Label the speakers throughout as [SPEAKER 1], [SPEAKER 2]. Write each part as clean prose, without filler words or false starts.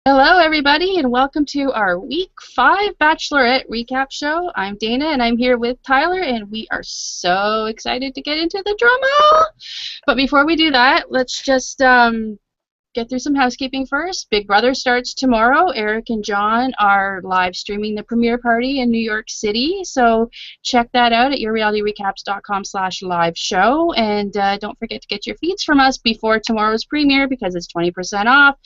[SPEAKER 1] Hello, everybody, and welcome to our Week 5 Bachelorette recap show. I'm Dana, and I'm here with Tyler, and we are so excited to get into the drama. But before we do that, let's just get through some housekeeping first. Big Brother starts tomorrow. Eric and John are live streaming the premiere party in New York City, so check that out at yourrealityrecaps.com/live show. And don't forget to get your feeds from us before tomorrow's premiere because it's 20% off.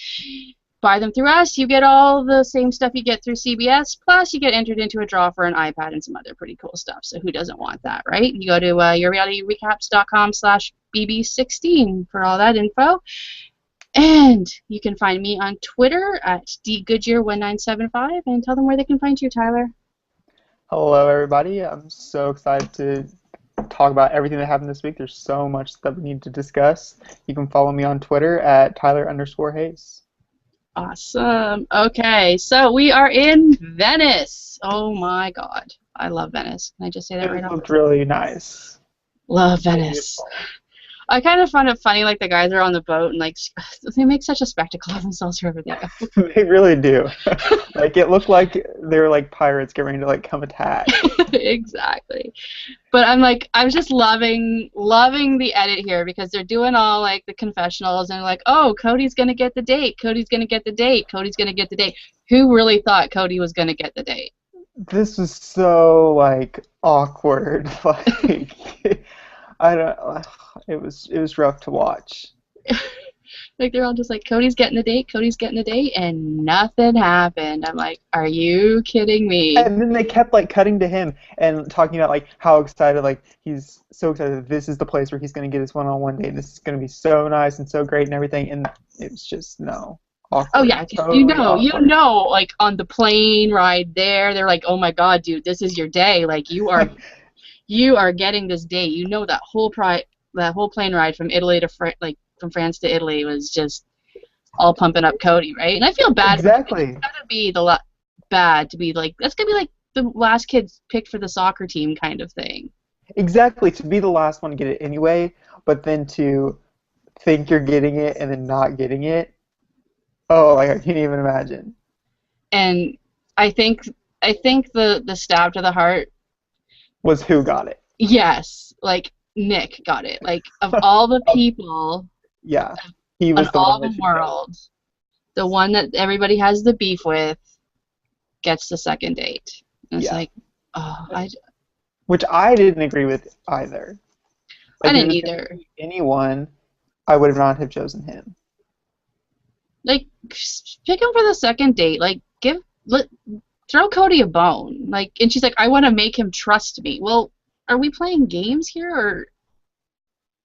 [SPEAKER 1] Buy them through us, you get all the same stuff you get through CBS, plus you get entered into a draw for an iPad and some other pretty cool stuff. So who doesn't want that, right? You go to yourrealityrecaps.com/bb16 for all that info. And you can find me on Twitter at dgoodyear1975 and tell them where they can find you, Tyler.
[SPEAKER 2] Hello, everybody. I'm so excited to talk about everything that happened this week. There's so much that we need to discuss. You can follow me on Twitter at Tyler_Hayes.
[SPEAKER 1] Awesome. Okay, so we are in Venice. Oh my God. I love Venice. Can I just say that right
[SPEAKER 2] It
[SPEAKER 1] now?
[SPEAKER 2] looked really nice.
[SPEAKER 1] Love Venice. I kind of find it funny, like the guys are on the boat and like they make such a spectacle of themselves wherever they go.
[SPEAKER 2] They really do. Like it looked like they were like pirates getting ready to like come attack.
[SPEAKER 1] Exactly. But I was just loving the edit here because they're doing all like the confessionals and like, oh, Cody's gonna get the date. Cody's gonna get the date. Cody's gonna get the date. Who really thought Cody was gonna get the date?
[SPEAKER 2] This was so like awkward. Like I don't. It was rough to watch.
[SPEAKER 1] Like they're all just like, Cody's getting the date, Cody's getting the date, and nothing happened. I'm like, are you kidding me?
[SPEAKER 2] And then they kept like cutting to him and talking about like how excited, like he's so excited that this is the place where he's going to get his one-on-one date. And this is going to be so nice and so great and everything. And it was just no. Awkward.
[SPEAKER 1] Oh yeah,
[SPEAKER 2] Totally
[SPEAKER 1] you
[SPEAKER 2] awkward.
[SPEAKER 1] know, like on the plane ride there, they're like, oh my God, dude, this is your day. Like you are getting this date. You know that whole plane ride from Italy to from France to Italy was just all pumping up Cody, right? And I feel bad.
[SPEAKER 2] Exactly.
[SPEAKER 1] It's gotta be bad to be like, that's gonna be like the last kid picked for the soccer team kind of thing.
[SPEAKER 2] Exactly. To be the last one to get it anyway, but then to think you're getting it and then not getting it. Oh, like I can't even imagine.
[SPEAKER 1] And I think the stab to the heart.
[SPEAKER 2] Was who got it?
[SPEAKER 1] Yes, like Nick got it. Like of all the people.
[SPEAKER 2] Yeah, he
[SPEAKER 1] On
[SPEAKER 2] was the
[SPEAKER 1] all
[SPEAKER 2] one
[SPEAKER 1] the
[SPEAKER 2] that should get it.
[SPEAKER 1] world, the one that everybody has the beef with gets the second date. And it's
[SPEAKER 2] Yeah.
[SPEAKER 1] like, oh,
[SPEAKER 2] Which I didn't agree with either.
[SPEAKER 1] I
[SPEAKER 2] Like if it
[SPEAKER 1] didn't
[SPEAKER 2] was going to
[SPEAKER 1] either.
[SPEAKER 2] be anyone, I would have not have chosen him.
[SPEAKER 1] Like, pick him for the second date. Like, throw Cody a bone. Like, and she's like, I want to make him trust me. Well, are we playing games here, or?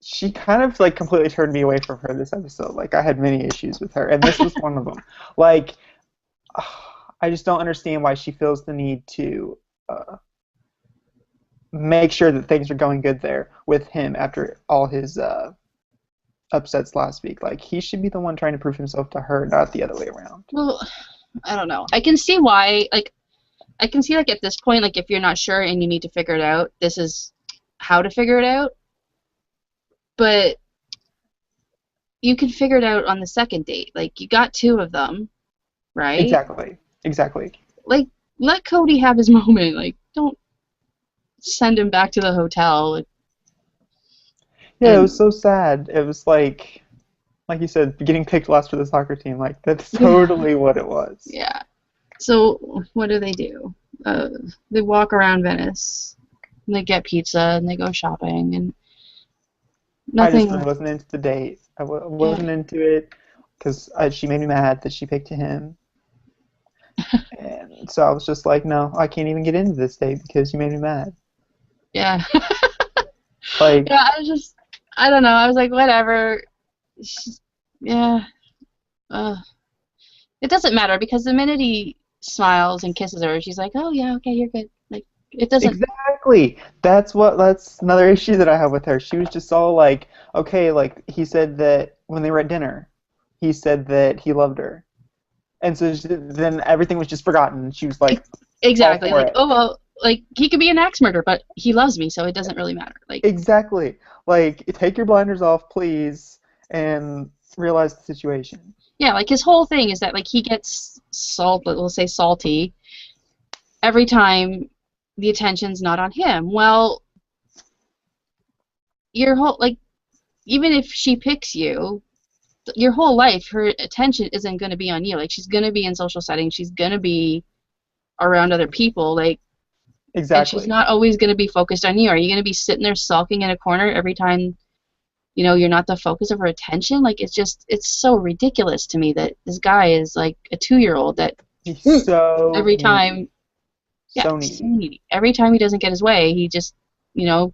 [SPEAKER 2] She kind of like completely turned me away from her this episode. Like I had many issues with her, and this was one of them. Like I just don't understand why she feels the need to make sure that things are going good there with him after all his upsets last week. Like he should be the one trying to prove himself to her, not the other way around.
[SPEAKER 1] Well, I don't know. I can see why. Like, I can see like at this point, like if you're not sure and you need to figure it out, this is how to figure it out. But you can figure it out on the second date. Like, you got two of them, right?
[SPEAKER 2] Exactly. Exactly.
[SPEAKER 1] Like, let Cody have his moment. Like, don't send him back to the hotel.
[SPEAKER 2] Yeah, it
[SPEAKER 1] And
[SPEAKER 2] was so sad. It was like you said, getting picked last for the soccer team. Like that's
[SPEAKER 1] yeah,
[SPEAKER 2] totally what it was.
[SPEAKER 1] yeah. So what do? They walk around Venice, and they get pizza, and they go shopping, and
[SPEAKER 2] I just
[SPEAKER 1] nothing.
[SPEAKER 2] really wasn't into the date.
[SPEAKER 1] Yeah.
[SPEAKER 2] Wasn't into it because she made me mad that she picked him. And so I was just like, no, I can't even get into this date because you made me mad.
[SPEAKER 1] Yeah.
[SPEAKER 2] Like,
[SPEAKER 1] Yeah, I don't know. I was like, whatever. Yeah. Uh, it doesn't matter because the minute he smiles and kisses her, she's like, oh yeah, okay, you're good. Like, it doesn't.
[SPEAKER 2] exactly. That's another issue that I have with her. She was just all like, okay, like he said that when they were at dinner, he said that he loved her. And so then everything was just forgotten. She was like, all
[SPEAKER 1] Exactly.
[SPEAKER 2] for
[SPEAKER 1] Like,
[SPEAKER 2] it.
[SPEAKER 1] oh well, like he could be an axe murderer, but he loves me, so it doesn't really matter. Like,
[SPEAKER 2] Exactly. Like, take your blinders off, please, and realize the situation.
[SPEAKER 1] Yeah, like his whole thing is that like he gets we'll say salty every time the attention's not on him. Well, your whole like even if she picks you, your whole life her attention isn't going to be on you. Like she's going to be in social settings, she's going to be around other people, like, and she's
[SPEAKER 2] Exactly.
[SPEAKER 1] not always going to be focused on you. Are you going to be sitting there sulking in a corner every time you're not the focus of her attention? Like it's so ridiculous to me that this guy is like a 2-year-old that
[SPEAKER 2] He's so
[SPEAKER 1] every
[SPEAKER 2] needy.
[SPEAKER 1] time, yeah,
[SPEAKER 2] So
[SPEAKER 1] so
[SPEAKER 2] needy.
[SPEAKER 1] needy. Every time he doesn't get his way, he just,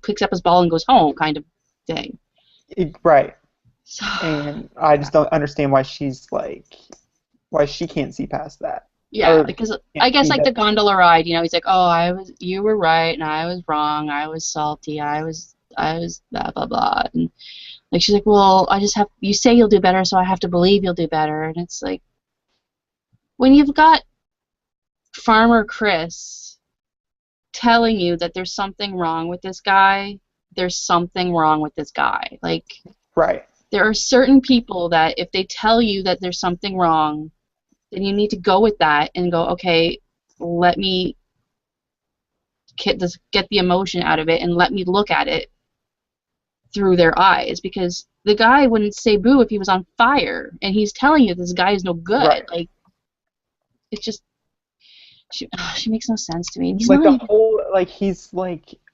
[SPEAKER 1] picks up his ball and goes home kind of thing.
[SPEAKER 2] Right.
[SPEAKER 1] So,
[SPEAKER 2] And I
[SPEAKER 1] yeah.
[SPEAKER 2] just don't understand why she can't see past that.
[SPEAKER 1] Yeah,
[SPEAKER 2] Or
[SPEAKER 1] because
[SPEAKER 2] can't
[SPEAKER 1] I guess
[SPEAKER 2] see
[SPEAKER 1] like the
[SPEAKER 2] that.
[SPEAKER 1] gondola ride, he's like, "Oh, you were right and I was wrong. I was salty. I was blah blah blah." And like she's like, "Well, you say you'll do better, so I have to believe you'll do better." And it's like when you've got Farmer Chris telling you that there's something wrong with this guy, there's something wrong with this guy. Like
[SPEAKER 2] Right.
[SPEAKER 1] there are certain people that if they tell you that there's something wrong, then you need to go with that and go, okay, let me get the emotion out of it and let me look at it through their eyes, because the guy wouldn't say boo if he was on fire and he's telling you this guy is no good.
[SPEAKER 2] Right.
[SPEAKER 1] Like it's just she makes no sense to me, and he's
[SPEAKER 2] Like
[SPEAKER 1] not
[SPEAKER 2] the
[SPEAKER 1] even,
[SPEAKER 2] whole he's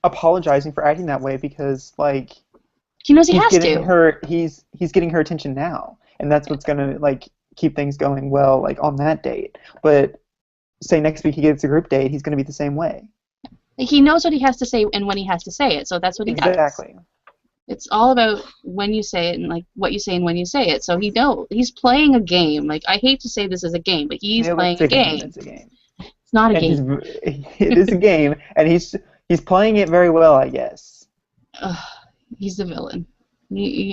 [SPEAKER 2] apologizing for acting that way because
[SPEAKER 1] he knows he has to.
[SPEAKER 2] he's getting her attention now, and that's what's gonna keep things going well on that date. But say next week he gets a group date, he's gonna be the same way.
[SPEAKER 1] Like, he knows what he has to say and when he has to say it, so that's what he does.
[SPEAKER 2] Exactly.
[SPEAKER 1] It's all about when you say it and like what you say and when you say it. So he's playing a game. Like I hate to say this is a game, but he's
[SPEAKER 2] No,
[SPEAKER 1] playing
[SPEAKER 2] it's
[SPEAKER 1] a
[SPEAKER 2] a game.
[SPEAKER 1] game.
[SPEAKER 2] It's a game,
[SPEAKER 1] It's not a
[SPEAKER 2] and
[SPEAKER 1] game.
[SPEAKER 2] it is a game, and he's playing it very well, I guess.
[SPEAKER 1] Ugh, he's the villain.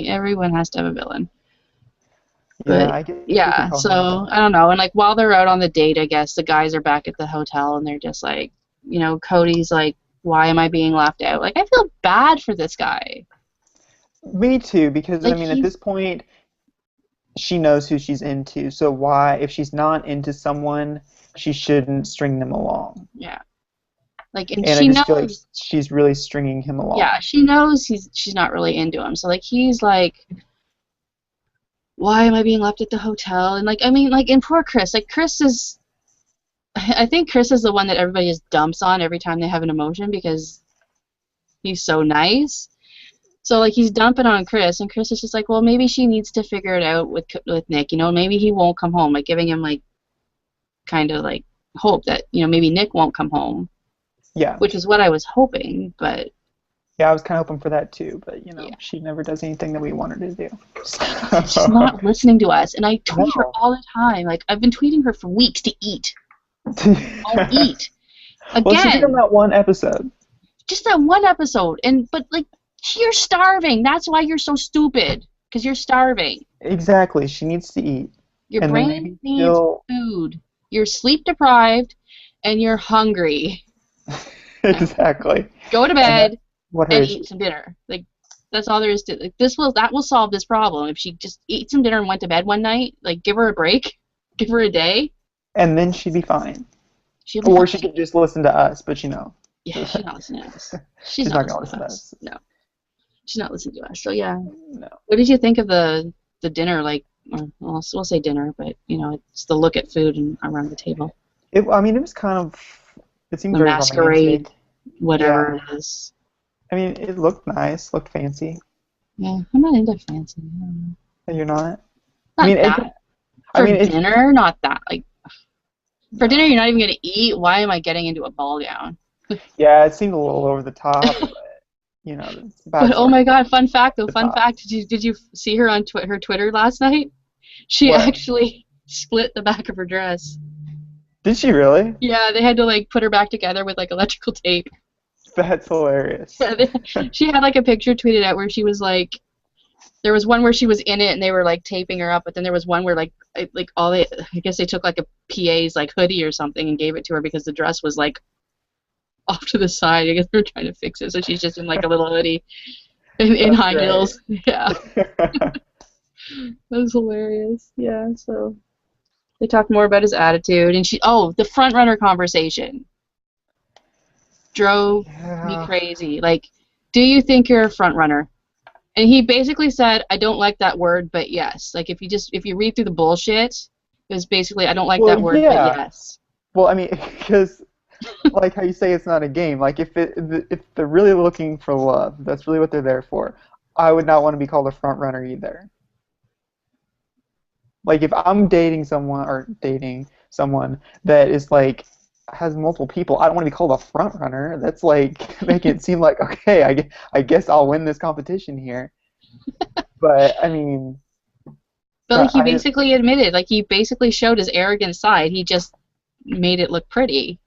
[SPEAKER 1] Everyone has to have a villain.
[SPEAKER 2] Yeah,
[SPEAKER 1] But
[SPEAKER 2] I guess you can
[SPEAKER 1] yeah,
[SPEAKER 2] call him
[SPEAKER 1] so
[SPEAKER 2] that.
[SPEAKER 1] I don't know. And like while they're out on the date, I guess the guys are back at the hotel and they're just like, Cody's like, why am I being left out? Like I feel bad for this guy.
[SPEAKER 2] Me too, because I
[SPEAKER 1] Like
[SPEAKER 2] mean, at this point, she knows who she's into. So why, if she's not into someone, she shouldn't string them along.
[SPEAKER 1] yeah, like, and
[SPEAKER 2] And I
[SPEAKER 1] she
[SPEAKER 2] just feel like
[SPEAKER 1] knows.
[SPEAKER 2] she's really stringing him
[SPEAKER 1] Yeah,
[SPEAKER 2] along.
[SPEAKER 1] she knows she's not really into him. So like he's like, why am I being left at the hotel? And like I mean like, and poor Chris. Like Chris is, I think Chris is the one that everybody just dumps on every time they have an emotion because he's so nice. So like he's dumping on Chris, and Chris is just like, well, maybe she needs to figure it out with Nick. Maybe he won't come home. Like giving him like kind of like hope that maybe Nick won't come home,
[SPEAKER 2] Yeah.
[SPEAKER 1] which is what I was hoping. But
[SPEAKER 2] Yeah, I was kind of hoping for that too, but
[SPEAKER 1] yeah,
[SPEAKER 2] she never does anything that we want her to do.
[SPEAKER 1] she's not listening to us. And I tweet her
[SPEAKER 2] No.
[SPEAKER 1] all the time. Like I've been tweeting her for weeks to eat. I'll eat
[SPEAKER 2] Well, she did on
[SPEAKER 1] again.
[SPEAKER 2] that one episode.
[SPEAKER 1] Just that one episode, but like you're starving. That's why you're so stupid. Because you're starving.
[SPEAKER 2] Exactly. She needs to eat.
[SPEAKER 1] Your
[SPEAKER 2] And then
[SPEAKER 1] brain
[SPEAKER 2] maybe
[SPEAKER 1] needs
[SPEAKER 2] she'll
[SPEAKER 1] food. You're sleep deprived and you're hungry.
[SPEAKER 2] exactly.
[SPEAKER 1] Go to
[SPEAKER 2] And that's
[SPEAKER 1] bed
[SPEAKER 2] what her
[SPEAKER 1] and
[SPEAKER 2] issue
[SPEAKER 1] eat
[SPEAKER 2] is.
[SPEAKER 1] some dinner. Like that's all there is to it. Like that will solve this problem. If she just ate some dinner and went to bed one night, like give her a break, give her a day,
[SPEAKER 2] And then she'd be fine.
[SPEAKER 1] she'll be
[SPEAKER 2] Or
[SPEAKER 1] fine.
[SPEAKER 2] she could just listen to us, but
[SPEAKER 1] Yeah, she's not listening to us. She's
[SPEAKER 2] she's
[SPEAKER 1] not
[SPEAKER 2] not gonna
[SPEAKER 1] listening
[SPEAKER 2] listen
[SPEAKER 1] to
[SPEAKER 2] to
[SPEAKER 1] us.
[SPEAKER 2] us.
[SPEAKER 1] No, she's not listening to us. So yeah,
[SPEAKER 2] No.
[SPEAKER 1] what did you think of the dinner? Like, or we'll say dinner, but it's the look at food and around the table,
[SPEAKER 2] I mean, it was kind of. It seemed
[SPEAKER 1] the
[SPEAKER 2] very
[SPEAKER 1] masquerade,
[SPEAKER 2] romantic.
[SPEAKER 1] whatever
[SPEAKER 2] Yeah.
[SPEAKER 1] it is.
[SPEAKER 2] I mean, it looked nice, looked fancy.
[SPEAKER 1] Yeah, I'm not into fancy. I don't know.
[SPEAKER 2] And you're not. I
[SPEAKER 1] Not
[SPEAKER 2] mean, it.
[SPEAKER 1] that.
[SPEAKER 2] I
[SPEAKER 1] For
[SPEAKER 2] mean, it's.
[SPEAKER 1] dinner, not that. Like for dinner,
[SPEAKER 2] No.
[SPEAKER 1] you're not even gonna eat. Why am I getting into a ball gown?
[SPEAKER 2] Yeah, it seemed a little over the top, but it's
[SPEAKER 1] But oh
[SPEAKER 2] Bachelor
[SPEAKER 1] my God, fun fact though,
[SPEAKER 2] the
[SPEAKER 1] fun
[SPEAKER 2] top.
[SPEAKER 1] fact. Did you see her on her Twitter last night? She
[SPEAKER 2] What?
[SPEAKER 1] actually split the back of her dress.
[SPEAKER 2] Did she really?
[SPEAKER 1] Yeah, they had to like put her back together with like electrical tape.
[SPEAKER 2] That's hilarious.
[SPEAKER 1] Yeah, she had like a picture tweeted out where she was like, there was one where she was in it and they were like taping her up, but then there was one where I guess they took like a PA's like hoodie or something and gave it to her because the dress was like off to the side. I guess they're trying to fix it, so she's just in like a little hoodie in
[SPEAKER 2] That's
[SPEAKER 1] high
[SPEAKER 2] great.
[SPEAKER 1] heels. Yeah. That was hilarious. Yeah, so they talked more about his attitude, and the front runner conversation drove me
[SPEAKER 2] Yeah.
[SPEAKER 1] crazy. Like, do you think you're a front runner? And he basically said, I don't like that word, but yes. Like, if you read through the bullshit, it was basically, I don't like
[SPEAKER 2] Well,
[SPEAKER 1] that word, but
[SPEAKER 2] yeah.
[SPEAKER 1] yes.
[SPEAKER 2] Well, I mean, because like how you say it's not a game. Like if they're really looking for love, that's really what they're there for. I would not want to be called a front runner either. Like if I'm dating someone that is like has multiple people, I don't want to be called a front runner. That's like making it seem like okay, I guess I'll win this competition here. But I mean,
[SPEAKER 1] But like
[SPEAKER 2] that
[SPEAKER 1] he
[SPEAKER 2] I
[SPEAKER 1] basically admitted, like he basically showed his arrogant side. He just made it look pretty.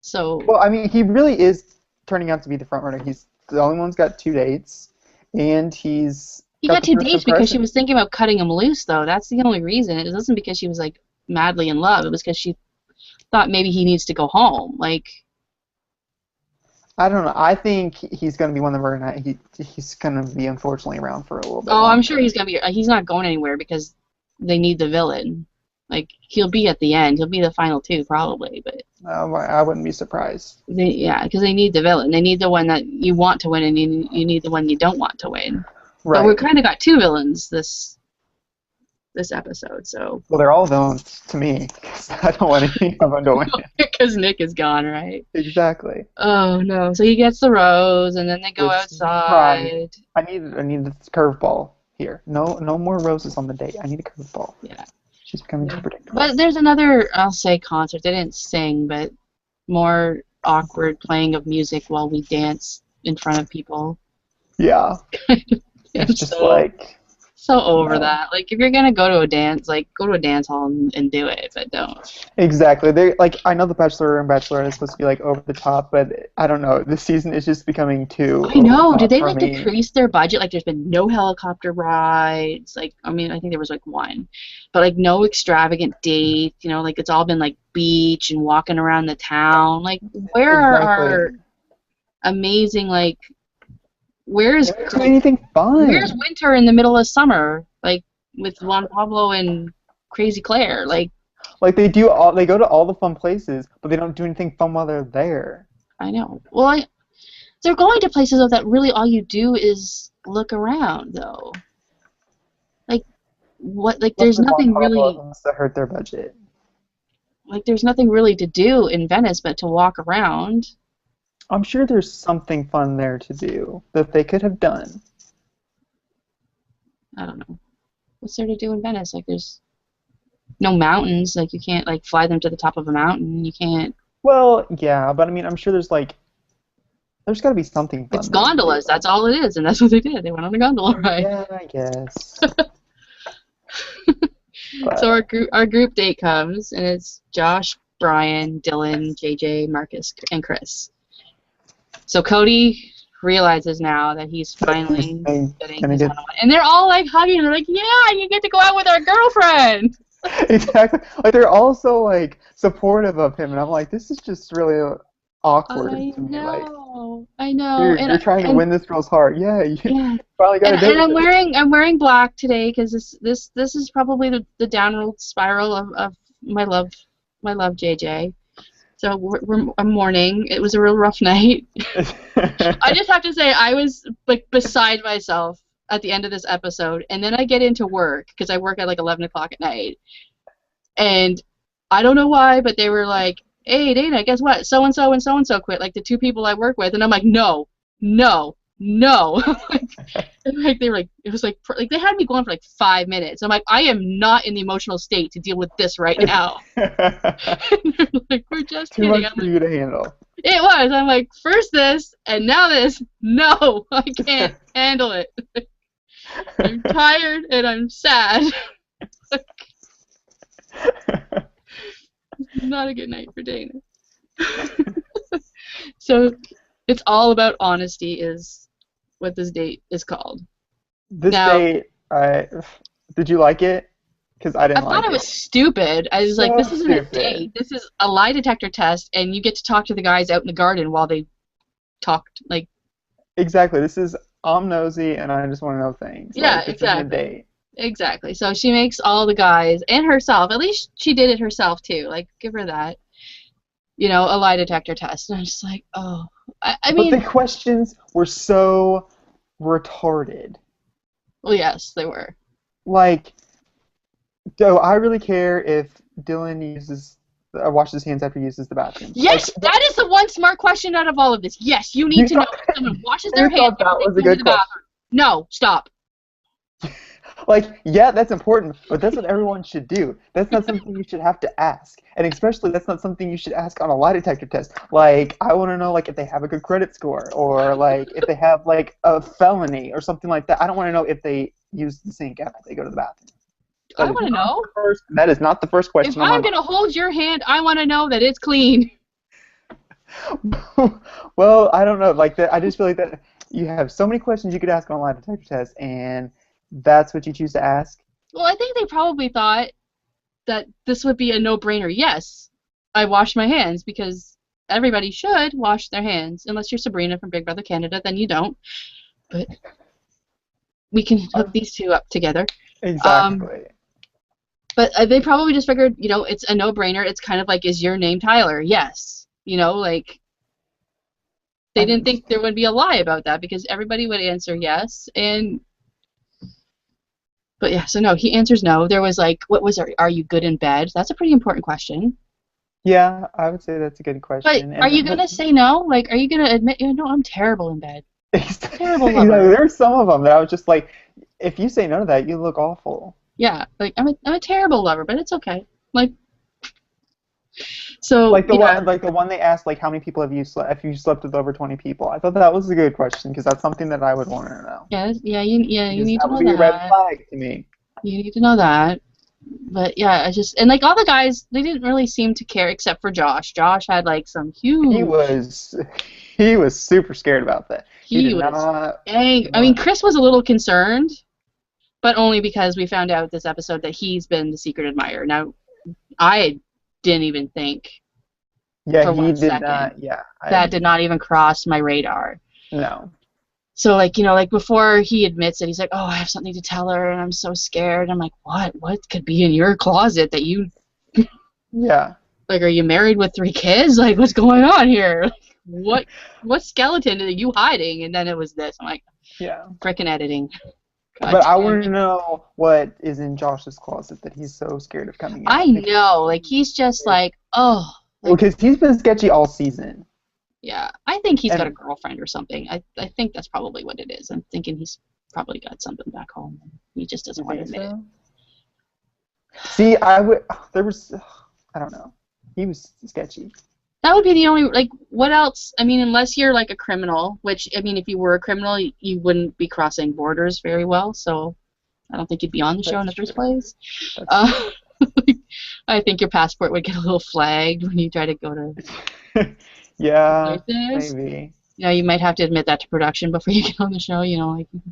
[SPEAKER 1] So
[SPEAKER 2] well, I mean, he really is turning out to be the front runner. He's the only one's got two dates, and he's
[SPEAKER 1] he
[SPEAKER 2] got
[SPEAKER 1] got
[SPEAKER 2] the
[SPEAKER 1] two
[SPEAKER 2] first
[SPEAKER 1] dates because she
[SPEAKER 2] impression.
[SPEAKER 1] was thinking about cutting him loose, though. That's the only reason. It wasn't because she was like madly in love. It was because she thought maybe he needs to go home. Like,
[SPEAKER 2] I don't know. I think he's going to be one of the he's going to be unfortunately around for a little bit
[SPEAKER 1] oh, I'm sure
[SPEAKER 2] longer.
[SPEAKER 1] he's gonna be. He's not going anywhere because they need the villain. Like, he'll be at the end. He'll be the final two probably, but
[SPEAKER 2] I wouldn't be surprised.
[SPEAKER 1] yeah, because they need the villain. They need the one that you want to win, and you need the one you don't want to win. But we
[SPEAKER 2] Right.
[SPEAKER 1] kind of got two villains this episode, so
[SPEAKER 2] Well, they're all villains to me 'cause I don't want any of them to win.
[SPEAKER 1] because Nick is gone, right?
[SPEAKER 2] Exactly.
[SPEAKER 1] Oh no! So he gets the rose, and then they go
[SPEAKER 2] Which right.
[SPEAKER 1] outside.
[SPEAKER 2] I need this curveball here. No more roses on the date. I need a curveball.
[SPEAKER 1] Yeah,
[SPEAKER 2] She's becoming too
[SPEAKER 1] yeah.
[SPEAKER 2] predictable.
[SPEAKER 1] But there's another, I'll say, concert. They didn't sing, but more awkward playing of music while we dance in front of people.
[SPEAKER 2] Yeah.
[SPEAKER 1] I'm
[SPEAKER 2] It's just
[SPEAKER 1] so
[SPEAKER 2] like
[SPEAKER 1] so over
[SPEAKER 2] no.
[SPEAKER 1] that. Like if you're gonna go to a dance, like go to a dance hall and do it, but don't.
[SPEAKER 2] Exactly. They like I know the Bachelor and Bachelorette is supposed to be like over the top, but I don't know. This season is just becoming too
[SPEAKER 1] I
[SPEAKER 2] over the
[SPEAKER 1] know. Did
[SPEAKER 2] top
[SPEAKER 1] they
[SPEAKER 2] for
[SPEAKER 1] like
[SPEAKER 2] me.
[SPEAKER 1] decrease their budget? Like there's been no helicopter rides. Like I mean, I think there was like one, but like no extravagant date. You know, like it's all been like beach and walking around the town. Like where are
[SPEAKER 2] Exactly.
[SPEAKER 1] our amazing like where is
[SPEAKER 2] They don't do anything
[SPEAKER 1] where's
[SPEAKER 2] fun.
[SPEAKER 1] winter in the middle of summer? Like with Juan Pablo and Crazy Claire. Like
[SPEAKER 2] Like they go to all the fun places, but they don't do anything fun while they're there.
[SPEAKER 1] I know. Well, they're going to places though that really all you do is look around though. Like what? Like there's
[SPEAKER 2] Luckily, Juan
[SPEAKER 1] nothing
[SPEAKER 2] Pablo
[SPEAKER 1] really.
[SPEAKER 2] must have hurt their budget.
[SPEAKER 1] Like there's nothing really to do in Venice but to walk around.
[SPEAKER 2] I'm sure there's something fun there to do that they could have done.
[SPEAKER 1] I don't know. What's there to do in Venice? Like there's no mountains. Like you can't like fly them to the top of a mountain. You can't.
[SPEAKER 2] Well, yeah, but I mean, I'm sure there's got to be something
[SPEAKER 1] It's
[SPEAKER 2] fun there to do.
[SPEAKER 1] gondolas. That's all it is, and that's what they did. They went on a gondola ride.
[SPEAKER 2] Yeah, I guess.
[SPEAKER 1] So
[SPEAKER 2] But
[SPEAKER 1] our group date comes, and it's Josh, Brian, Dylan, JJ, Marcus, and Chris. So Cody realizes now that he's
[SPEAKER 2] he's
[SPEAKER 1] finally getting
[SPEAKER 2] gonna
[SPEAKER 1] his
[SPEAKER 2] get
[SPEAKER 1] one-on-one, and they're all like hugging. They're like, "Yeah, you get to go out with our girlfriend."
[SPEAKER 2] exactly like they're also like supportive of him, and I'm like, this is just really awkward
[SPEAKER 1] I
[SPEAKER 2] to me. Like
[SPEAKER 1] know, I know,
[SPEAKER 2] you're trying to win this girl's heart. Yeah, you
[SPEAKER 1] yeah,
[SPEAKER 2] finally got a date
[SPEAKER 1] and
[SPEAKER 2] with her.
[SPEAKER 1] I'm wearing black today because this is probably the downward spiral of my love JJ. So I'm mourning. It was a real rough night. I just have to say I was like beside myself at the end of this episode, and then I get into work because I work at like 11 o'clock at night, and I don't know why, but they were like, "Hey, Dana, guess what? So and so quit." Like the two people I work with, and I'm like, "No, no, no!" like they were like, it was like they had me going for like 5 minutes. I'm like, I am not in the emotional state to deal with this right now. And they're like, we're just
[SPEAKER 2] Too
[SPEAKER 1] kidding.
[SPEAKER 2] much
[SPEAKER 1] I'm
[SPEAKER 2] for
[SPEAKER 1] like,
[SPEAKER 2] you to handle.
[SPEAKER 1] it was. I'm like, first this and now this. No, I can't handle it. I'm tired and I'm sad. Not a good night for Dana. So it's all about honesty is what this date is called.
[SPEAKER 2] This
[SPEAKER 1] Now,
[SPEAKER 2] date, did you like it? Because I
[SPEAKER 1] I
[SPEAKER 2] didn't
[SPEAKER 1] thought
[SPEAKER 2] like
[SPEAKER 1] it was
[SPEAKER 2] it.
[SPEAKER 1] stupid. I was like,
[SPEAKER 2] So
[SPEAKER 1] this isn't a
[SPEAKER 2] stupid.
[SPEAKER 1] date. This is a lie detector test, and you get to talk to the guys out in the garden while they talked. Like,
[SPEAKER 2] Exactly. This is I'm nosy and I just want to know things.
[SPEAKER 1] yeah,
[SPEAKER 2] Like this isn't a
[SPEAKER 1] exactly.
[SPEAKER 2] date.
[SPEAKER 1] Exactly. So she makes all the guys and herself. At least she did it herself too. Like, give her that. A lie detector test. And I'm just like, oh. I
[SPEAKER 2] But the
[SPEAKER 1] mean,
[SPEAKER 2] questions were so retarded.
[SPEAKER 1] well, yes, they were.
[SPEAKER 2] Like, do I really care if Dylan washes his hands after he uses the bathroom? Like,
[SPEAKER 1] Yes, that is the one smart question out of all of this. Yes, you need
[SPEAKER 2] you
[SPEAKER 1] to know
[SPEAKER 2] thought
[SPEAKER 1] if someone washes their
[SPEAKER 2] you
[SPEAKER 1] hands
[SPEAKER 2] thought
[SPEAKER 1] after
[SPEAKER 2] that
[SPEAKER 1] they
[SPEAKER 2] was a
[SPEAKER 1] go into
[SPEAKER 2] good
[SPEAKER 1] the
[SPEAKER 2] question.
[SPEAKER 1] bathroom. No, stop.
[SPEAKER 2] Like, yeah, that's important, but that's what everyone should do. That's not something you should have to ask. And especially that's not something you should ask on a lie detector test. Like, I want to know like if they have a good credit score or like if they have like a felony or something like that. I don't want to know if they use the sink after they go to the bathroom.
[SPEAKER 1] I want to know.
[SPEAKER 2] That is not the first
[SPEAKER 1] If
[SPEAKER 2] question on my
[SPEAKER 1] I'm
[SPEAKER 2] mind.
[SPEAKER 1] going to hold your hand, I want to know that it's clean.
[SPEAKER 2] Well, I don't know. Like that, I just feel like that you have so many questions you could ask on a lie detector test, and that's what you choose to ask.
[SPEAKER 1] Well, I think they probably thought that this would be a no-brainer. Yes, I wash my hands because everybody should wash their hands. Unless you're Sabrina from Big Brother Canada, then you don't. But we can hook these two up together. Um,
[SPEAKER 2] Exactly.
[SPEAKER 1] but they probably just figured, it's a no-brainer. It's kind of like, is your name Tyler? Yes. Like they didn't
[SPEAKER 2] I,
[SPEAKER 1] think there would be a lie about that because everybody would answer yes. But yeah, so no, he answers no. There was like, what was it? Are you good in bed? That's a pretty important question.
[SPEAKER 2] yeah, I would say that's a good
[SPEAKER 1] But
[SPEAKER 2] question.
[SPEAKER 1] are
[SPEAKER 2] And
[SPEAKER 1] you
[SPEAKER 2] but
[SPEAKER 1] gonna say no? Like, are you gonna admit, no, I'm terrible in bed. Terrible
[SPEAKER 2] exactly,
[SPEAKER 1] lover.
[SPEAKER 2] there's some of them that I was just like, if you say no to that, you look awful.
[SPEAKER 1] Yeah, like I'm a terrible lover, but it's okay. Like, so yeah,
[SPEAKER 2] Like the one they asked, like how many people have you slept? If you slept with over 20 people, I thought that was a good question because that's something that I would want to know.
[SPEAKER 1] you
[SPEAKER 2] Because
[SPEAKER 1] need to
[SPEAKER 2] that would
[SPEAKER 1] know
[SPEAKER 2] be a red
[SPEAKER 1] that.
[SPEAKER 2] flag to me.
[SPEAKER 1] You need to know that. But yeah, and like all the guys, they didn't really seem to care except for Josh. Josh had like some
[SPEAKER 2] He
[SPEAKER 1] huge.
[SPEAKER 2] was he was super scared about that. He
[SPEAKER 1] He
[SPEAKER 2] did
[SPEAKER 1] was
[SPEAKER 2] not
[SPEAKER 1] angry. I mean,
[SPEAKER 2] want.
[SPEAKER 1] Chris was a little concerned, but only because we found out this episode that he's been the secret admirer. Now, I didn't even think
[SPEAKER 2] Yeah,
[SPEAKER 1] for
[SPEAKER 2] he
[SPEAKER 1] one
[SPEAKER 2] did
[SPEAKER 1] second.
[SPEAKER 2] not. Yeah, I
[SPEAKER 1] That did
[SPEAKER 2] agree.
[SPEAKER 1] not even cross my radar.
[SPEAKER 2] No.
[SPEAKER 1] So like, like before he admits it, he's like, "Oh, I have something to tell her and I'm so scared." I'm like, "What? What could be in your closet that you
[SPEAKER 2] Yeah.
[SPEAKER 1] like are you married with 3 kids? Like what's going on here? What skeleton are you hiding?" And then it was this. I'm like,
[SPEAKER 2] Yeah.
[SPEAKER 1] "Frickin' editing. God
[SPEAKER 2] But I
[SPEAKER 1] damn
[SPEAKER 2] want to
[SPEAKER 1] it."
[SPEAKER 2] know what is in Josh's closet that he's so scared of coming
[SPEAKER 1] I
[SPEAKER 2] out
[SPEAKER 1] know, like he's just like, "Oh, like
[SPEAKER 2] because he's been sketchy all season.
[SPEAKER 1] yeah, I think he's got a
[SPEAKER 2] And
[SPEAKER 1] girlfriend or something. I think that's probably what it is. I'm thinking he's probably got something back home. He just
[SPEAKER 2] you
[SPEAKER 1] doesn't want to
[SPEAKER 2] think
[SPEAKER 1] admit it.
[SPEAKER 2] so? See, I would. There was. I don't know. He was sketchy.
[SPEAKER 1] That would be the only like what else? I mean, unless you're like a criminal, which I mean, if you were a criminal, you wouldn't be crossing borders very well. So I don't think you'd be on the show in
[SPEAKER 2] That's
[SPEAKER 1] the first
[SPEAKER 2] true.
[SPEAKER 1] place.
[SPEAKER 2] That's
[SPEAKER 1] Uh,
[SPEAKER 2] true.
[SPEAKER 1] I think your passport would get a little flagged when you try to go to
[SPEAKER 2] Yeah,
[SPEAKER 1] places.
[SPEAKER 2] maybe.
[SPEAKER 1] You might have to admit that to production before you get on the show. Like you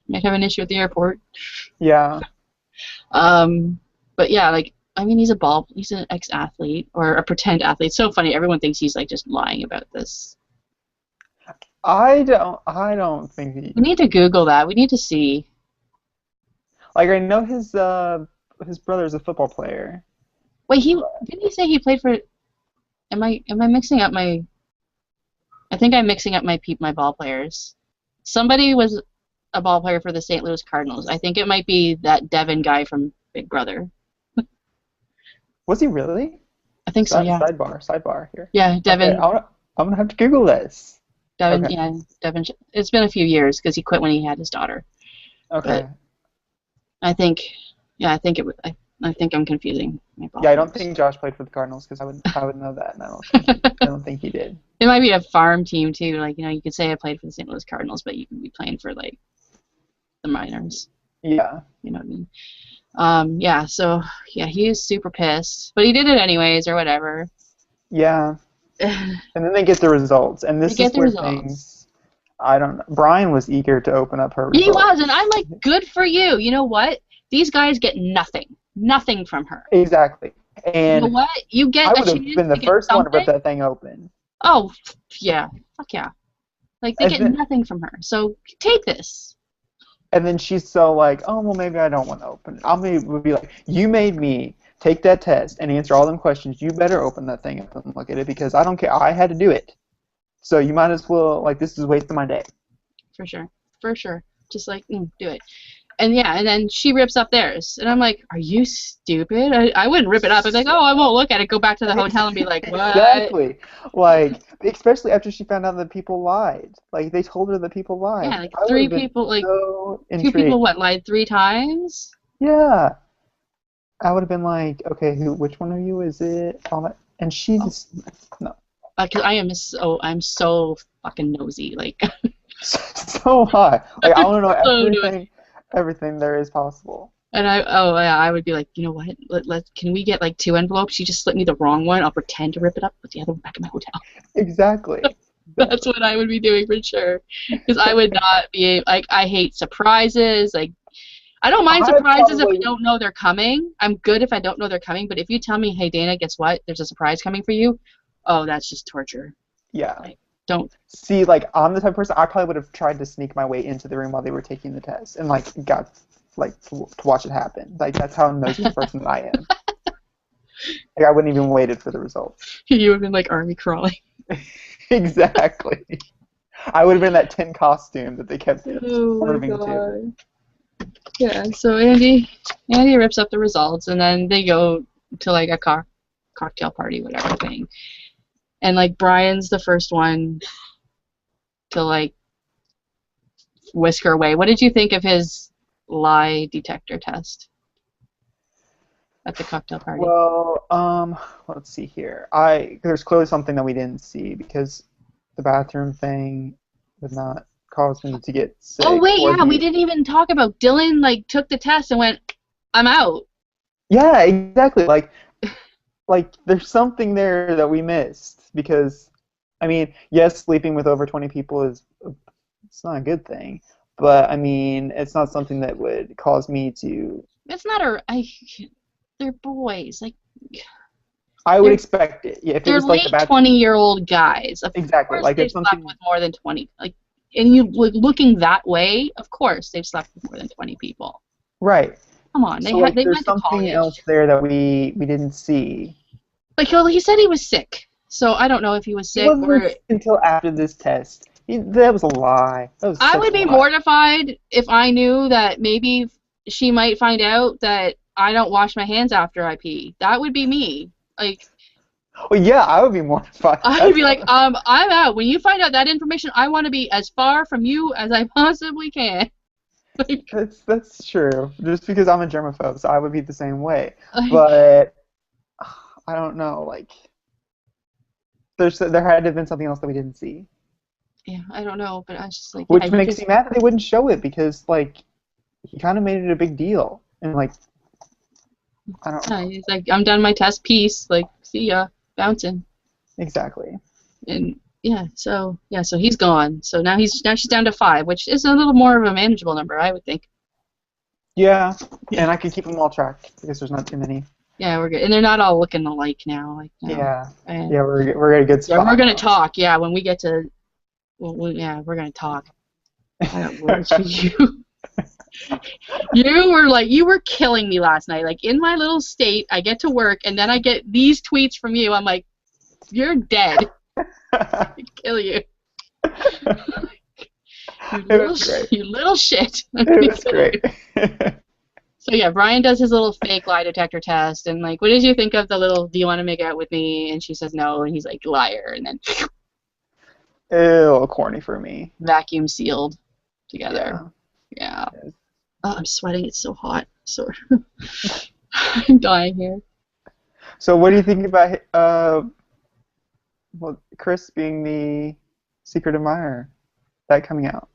[SPEAKER 1] might have an issue at the airport.
[SPEAKER 2] Yeah.
[SPEAKER 1] Um, but yeah, like I mean, he's an ex-athlete or a pretend athlete. It's so funny. Everyone thinks he's like just lying about this.
[SPEAKER 2] I don't think he.
[SPEAKER 1] We need to Google that. We need to see.
[SPEAKER 2] Like I know his brother's a football player.
[SPEAKER 1] Wait, he didn't he say he played for? Am I mixing up my? I think I'm mixing up my ball players. Somebody was a ball player for the St. Louis Cardinals. I think it might be that Devin guy from Big Brother.
[SPEAKER 2] Was he really?
[SPEAKER 1] I think so. Yeah.
[SPEAKER 2] Sidebar here.
[SPEAKER 1] Yeah,
[SPEAKER 2] Okay,
[SPEAKER 1] Devin.
[SPEAKER 2] I'm gonna have to Google this.
[SPEAKER 1] Devin.
[SPEAKER 2] Okay.
[SPEAKER 1] Yeah, Devin. It's been a few years because he quit when he had his daughter. But
[SPEAKER 2] Okay.
[SPEAKER 1] I think, yeah, I think it. I think I'm confusing my ball
[SPEAKER 2] Yeah, I don't
[SPEAKER 1] players.
[SPEAKER 2] think Josh played for the Cardinals because I would know that, and I don't think he did.
[SPEAKER 1] It might be a farm team too. Like you could say I played for the St. Louis Cardinals, but you can be playing for like the minors.
[SPEAKER 2] Yeah.
[SPEAKER 1] You know what I mean? Yeah. So yeah, he is super pissed, but he did it anyways or whatever.
[SPEAKER 2] Yeah.
[SPEAKER 1] They
[SPEAKER 2] And then they get the results, and this
[SPEAKER 1] get
[SPEAKER 2] is
[SPEAKER 1] the
[SPEAKER 2] where
[SPEAKER 1] results.
[SPEAKER 2] things. I don't know. Brian was eager to open up her
[SPEAKER 1] He was, and
[SPEAKER 2] results.
[SPEAKER 1] I'm like, good for you. You know what? These guys get nothing, nothing from her.
[SPEAKER 2] Exactly.
[SPEAKER 1] You know
[SPEAKER 2] And
[SPEAKER 1] what? You get
[SPEAKER 2] I
[SPEAKER 1] a
[SPEAKER 2] would have
[SPEAKER 1] chance
[SPEAKER 2] been the
[SPEAKER 1] to get
[SPEAKER 2] first one to rip
[SPEAKER 1] something.
[SPEAKER 2] that thing open.
[SPEAKER 1] Oh, yeah, fuck yeah. Like they
[SPEAKER 2] And
[SPEAKER 1] get
[SPEAKER 2] then,
[SPEAKER 1] nothing from her. So take this.
[SPEAKER 2] And then she's so like, oh, well, maybe I don't want to open it. I'll maybe be like, you made me take that test and answer all them questions. You better open that thing up and look at it because I don't care. I had to do it. So you might as well, like, this is wasting my day.
[SPEAKER 1] For sure. For sure. Just like, do it. And yeah, and then she rips up theirs. And I'm like, are you stupid? I wouldn't rip it up. I'd be like, oh, I won't look at it. Go back to the hotel and be like, what?
[SPEAKER 2] Exactly. Like, especially after she found out that people lied. Like, they told her that people lied.
[SPEAKER 1] Yeah, like
[SPEAKER 2] I would
[SPEAKER 1] three
[SPEAKER 2] have been
[SPEAKER 1] people, like,
[SPEAKER 2] so
[SPEAKER 1] two people,
[SPEAKER 2] intrigued.
[SPEAKER 1] what, lied 3 times?
[SPEAKER 2] Yeah. I would have been like, okay, which one of you is it? All that. And she
[SPEAKER 1] Oh,
[SPEAKER 2] just, no.
[SPEAKER 1] because I'm so fucking nosy. Like,
[SPEAKER 2] So high. Like, I want to know
[SPEAKER 1] so nosy.
[SPEAKER 2] everything there is possible.
[SPEAKER 1] And I would be like, you know what? Can we get like 2 envelopes? You just slipped me the wrong one. I'll pretend to rip it up, put the other one back in my hotel.
[SPEAKER 2] Exactly.
[SPEAKER 1] That's what I would be doing for sure. Because I would not be like, I hate surprises. Like, I don't mind
[SPEAKER 2] I
[SPEAKER 1] surprises if I
[SPEAKER 2] probably,
[SPEAKER 1] don't know they're coming. I'm good if I don't know they're coming. But if you tell me, hey Dana, guess what? There's a surprise coming for you. Oh, that's just torture.
[SPEAKER 2] yeah.
[SPEAKER 1] Like, don't.
[SPEAKER 2] See, like, I'm the type of person, I probably would have tried to sneak my way into the room while they were taking the test and, like, got, like, to watch it happen. Like, that's how nosy a person that I am. Like, I wouldn't even waited for the results.
[SPEAKER 1] You would have been like army crawling.
[SPEAKER 2] Exactly. I would have been that tin costume that they kept
[SPEAKER 1] Oh my
[SPEAKER 2] swerving to.
[SPEAKER 1] god. Yeah, so Andy rips up the results, and then they go to like a cocktail party, whatever thing. And like Brian's the first one to like whisk her away. What did you think of his lie detector test at the cocktail party?
[SPEAKER 2] Well, let's see here. There's clearly something that we didn't see because the bathroom thing would not cause me to get
[SPEAKER 1] Oh
[SPEAKER 2] sick
[SPEAKER 1] wait,
[SPEAKER 2] or
[SPEAKER 1] yeah, we
[SPEAKER 2] be.
[SPEAKER 1] didn't even talk about Dylan. Like took the test and went, I'm out.
[SPEAKER 2] Yeah, exactly. Like there's something there that we missed because, I mean, yes, sleeping with over 20 people it's not a good thing, but I mean, it's not something that would cause me to.
[SPEAKER 1] It's not a. They're boys. Like
[SPEAKER 2] I would
[SPEAKER 1] they're
[SPEAKER 2] expect it. Yeah, if it
[SPEAKER 1] they're
[SPEAKER 2] was like the
[SPEAKER 1] late
[SPEAKER 2] bathroom.
[SPEAKER 1] 20-year-old guys. Of
[SPEAKER 2] Exactly.
[SPEAKER 1] course
[SPEAKER 2] Like
[SPEAKER 1] they've
[SPEAKER 2] if
[SPEAKER 1] slept
[SPEAKER 2] something.
[SPEAKER 1] with more than 20. Like, and you looking that way, of course they've slept with more than 20 people.
[SPEAKER 2] Right.
[SPEAKER 1] Come on,
[SPEAKER 2] So like
[SPEAKER 1] they
[SPEAKER 2] there's
[SPEAKER 1] went to
[SPEAKER 2] something
[SPEAKER 1] college.
[SPEAKER 2] else there that we didn't see.
[SPEAKER 1] Like he said he was sick, so I don't know if he was
[SPEAKER 2] He
[SPEAKER 1] sick
[SPEAKER 2] wasn't
[SPEAKER 1] or.
[SPEAKER 2] sick until after this test. That was a lie. That was
[SPEAKER 1] I
[SPEAKER 2] such
[SPEAKER 1] would
[SPEAKER 2] a
[SPEAKER 1] be
[SPEAKER 2] lie.
[SPEAKER 1] mortified if I knew that maybe she might find out that I don't wash my hands after I pee. That would be me. Like
[SPEAKER 2] Well, yeah, I would be mortified.
[SPEAKER 1] I'd be like, I'm out. When you find out that information, I want to be as far from you as I possibly can. Like,
[SPEAKER 2] That's true. Just because I'm a germaphobe, so I would be the same way.
[SPEAKER 1] like,
[SPEAKER 2] But I don't know. Like there had to have been something else that we didn't see,
[SPEAKER 1] yeah, I don't know, but I was just like, yeah,
[SPEAKER 2] which makes me mad that they wouldn't show it because like he kind of made it a big deal and like I don't know
[SPEAKER 1] he's like, I'm done my test piece. Like, see ya, bouncing,
[SPEAKER 2] exactly.
[SPEAKER 1] and so he's gone. So now she's down to 5, which is a little more of a manageable number, I would think.
[SPEAKER 2] Yeah, and I could keep them all tracked because there's not too many.
[SPEAKER 1] Yeah, we're good, and they're not all looking alike now. Like, no.
[SPEAKER 2] Yeah,
[SPEAKER 1] And,
[SPEAKER 2] yeah, we're at a good
[SPEAKER 1] yeah,
[SPEAKER 2] spot.
[SPEAKER 1] we're gonna
[SPEAKER 2] Now.
[SPEAKER 1] talk. Yeah, when we get to, we're gonna talk. I got words for you. You were killing me last night. Like in my little state, I get to work and then I get these tweets from you. I'm like, you're dead. I kill you.
[SPEAKER 2] It was great.
[SPEAKER 1] You little shit.
[SPEAKER 2] It was great.
[SPEAKER 1] So yeah, Brian does his little fake lie detector test and like, what did you think of the little, do you want to make out with me? And she says no, and he's like, liar, and then
[SPEAKER 2] A little corny for me.
[SPEAKER 1] vacuum sealed together. Yeah.
[SPEAKER 2] Yes.
[SPEAKER 1] Oh, I'm sweating. It's so hot. So I'm dying here.
[SPEAKER 2] So what do you think about well, Chris being the secret admirer? That coming out.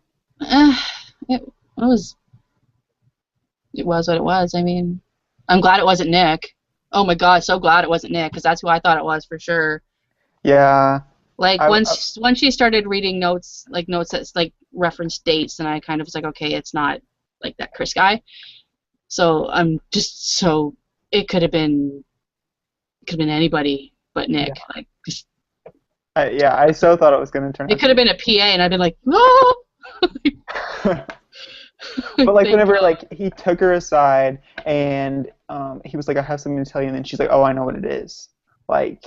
[SPEAKER 1] It was what it was. I mean, I'm glad it wasn't Nick. Oh my God, so glad it wasn't Nick because that's who I thought it was for sure.
[SPEAKER 2] Yeah.
[SPEAKER 1] Like
[SPEAKER 2] I,
[SPEAKER 1] once she started reading notes that like reference dates, and I kind of was like, okay, it's not like that Chris guy. So I'm just so it could have been anybody but Nick.
[SPEAKER 2] yeah.
[SPEAKER 1] Like just,
[SPEAKER 2] I so thought it was going to turn
[SPEAKER 1] it
[SPEAKER 2] out
[SPEAKER 1] could
[SPEAKER 2] to
[SPEAKER 1] have been a PA, and I'd been like, no.
[SPEAKER 2] But like
[SPEAKER 1] Thank
[SPEAKER 2] whenever
[SPEAKER 1] God.
[SPEAKER 2] like he took her aside and he was like, I have something to tell you, and then she's like, oh, I know what it is. Like,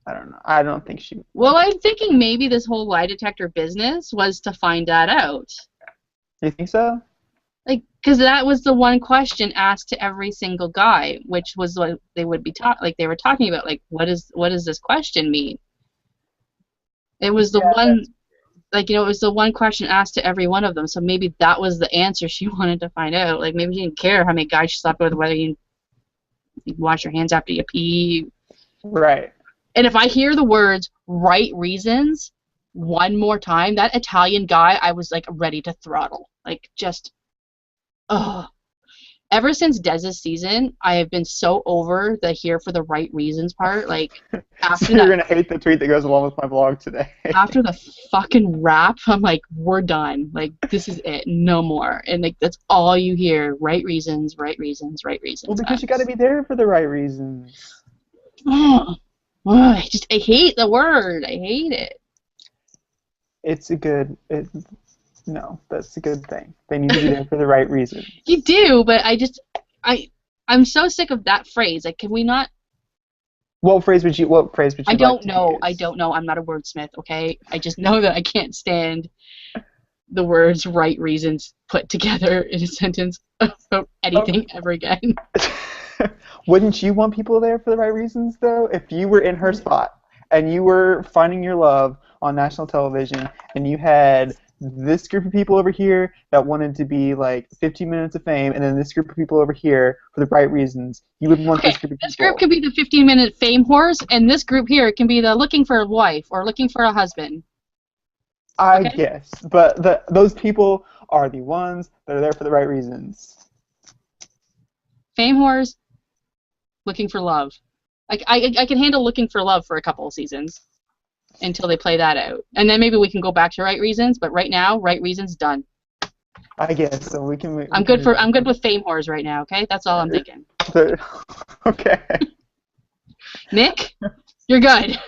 [SPEAKER 2] I don't know. I don't think she
[SPEAKER 1] Well, I'm thinking maybe this whole lie detector business was to find that out.
[SPEAKER 2] You think so?
[SPEAKER 1] Like, because that was the one question asked to every single guy, which was what they would be like they were talking about, like, what does this question mean? It was the
[SPEAKER 2] Yeah,
[SPEAKER 1] one, like, it was the one question asked to every one of them. So maybe that was the answer she wanted to find out. Like, maybe she didn't care how many guys she slept with, whether you wash your hands after you pee.
[SPEAKER 2] right.
[SPEAKER 1] And if I hear the words right reasons one more time, that Italian guy, I was like ready to throttle. Like, just, ugh. Ever since Dez's season, I have been so over the here for the right reasons part. Like,
[SPEAKER 2] So
[SPEAKER 1] after
[SPEAKER 2] you're
[SPEAKER 1] that,
[SPEAKER 2] gonna hate the tweet that goes along with my blog today.
[SPEAKER 1] after the fucking rap, I'm like, we're done. Like, this is it. No more. And like, that's all you hear. Right reasons, right reasons, right
[SPEAKER 2] Well,
[SPEAKER 1] reasons.
[SPEAKER 2] because you got to be there for the right reasons.
[SPEAKER 1] I hate the word. I hate it.
[SPEAKER 2] It's a good. No, that's a good thing. They need to be there for the right reasons.
[SPEAKER 1] You do, but I, I'm so sick of that phrase. Like, can we not?
[SPEAKER 2] What phrase would
[SPEAKER 1] I
[SPEAKER 2] you like
[SPEAKER 1] don't
[SPEAKER 2] to
[SPEAKER 1] know. I
[SPEAKER 2] use?
[SPEAKER 1] don't know. I'm not a wordsmith, okay? I just know that I can't stand the words right reasons put together in a sentence about
[SPEAKER 2] Oh.
[SPEAKER 1] anything ever again.
[SPEAKER 2] Wouldn't you want people there for the right reasons, though? If you were in her spot and you were finding your love on national television and you had this group of people over here that wanted to be like 15 minutes of fame and then this group of people over here for the right reasons, you would want
[SPEAKER 1] Okay,
[SPEAKER 2] this group of
[SPEAKER 1] this group
[SPEAKER 2] people.
[SPEAKER 1] can be the 15-minute fame horse, and this group here can be the looking for a wife or looking for a husband.
[SPEAKER 2] I
[SPEAKER 1] Okay?
[SPEAKER 2] guess, but those people are the ones that are there for the right reasons.
[SPEAKER 1] Fame horse, looking for love. Like, I can handle looking for love for a couple of seasons until they play that out. And then maybe we can go back to right reasons, but right now, right reasons done.
[SPEAKER 2] I guess so. We can move on
[SPEAKER 1] I'm good
[SPEAKER 2] from
[SPEAKER 1] with fame whores right now, okay? That's all I'm thinking.
[SPEAKER 2] okay.
[SPEAKER 1] Nick, you're good.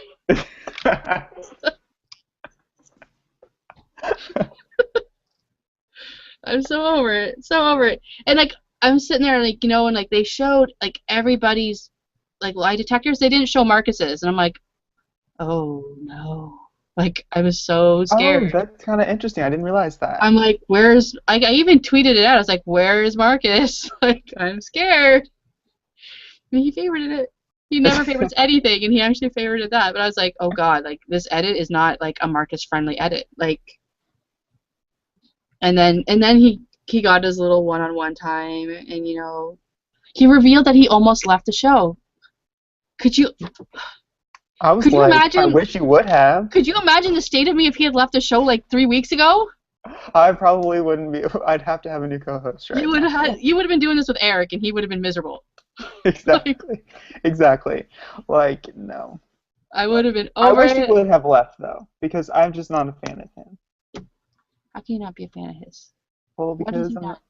[SPEAKER 1] I'm so over it. So over it. And like I'm sitting there like, and like they showed like everybody's like lie detectors. They didn't show Marcus's. And I'm like, oh no. Like I was so
[SPEAKER 2] Oh,
[SPEAKER 1] scared.
[SPEAKER 2] that's kind of interesting. I didn't realize that.
[SPEAKER 1] I'm like, where's I even tweeted it out. I was like, where is Marcus? Like, I'm scared. And he favorited it. He never favorites anything, and he actually favorited that. But I was like, oh god, like this edit is not like a Marcus friendly edit. Like, and then he got his little one-on-one time, and he revealed that he almost left the show. Could you
[SPEAKER 2] I was
[SPEAKER 1] could you
[SPEAKER 2] like, I
[SPEAKER 1] imagine?
[SPEAKER 2] wish you would have.
[SPEAKER 1] Could you imagine the state of me if he had left the show like 3 weeks ago?
[SPEAKER 2] I probably wouldn't be. I'd have to have a new co-host right now.
[SPEAKER 1] You would have been doing this with Eric, and he would have been miserable. Like
[SPEAKER 2] Exactly. Exactly. Like, no.
[SPEAKER 1] I would
[SPEAKER 2] But
[SPEAKER 1] have been
[SPEAKER 2] I
[SPEAKER 1] over
[SPEAKER 2] wish he
[SPEAKER 1] it.
[SPEAKER 2] would have left though, because I'm just not a fan of him.
[SPEAKER 1] How can you not be a fan of his?
[SPEAKER 2] Well,
[SPEAKER 1] What has
[SPEAKER 2] because
[SPEAKER 1] he
[SPEAKER 2] I'm
[SPEAKER 1] done?
[SPEAKER 2] not.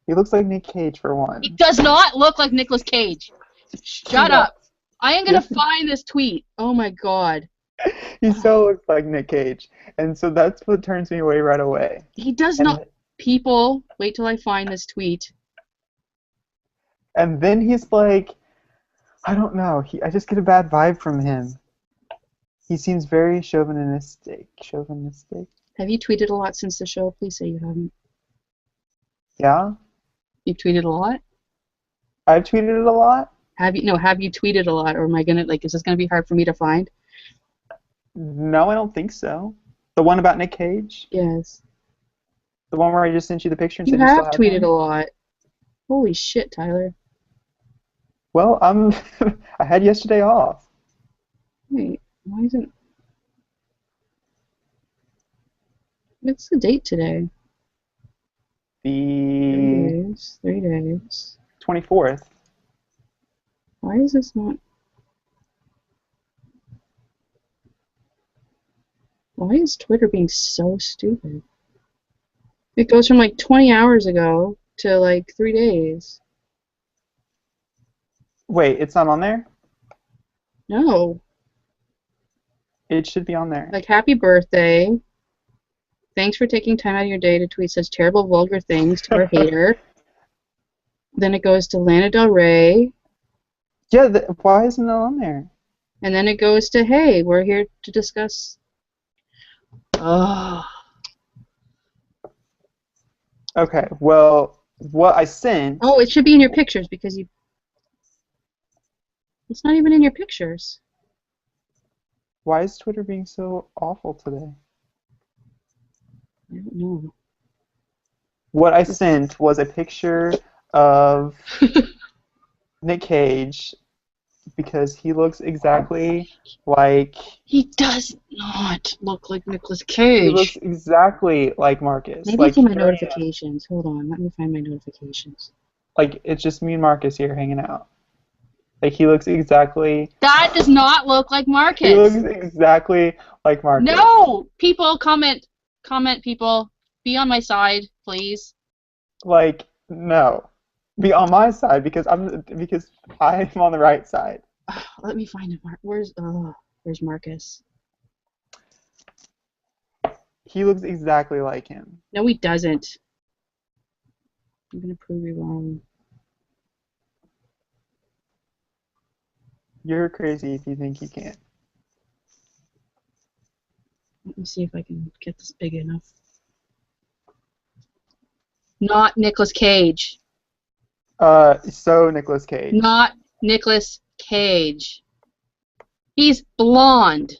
[SPEAKER 2] He looks like Nick Cage for
[SPEAKER 1] He
[SPEAKER 2] one.
[SPEAKER 1] does not look like Nicolas Cage.
[SPEAKER 2] He
[SPEAKER 1] Shut
[SPEAKER 2] does.
[SPEAKER 1] up. I am gonna
[SPEAKER 2] Yes,
[SPEAKER 1] find this tweet. Oh my god.
[SPEAKER 2] he so looks like Nick Cage, and so that's what turns me away right away.
[SPEAKER 1] He does not.
[SPEAKER 2] And
[SPEAKER 1] People, wait till I find this tweet.
[SPEAKER 2] and then he's like, I don't know. I just get a bad vibe from him. He seems very chauvinistic. Chauvinistic?
[SPEAKER 1] Have you tweeted a lot since the show? Please say you haven't.
[SPEAKER 2] Yeah?
[SPEAKER 1] You've tweeted a lot?
[SPEAKER 2] I've tweeted it a lot?
[SPEAKER 1] Have you no, have you tweeted a lot, or am I gonna is this gonna be hard for me to find?
[SPEAKER 2] No, I don't think so. The one about Nick Cage?
[SPEAKER 1] Yes.
[SPEAKER 2] The one where I just sent you the picture and
[SPEAKER 1] You
[SPEAKER 2] said you still
[SPEAKER 1] have
[SPEAKER 2] have
[SPEAKER 1] tweeted a
[SPEAKER 2] him?
[SPEAKER 1] lot. Holy shit, Tyler.
[SPEAKER 2] Well, I had yesterday off.
[SPEAKER 1] Wait, why isn't what's the date today? Three
[SPEAKER 2] The
[SPEAKER 1] days. 3 days.
[SPEAKER 2] 24th.
[SPEAKER 1] Why is this not why is Twitter being so stupid? It goes from like 20 hours ago to like 3 days.
[SPEAKER 2] Wait, it's not on there?
[SPEAKER 1] No.
[SPEAKER 2] It should be on there.
[SPEAKER 1] Like happy birthday. Thanks for taking time out of your day to tweet such terrible, vulgar things to our hater. Then it goes to Lana Del Rey.
[SPEAKER 2] Yeah, why isn't that on there?
[SPEAKER 1] And then it goes to, hey, we're here to discuss. Oh.
[SPEAKER 2] Okay, well, what I sent.
[SPEAKER 1] Oh, it should be in your pictures because you. It's not even in your pictures.
[SPEAKER 2] Why is Twitter being so awful today?
[SPEAKER 1] I don't know.
[SPEAKER 2] What I sent was a picture of Nick Cage because he looks exactly like.
[SPEAKER 1] He does not look like Nicolas
[SPEAKER 2] He looks
[SPEAKER 1] Cage.
[SPEAKER 2] exactly like Marcus.
[SPEAKER 1] Maybe
[SPEAKER 2] Like
[SPEAKER 1] it's in my
[SPEAKER 2] here I am.
[SPEAKER 1] notifications. Hold on, let me find my notifications.
[SPEAKER 2] Like it's just me and Marcus here hanging out. Like he looks exactly.
[SPEAKER 1] That does not look like
[SPEAKER 2] He looks
[SPEAKER 1] Marcus.
[SPEAKER 2] exactly like Marcus.
[SPEAKER 1] No! People, comment, people. Be on my side, please.
[SPEAKER 2] Like no, be on my side because I'm on the right side.
[SPEAKER 1] Let me find it. Where's Marcus?
[SPEAKER 2] He looks exactly like him.
[SPEAKER 1] No, he doesn't. I'm gonna prove you wrong.
[SPEAKER 2] You're crazy if you think you can't.
[SPEAKER 1] Let me see if I can get this big enough. Not Nicolas Cage.
[SPEAKER 2] So Nicolas Cage.
[SPEAKER 1] Not Nicolas Cage. He's blonde.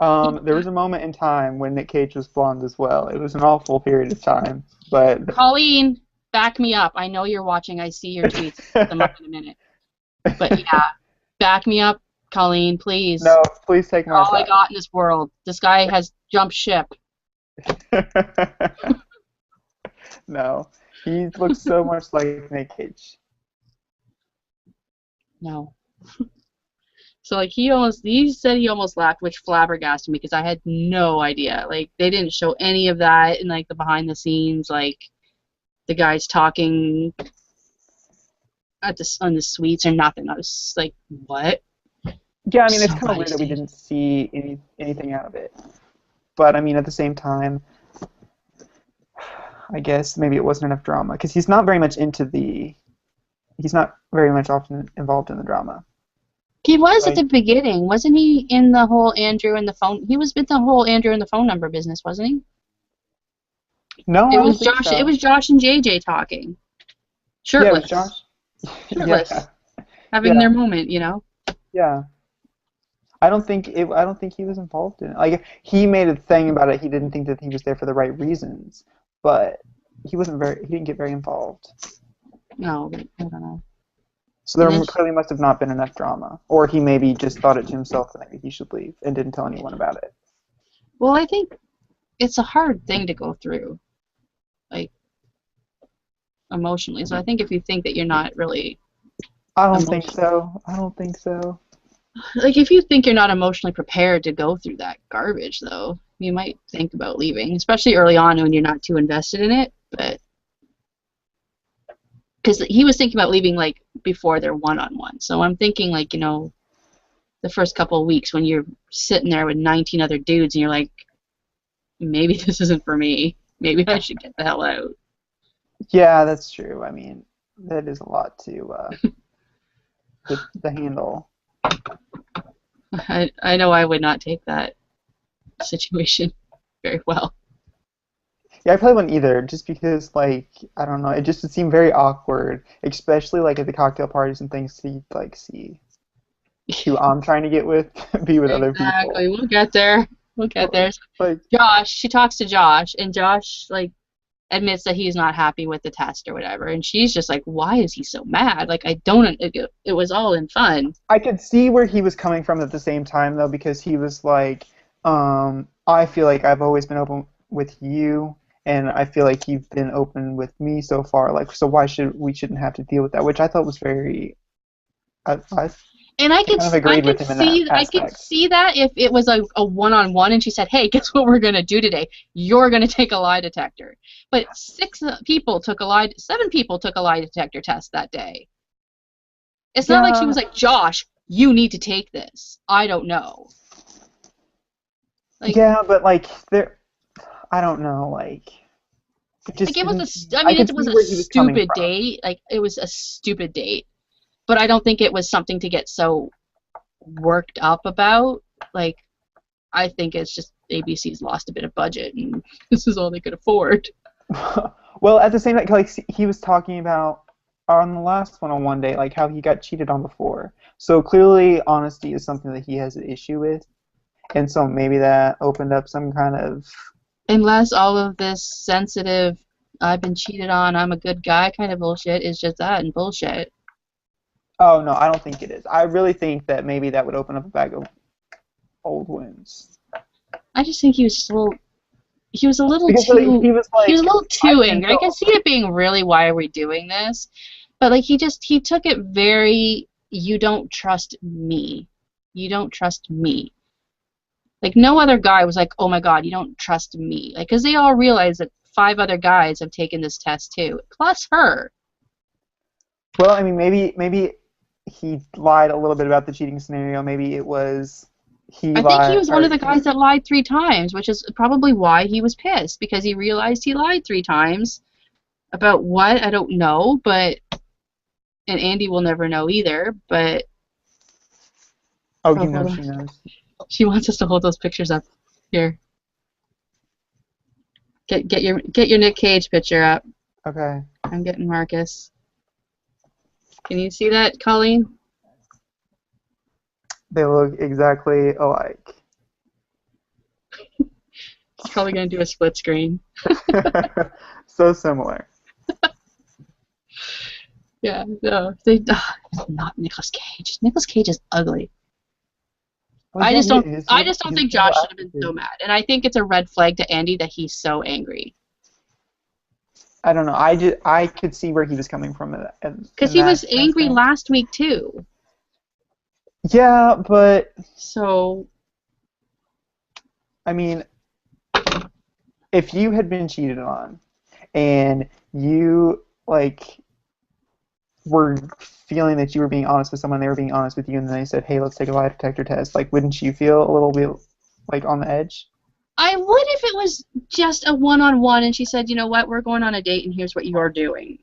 [SPEAKER 2] There was a moment in time when Nick Cage was blonde as well. It was an awful period of time, but
[SPEAKER 1] Colleen, back me up. I know you're watching. I see your tweets. I'll put them up in a minute. But yeah, back me up, Colleen, please.
[SPEAKER 2] No, please take my
[SPEAKER 1] All I
[SPEAKER 2] side.
[SPEAKER 1] got in this world. This guy has jumped ship.
[SPEAKER 2] No, he looks so much like Nick Cage.
[SPEAKER 1] No. So like he said he almost laughed, which flabbergasted me because I had no idea. Like they didn't show any of that in like the behind the scenes, like the guys talking on the suites or nothing. I was like, what?
[SPEAKER 2] Yeah, I mean it's
[SPEAKER 1] So
[SPEAKER 2] kind of
[SPEAKER 1] glad he
[SPEAKER 2] weird that we
[SPEAKER 1] stayed.
[SPEAKER 2] didn't see anything out of it. But I mean at the same time, I guess maybe it wasn't enough drama because he's not very much often involved in the drama.
[SPEAKER 1] He was at
[SPEAKER 2] Like,
[SPEAKER 1] the beginning, wasn't he? In the whole Andrew and the phone. He was with the whole Andrew and the phone number business, wasn't he?
[SPEAKER 2] no,
[SPEAKER 1] It
[SPEAKER 2] I don't
[SPEAKER 1] was
[SPEAKER 2] think
[SPEAKER 1] Josh. It
[SPEAKER 2] so.
[SPEAKER 1] was Josh and JJ talking,
[SPEAKER 2] Yeah, it was Josh.
[SPEAKER 1] shirtless,
[SPEAKER 2] Yeah,
[SPEAKER 1] having their
[SPEAKER 2] yeah,
[SPEAKER 1] moment. You know.
[SPEAKER 2] yeah. I don't think he was involved in it. Like he made a thing about it. He didn't think that he was there for the right reasons, but he didn't get very involved.
[SPEAKER 1] No, I don't know.
[SPEAKER 2] So
[SPEAKER 1] And
[SPEAKER 2] there
[SPEAKER 1] then,
[SPEAKER 2] clearly must have not been enough drama, or he maybe just thought it to himself that maybe he should leave and didn't tell anyone about it.
[SPEAKER 1] well, I think it's a hard thing to go through, like emotionally. So I think if you think that you're not really
[SPEAKER 2] I don't think
[SPEAKER 1] emotionally,
[SPEAKER 2] so. I don't think so.
[SPEAKER 1] like if you think you're not emotionally prepared to go through that garbage, though, you might think about leaving, especially early on when you're not too invested in it. But because he was thinking about leaving like before their one-on-one, so I'm thinking like the first couple of weeks when you're sitting there with 19 other dudes and you're like, maybe this isn't for me. Maybe I should get the hell out.
[SPEAKER 2] Yeah, that's true. I mean, that is a lot to handle.
[SPEAKER 1] I know I would not take that situation very well.
[SPEAKER 2] Yeah, I probably wouldn't either, just because, like, I don't know, it just would seem very awkward, especially like at the cocktail parties and things, to like see who I'm trying to get with be with other
[SPEAKER 1] Exactly.
[SPEAKER 2] people.
[SPEAKER 1] We'll get there. We'll get there.
[SPEAKER 2] Like,
[SPEAKER 1] Josh, she talks to Josh, and Josh like admits that he's not happy with the test or whatever, and she's just like, "Why is he so mad? Like, I don't. It was all in fun."
[SPEAKER 2] I could see where he was coming from at the same time, though, because he was like, I feel like I've always been open with you, and I feel like you've been open with me so far. Like, so why shouldn't have to deal with that? Which I thought was I
[SPEAKER 1] And I
[SPEAKER 2] kind of agreed with him in that
[SPEAKER 1] I could
[SPEAKER 2] aspect.
[SPEAKER 1] see that if it was a one-on-one and she said, "Hey, guess what we're gonna do today? You're gonna take a lie detector." But 7 people took a lie detector test that day. It's not like she
[SPEAKER 2] Yeah,
[SPEAKER 1] was like, "Josh, you need to take this." I don't know. Like,
[SPEAKER 2] yeah, but like I don't know, like it
[SPEAKER 1] Like
[SPEAKER 2] just
[SPEAKER 1] it was
[SPEAKER 2] didn't.
[SPEAKER 1] a, I
[SPEAKER 2] I
[SPEAKER 1] mean,
[SPEAKER 2] could
[SPEAKER 1] it was
[SPEAKER 2] see
[SPEAKER 1] a
[SPEAKER 2] where he was coming
[SPEAKER 1] stupid
[SPEAKER 2] from.
[SPEAKER 1] date. Like it was a stupid date, but I don't think it was something to get so worked up about. Like I think it's just ABC's lost a bit of budget, and this is all they could afford.
[SPEAKER 2] Well, at the same time, like he was talking about on the last one-on-one date, like how he got cheated on before. So clearly, honesty is something that he has an issue with, and so maybe that opened up some kind of.
[SPEAKER 1] Unless all of this sensitive, I've been cheated on, I'm a good guy kind of bullshit is just that and bullshit.
[SPEAKER 2] Oh no, I don't think it is. I really think that maybe that would open up a bag of old wounds.
[SPEAKER 1] I just think he was just a little
[SPEAKER 2] Because he was
[SPEAKER 1] he was a
[SPEAKER 2] like,
[SPEAKER 1] little
[SPEAKER 2] I've
[SPEAKER 1] too
[SPEAKER 2] been
[SPEAKER 1] angry. I can
[SPEAKER 2] so.
[SPEAKER 1] see it being really, why are we doing this? But like he took it very, you don't trust me. You don't trust me. Like no other guy was like, oh my god, you don't trust me. Like because they all realize that 5 other guys have taken this test too, plus her.
[SPEAKER 2] Well, I mean, maybe he lied a little bit about the cheating scenario. Maybe it was he
[SPEAKER 1] I think he
[SPEAKER 2] lied
[SPEAKER 1] was one of
[SPEAKER 2] or
[SPEAKER 1] the guys that lied 3 times, which is probably why he was pissed because he realized he lied 3 times about what I don't know, but and Andi will never know either. But
[SPEAKER 2] oh,
[SPEAKER 1] oh,
[SPEAKER 2] you know
[SPEAKER 1] hold on,
[SPEAKER 2] she knows.
[SPEAKER 1] she wants us to hold those pictures up. Here, get your Nick Cage picture up.
[SPEAKER 2] Okay,
[SPEAKER 1] I'm getting Marcus. Can you see that, Colleen?
[SPEAKER 2] they look exactly alike.
[SPEAKER 1] It's probably gonna do a split screen.
[SPEAKER 2] So similar.
[SPEAKER 1] Yeah, no, they not Nicolas Cage. Nicolas Cage is ugly.
[SPEAKER 2] Well, yeah,
[SPEAKER 1] I just don't
[SPEAKER 2] his
[SPEAKER 1] think
[SPEAKER 2] whole
[SPEAKER 1] Josh should have been so
[SPEAKER 2] attitude.
[SPEAKER 1] mad. And I think it's a red flag to Andi that he's so angry.
[SPEAKER 2] I don't know. I could see where he was coming from
[SPEAKER 1] Because
[SPEAKER 2] in
[SPEAKER 1] he was
[SPEAKER 2] that
[SPEAKER 1] angry
[SPEAKER 2] instance.
[SPEAKER 1] last week too.
[SPEAKER 2] Yeah, but
[SPEAKER 1] So
[SPEAKER 2] I mean, if you had been cheated on and you like were feeling that you were being honest with someone, they were being honest with you, and then they said, "Hey, let's take a lie detector test." Like, wouldn't you feel a little bit like on the edge?
[SPEAKER 1] I would if it was just a one-on-one and she said, you know what, we're going on a date and here's what you're doing.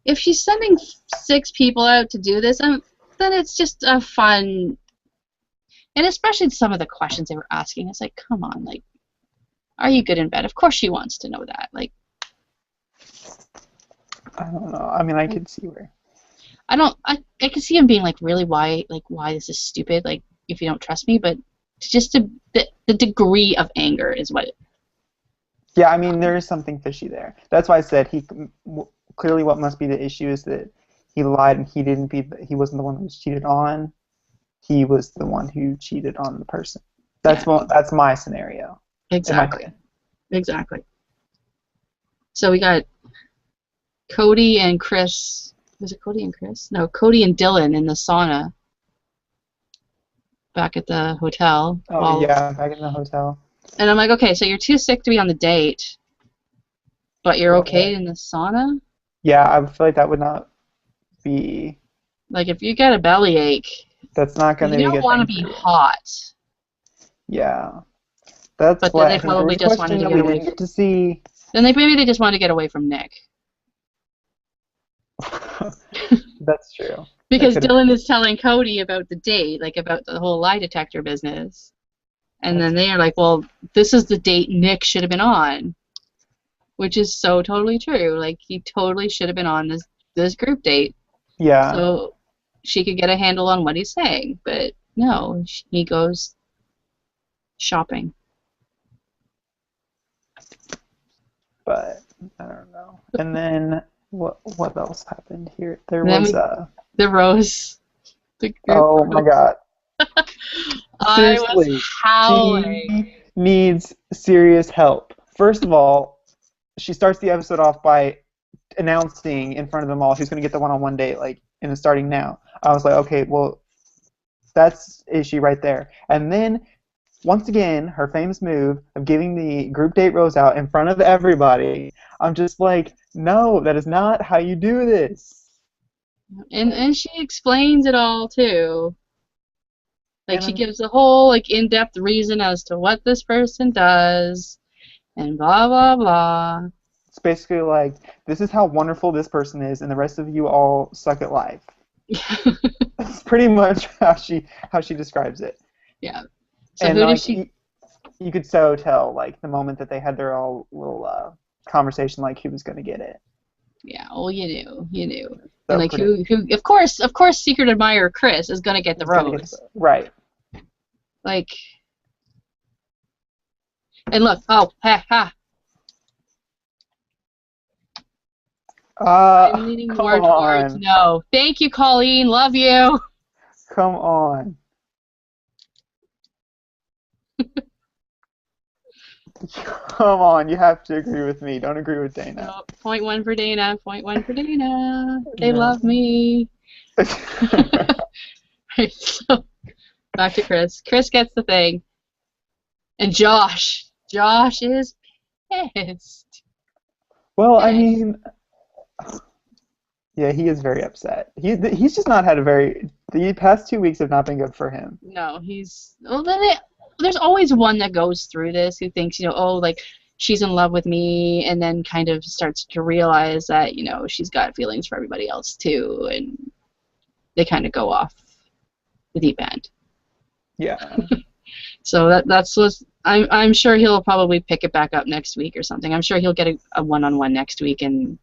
[SPEAKER 1] If she's sending 6 people out to do this, then it's just a fun, and especially some of the questions they were asking. It's like, come on, like, are you good in bed? Of course she wants to know that.
[SPEAKER 2] I don't know. I mean, I
[SPEAKER 1] Like
[SPEAKER 2] could see where.
[SPEAKER 1] I don't, I can see him being like, really, why this is stupid, like, if you don't trust me, but just the degree of anger is what it
[SPEAKER 2] Yeah, I mean,
[SPEAKER 1] got
[SPEAKER 2] there
[SPEAKER 1] me.
[SPEAKER 2] is something fishy there. That's why I said clearly what must be the issue is that he lied and he wasn't the one who was cheated on. He was the one who cheated on the person.
[SPEAKER 1] Yeah,
[SPEAKER 2] That's my scenario in my
[SPEAKER 1] exactly.
[SPEAKER 2] head.
[SPEAKER 1] Exactly. So we got Cody and Chris. Was it Cody and Chris? No, Cody and Dylan in the sauna back at the hotel.
[SPEAKER 2] Oh
[SPEAKER 1] While
[SPEAKER 2] yeah, back in the hotel.
[SPEAKER 1] and I'm like, okay, so you're too sick to be on the date, but you're okay
[SPEAKER 2] Well,
[SPEAKER 1] in the sauna?
[SPEAKER 2] yeah, I feel like that would not be.
[SPEAKER 1] Like if you get a bellyache,
[SPEAKER 2] That's not going to
[SPEAKER 1] you
[SPEAKER 2] be a
[SPEAKER 1] don't
[SPEAKER 2] good
[SPEAKER 1] want to
[SPEAKER 2] thing
[SPEAKER 1] be
[SPEAKER 2] for you.
[SPEAKER 1] hot.
[SPEAKER 2] Yeah, that's
[SPEAKER 1] But then
[SPEAKER 2] what
[SPEAKER 1] they
[SPEAKER 2] I think. There was
[SPEAKER 1] probably
[SPEAKER 2] a
[SPEAKER 1] just wanted
[SPEAKER 2] question
[SPEAKER 1] to
[SPEAKER 2] that
[SPEAKER 1] get
[SPEAKER 2] we
[SPEAKER 1] away.
[SPEAKER 2] didn't get to see.
[SPEAKER 1] Then they maybe they just wanted to get away from Nick.
[SPEAKER 2] That's true. That
[SPEAKER 1] Because
[SPEAKER 2] could have been
[SPEAKER 1] Dylan
[SPEAKER 2] it.
[SPEAKER 1] is telling Cody about the date, like about the whole lie detector business. And
[SPEAKER 2] That's
[SPEAKER 1] then they are like, well, this is the date Nick should have been on, which is so totally true. Like he totally should have been on this group date,
[SPEAKER 2] yeah,
[SPEAKER 1] so she could get a handle on what he's saying. But no, he goes shopping.
[SPEAKER 2] but I don't know. And then what else happened here? There
[SPEAKER 1] And then
[SPEAKER 2] was
[SPEAKER 1] the rose, the group
[SPEAKER 2] oh my
[SPEAKER 1] rose.
[SPEAKER 2] god.
[SPEAKER 1] I was
[SPEAKER 2] Seriously,
[SPEAKER 1] howling.
[SPEAKER 2] she needs serious help. First of all, she starts the episode off by announcing in front of them all who's going to get the one-on-one date, like, and it's starting now. I was like, okay, well, that's issue right there. And then, once again, her famous move of giving the group date rose out in front of everybody. I'm just like, no, that is not how you do this.
[SPEAKER 1] And she explains it all too. Like
[SPEAKER 2] And
[SPEAKER 1] she
[SPEAKER 2] I'm
[SPEAKER 1] gives a whole like in-depth reason as to what this person does. and blah blah blah.
[SPEAKER 2] It's basically like, this is how wonderful this person is, and the rest of you all suck at life. That's pretty much how she describes it.
[SPEAKER 1] Yeah. So
[SPEAKER 2] And
[SPEAKER 1] who does
[SPEAKER 2] like
[SPEAKER 1] she?
[SPEAKER 2] you could so tell like the moment that they had their all little conversation, like who was gonna get it.
[SPEAKER 1] Yeah. Well, you knew, and
[SPEAKER 2] So
[SPEAKER 1] like
[SPEAKER 2] pretty.
[SPEAKER 1] who? Of course, secret admirer Chris is gonna get the
[SPEAKER 2] Who's gonna get
[SPEAKER 1] rose.
[SPEAKER 2] right.
[SPEAKER 1] Like, and look, oh, ha ha. I'm needing
[SPEAKER 2] Come
[SPEAKER 1] more words.
[SPEAKER 2] on,
[SPEAKER 1] No, thank you, Colleen. Love you.
[SPEAKER 2] come on. Come on, you have to agree with me. Don't agree with Dana.
[SPEAKER 1] No, point one for Dana. Point one for Dana. They
[SPEAKER 2] No.
[SPEAKER 1] love me. Right, so back to Chris. Chris gets the thing, and Josh. Josh is pissed.
[SPEAKER 2] Well, I
[SPEAKER 1] Pissed.
[SPEAKER 2] mean, yeah, he is very upset. He's just not had a very. The past 2 weeks have not been good for him.
[SPEAKER 1] No, he's well. There's always one that goes through this who thinks, oh, like she's in love with me, and then kind of starts to realize that, she's got feelings for everybody else too, and they kind of go off the deep end.
[SPEAKER 2] Yeah.
[SPEAKER 1] So that's what I'm sure he'll probably pick it back up next week or something. I'm sure he'll get a one-on-one next week, and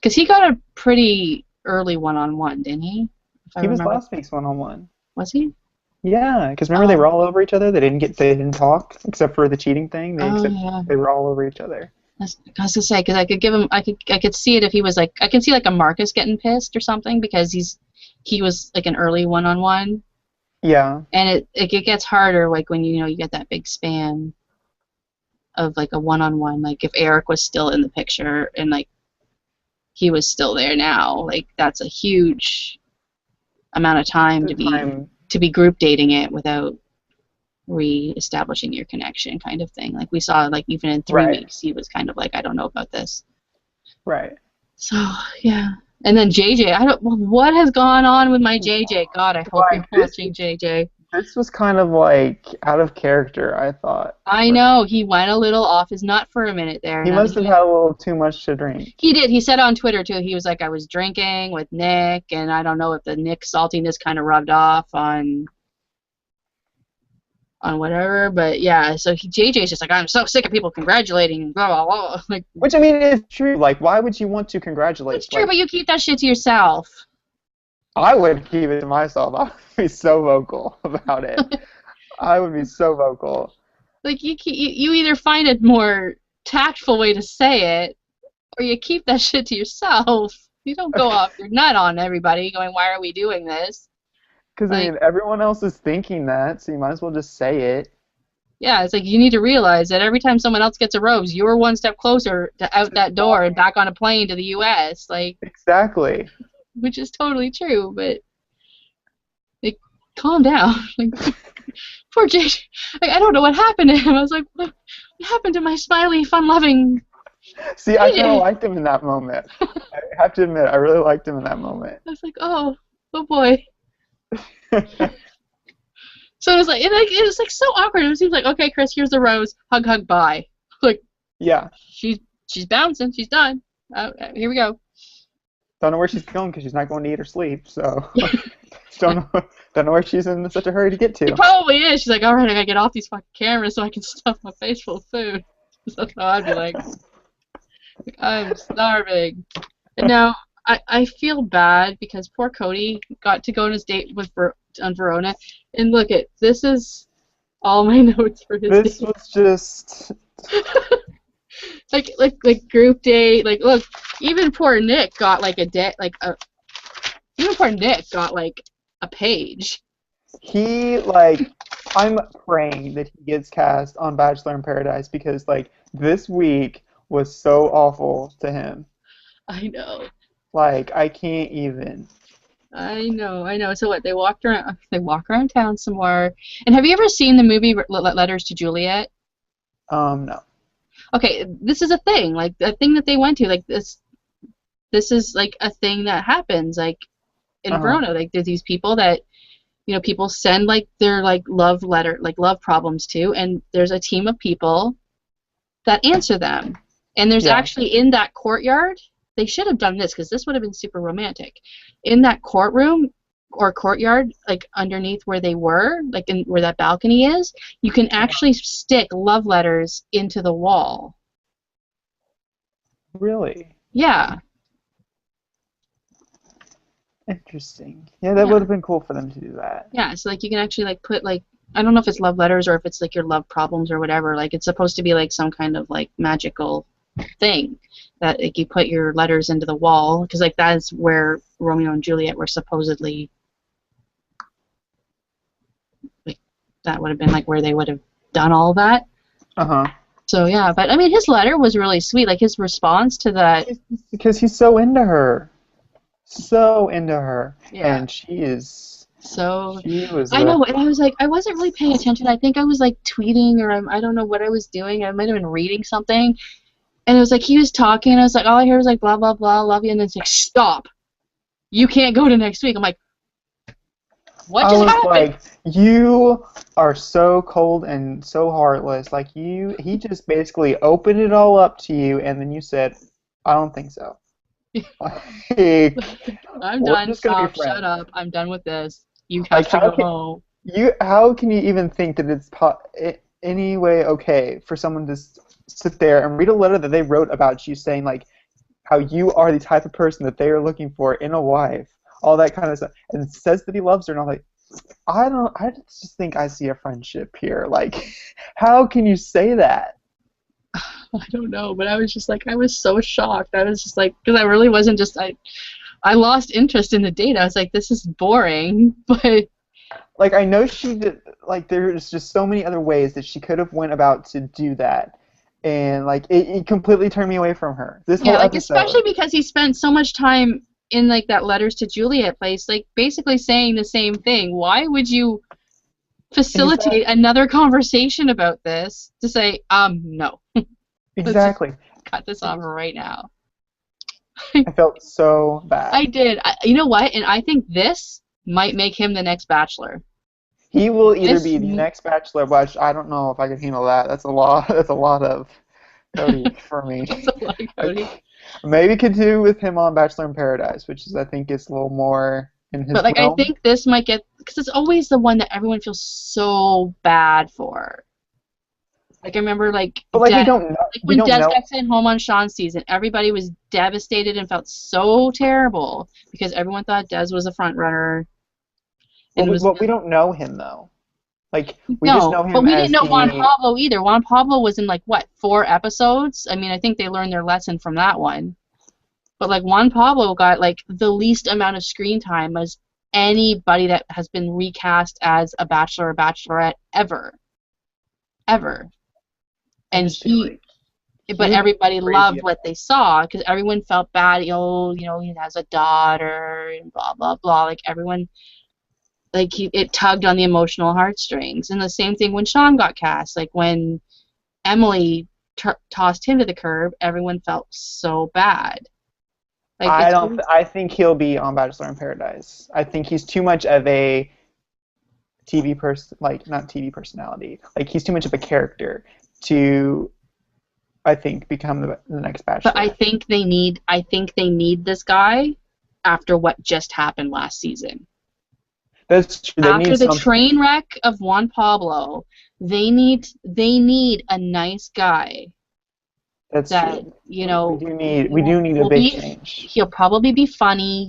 [SPEAKER 1] because he got a pretty early one-on-one, didn't he? If I
[SPEAKER 2] He was
[SPEAKER 1] remember.
[SPEAKER 2] last week's one-on-one.
[SPEAKER 1] Was he?
[SPEAKER 2] Yeah, because remember they
[SPEAKER 1] Oh.
[SPEAKER 2] were all over each other. They didn't talk except for the cheating thing.
[SPEAKER 1] Oh yeah.
[SPEAKER 2] They were all over each other.
[SPEAKER 1] I was gonna say, because I could give him, I could see it if he was like, I can see like a Marcus getting pissed or something because he was like an early one-on-one,
[SPEAKER 2] Yeah.
[SPEAKER 1] and it gets harder like when you get that big span of like a one-on-one. Like if Eric was still in the picture and like he was still there now, like that's a huge amount of time
[SPEAKER 2] The time.
[SPEAKER 1] to be group dating it without re-establishing your connection, kind of thing. Like we saw, like even in 3 weeks, he was kind of like, I don't know about this.
[SPEAKER 2] Right.
[SPEAKER 1] So yeah, and then JJ, what has gone on with my JJ? God, I hope you're
[SPEAKER 2] Like
[SPEAKER 1] watching JJ.
[SPEAKER 2] this was kind of like out of character, I thought.
[SPEAKER 1] I know he went a little off his nut for a minute there.
[SPEAKER 2] He
[SPEAKER 1] Now
[SPEAKER 2] must have had a little too much to drink.
[SPEAKER 1] he did. He said on Twitter too. He was like, I was drinking with Nick, and I don't know if the Nick saltiness kind of rubbed off on whatever, but yeah. So JJ's just like, I'm so sick of people congratulating and blah blah blah. Like,
[SPEAKER 2] Which I mean is true. Like, why would you want to congratulate?
[SPEAKER 1] it's true,
[SPEAKER 2] Like,
[SPEAKER 1] but you keep that shit to yourself.
[SPEAKER 2] I would keep it to myself. I would be so vocal about it. I would be so vocal.
[SPEAKER 1] Like you either find a more tactful way to say it, or you keep that shit to yourself. You don't go off your nut on everybody going, why are we doing this?
[SPEAKER 2] Because I mean, everyone else is thinking that, so you might as well just say it.
[SPEAKER 1] Yeah, it's like you need to realize that every time someone else gets a rose, you're one step closer to out that door and back on a plane to the U.S. Like,
[SPEAKER 2] Exactly.
[SPEAKER 1] which is totally true, but like, calm down. Like, poor JJ. Like, I don't know what happened to him. I was like, what happened to my smiley, fun-loving?
[SPEAKER 2] See, I kind of liked him in that moment. I have to admit, I really liked him in that moment.
[SPEAKER 1] I was like, oh boy. So it was like, it was like so awkward. It seems like, okay, Chris, here's the rose. Hug, hug, bye. Like,
[SPEAKER 2] Yeah.
[SPEAKER 1] she's bouncing. She's done. Here we go.
[SPEAKER 2] Don't know where she's going because she's not going to eat or sleep. So don't know where she's in such a hurry to get to.
[SPEAKER 1] She probably is. She's like, all right, I gotta get off these fucking cameras so I can stuff my face full of food. That's how I'd be like, I'm starving. And now I feel bad because poor Cody got to go on his date with on Verona, and look at this is all my notes for his
[SPEAKER 2] This
[SPEAKER 1] date.
[SPEAKER 2] was just
[SPEAKER 1] like group date. Like, look, even poor Nick got like even poor Nick got like a page.
[SPEAKER 2] he I'm praying that he gets cast on Bachelor in Paradise because like this week was so awful to him.
[SPEAKER 1] I know.
[SPEAKER 2] Like I can't even.
[SPEAKER 1] I know. So what? They walk around town some more. And have you ever seen the movie Letters to Juliet?
[SPEAKER 2] No.
[SPEAKER 1] Okay, this is a thing, like a thing that they went to, like this is like a thing that happens, like in Verona. Like there's these people that people send like their like love letter, like love problems to, and there's a team of people that answer them. And there's
[SPEAKER 2] Yeah.
[SPEAKER 1] actually in that courtyard, they should have done this because this would have been super romantic. In that courtroom or courtyard, like underneath where they were, like in where that balcony is, you can actually stick love letters into the wall.
[SPEAKER 2] Really
[SPEAKER 1] Yeah,
[SPEAKER 2] interesting. Yeah, that would
[SPEAKER 1] yeah,
[SPEAKER 2] have been cool for them to do that.
[SPEAKER 1] yeah. So like you can actually like put like I don't know if it's love letters or if it's like your love problems or whatever. Like it's supposed to be like some kind of like magical thing that like you put your letters into the wall because like that is where Romeo and Juliet were supposedly like that would have been like where they would have done all that.
[SPEAKER 2] Uh huh.
[SPEAKER 1] So yeah, but I mean his letter was really sweet. Like his response to that.
[SPEAKER 2] Because he's so into her, so into her,
[SPEAKER 1] Yeah.
[SPEAKER 2] and she is.
[SPEAKER 1] So
[SPEAKER 2] She was
[SPEAKER 1] I
[SPEAKER 2] the.
[SPEAKER 1] know, and I was like, I wasn't really paying attention. I think I was like tweeting or I don't know what I was doing. I might have been reading something, and it was like he was talking, and I was like, all I heard was like blah blah blah, love you, and then it's like stop, you can't go to next week. I'm like, what
[SPEAKER 2] I
[SPEAKER 1] just
[SPEAKER 2] was
[SPEAKER 1] happened?
[SPEAKER 2] like, you are so cold and so heartless. Like he just basically opened it all up to you, and then you said, I don't think so. Like,
[SPEAKER 1] I'm
[SPEAKER 2] we're
[SPEAKER 1] done.
[SPEAKER 2] just gonna be
[SPEAKER 1] Stop. Shut
[SPEAKER 2] friends.
[SPEAKER 1] up. I'm done with this. You have
[SPEAKER 2] Like,
[SPEAKER 1] to go home.
[SPEAKER 2] how can you even think that it's any way okay for someone to sit there and read a letter that they wrote about you, saying like how you are the type of person that they are looking for in a wife, all that kind of stuff, and says that he loves her, and I'm like, I just think I see a friendship here. Like, how can you say that?
[SPEAKER 1] I don't know, but I was just like, I was so shocked. I was just like, because I really wasn't just I lost interest in the date. I was like, this is boring, but
[SPEAKER 2] Like, I know she did, like, there's just so many other ways that she could have went about to do that, and like it completely turned me away from her. This
[SPEAKER 1] yeah,
[SPEAKER 2] whole
[SPEAKER 1] like especially
[SPEAKER 2] episode.
[SPEAKER 1] because he spent so much time in like that letters to Juliet place, like basically saying the same thing. Why would you facilitate
[SPEAKER 2] Exactly.
[SPEAKER 1] another conversation about this to say, no, let's just
[SPEAKER 2] Exactly.
[SPEAKER 1] cut this off right now.
[SPEAKER 2] I felt so
[SPEAKER 1] I
[SPEAKER 2] bad.
[SPEAKER 1] did. You know what? And I think this might make him the next Bachelor.
[SPEAKER 2] He will either
[SPEAKER 1] This,
[SPEAKER 2] be the next Bachelor, which I don't know if I can handle that. That's a lot. That's a lot of Cody for me.
[SPEAKER 1] that's a lot, Cody.
[SPEAKER 2] Maybe could do with him on Bachelor in Paradise, which is I think is a little more in his
[SPEAKER 1] But like, I
[SPEAKER 2] realm.
[SPEAKER 1] think this might get because it's always the one that everyone feels so bad for. Like I remember, like
[SPEAKER 2] But like
[SPEAKER 1] Des, like
[SPEAKER 2] we
[SPEAKER 1] when
[SPEAKER 2] don't
[SPEAKER 1] Des
[SPEAKER 2] know.
[SPEAKER 1] got sent home on Sean's season, everybody was devastated and felt so terrible because everyone thought Des was a front runner, and it was
[SPEAKER 2] But we don't know him though. Like we just
[SPEAKER 1] no.
[SPEAKER 2] know
[SPEAKER 1] But
[SPEAKER 2] him
[SPEAKER 1] we didn't
[SPEAKER 2] as
[SPEAKER 1] know Juan
[SPEAKER 2] the.
[SPEAKER 1] Pablo either. Juan Pablo was in like what 4 episodes. I mean, I think they learned their lesson from that one. But like Juan Pablo got like the least amount of screen time as anybody that has been recast as a bachelor or bachelorette ever, ever.
[SPEAKER 2] I
[SPEAKER 1] And
[SPEAKER 2] just feel
[SPEAKER 1] he,
[SPEAKER 2] like
[SPEAKER 1] but
[SPEAKER 2] he would be
[SPEAKER 1] everybody
[SPEAKER 2] crazy
[SPEAKER 1] loved what
[SPEAKER 2] about
[SPEAKER 1] they saw because everyone felt bad. He has a daughter and blah blah blah. Like everyone, like it tugged on the emotional heartstrings. And the same thing when Sean got cast. Like when Emily tossed him to the curb, everyone felt so bad. Like
[SPEAKER 2] I
[SPEAKER 1] it's
[SPEAKER 2] don't.
[SPEAKER 1] always
[SPEAKER 2] I think he'll be on Bachelor in Paradise. I think he's too much of a TV person, like not TV personality. Like he's too much of a character to, I think, become the next
[SPEAKER 1] But
[SPEAKER 2] Bachelor.
[SPEAKER 1] I think they need this guy after what just happened last season.
[SPEAKER 2] That's true. They
[SPEAKER 1] After
[SPEAKER 2] need
[SPEAKER 1] the
[SPEAKER 2] something.
[SPEAKER 1] train wreck of Juan Pablo, they need a nice guy
[SPEAKER 2] That's
[SPEAKER 1] that,
[SPEAKER 2] true. We
[SPEAKER 1] will
[SPEAKER 2] do need a
[SPEAKER 1] will
[SPEAKER 2] big
[SPEAKER 1] be
[SPEAKER 2] change.
[SPEAKER 1] he'll probably be funny,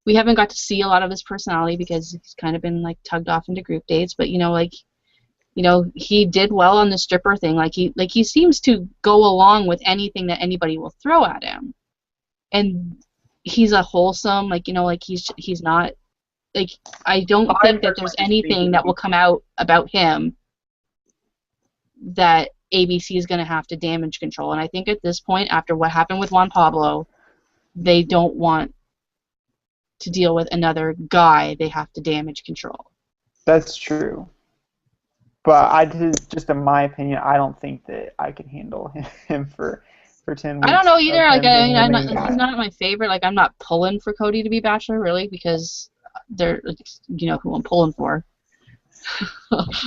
[SPEAKER 1] we haven't got to see a lot of his personality because he's kind of been like tugged off into group dates, but he did well on the stripper thing. Like he seems to go along with anything that anybody will throw at him. And he's a wholesome, like he's not like I don't
[SPEAKER 2] I
[SPEAKER 1] think that there's
[SPEAKER 2] personally think
[SPEAKER 1] anything
[SPEAKER 2] he would
[SPEAKER 1] that will
[SPEAKER 2] be.
[SPEAKER 1] come out about him that ABC is going to have to damage control. And I think at this point, after what happened with Juan Pablo, they don't want to deal with another guy they have to damage control.
[SPEAKER 2] That's true. But just in my opinion, I don't think that I can handle him for 10
[SPEAKER 1] I don't know
[SPEAKER 2] weeks
[SPEAKER 1] either.
[SPEAKER 2] of
[SPEAKER 1] Like
[SPEAKER 2] him
[SPEAKER 1] I
[SPEAKER 2] being
[SPEAKER 1] mean,
[SPEAKER 2] the
[SPEAKER 1] I'm not.
[SPEAKER 2] main
[SPEAKER 1] He's
[SPEAKER 2] guy.
[SPEAKER 1] not my favorite. Like I'm not pulling for Cody to be Bachelor really because they're who I'm pulling for.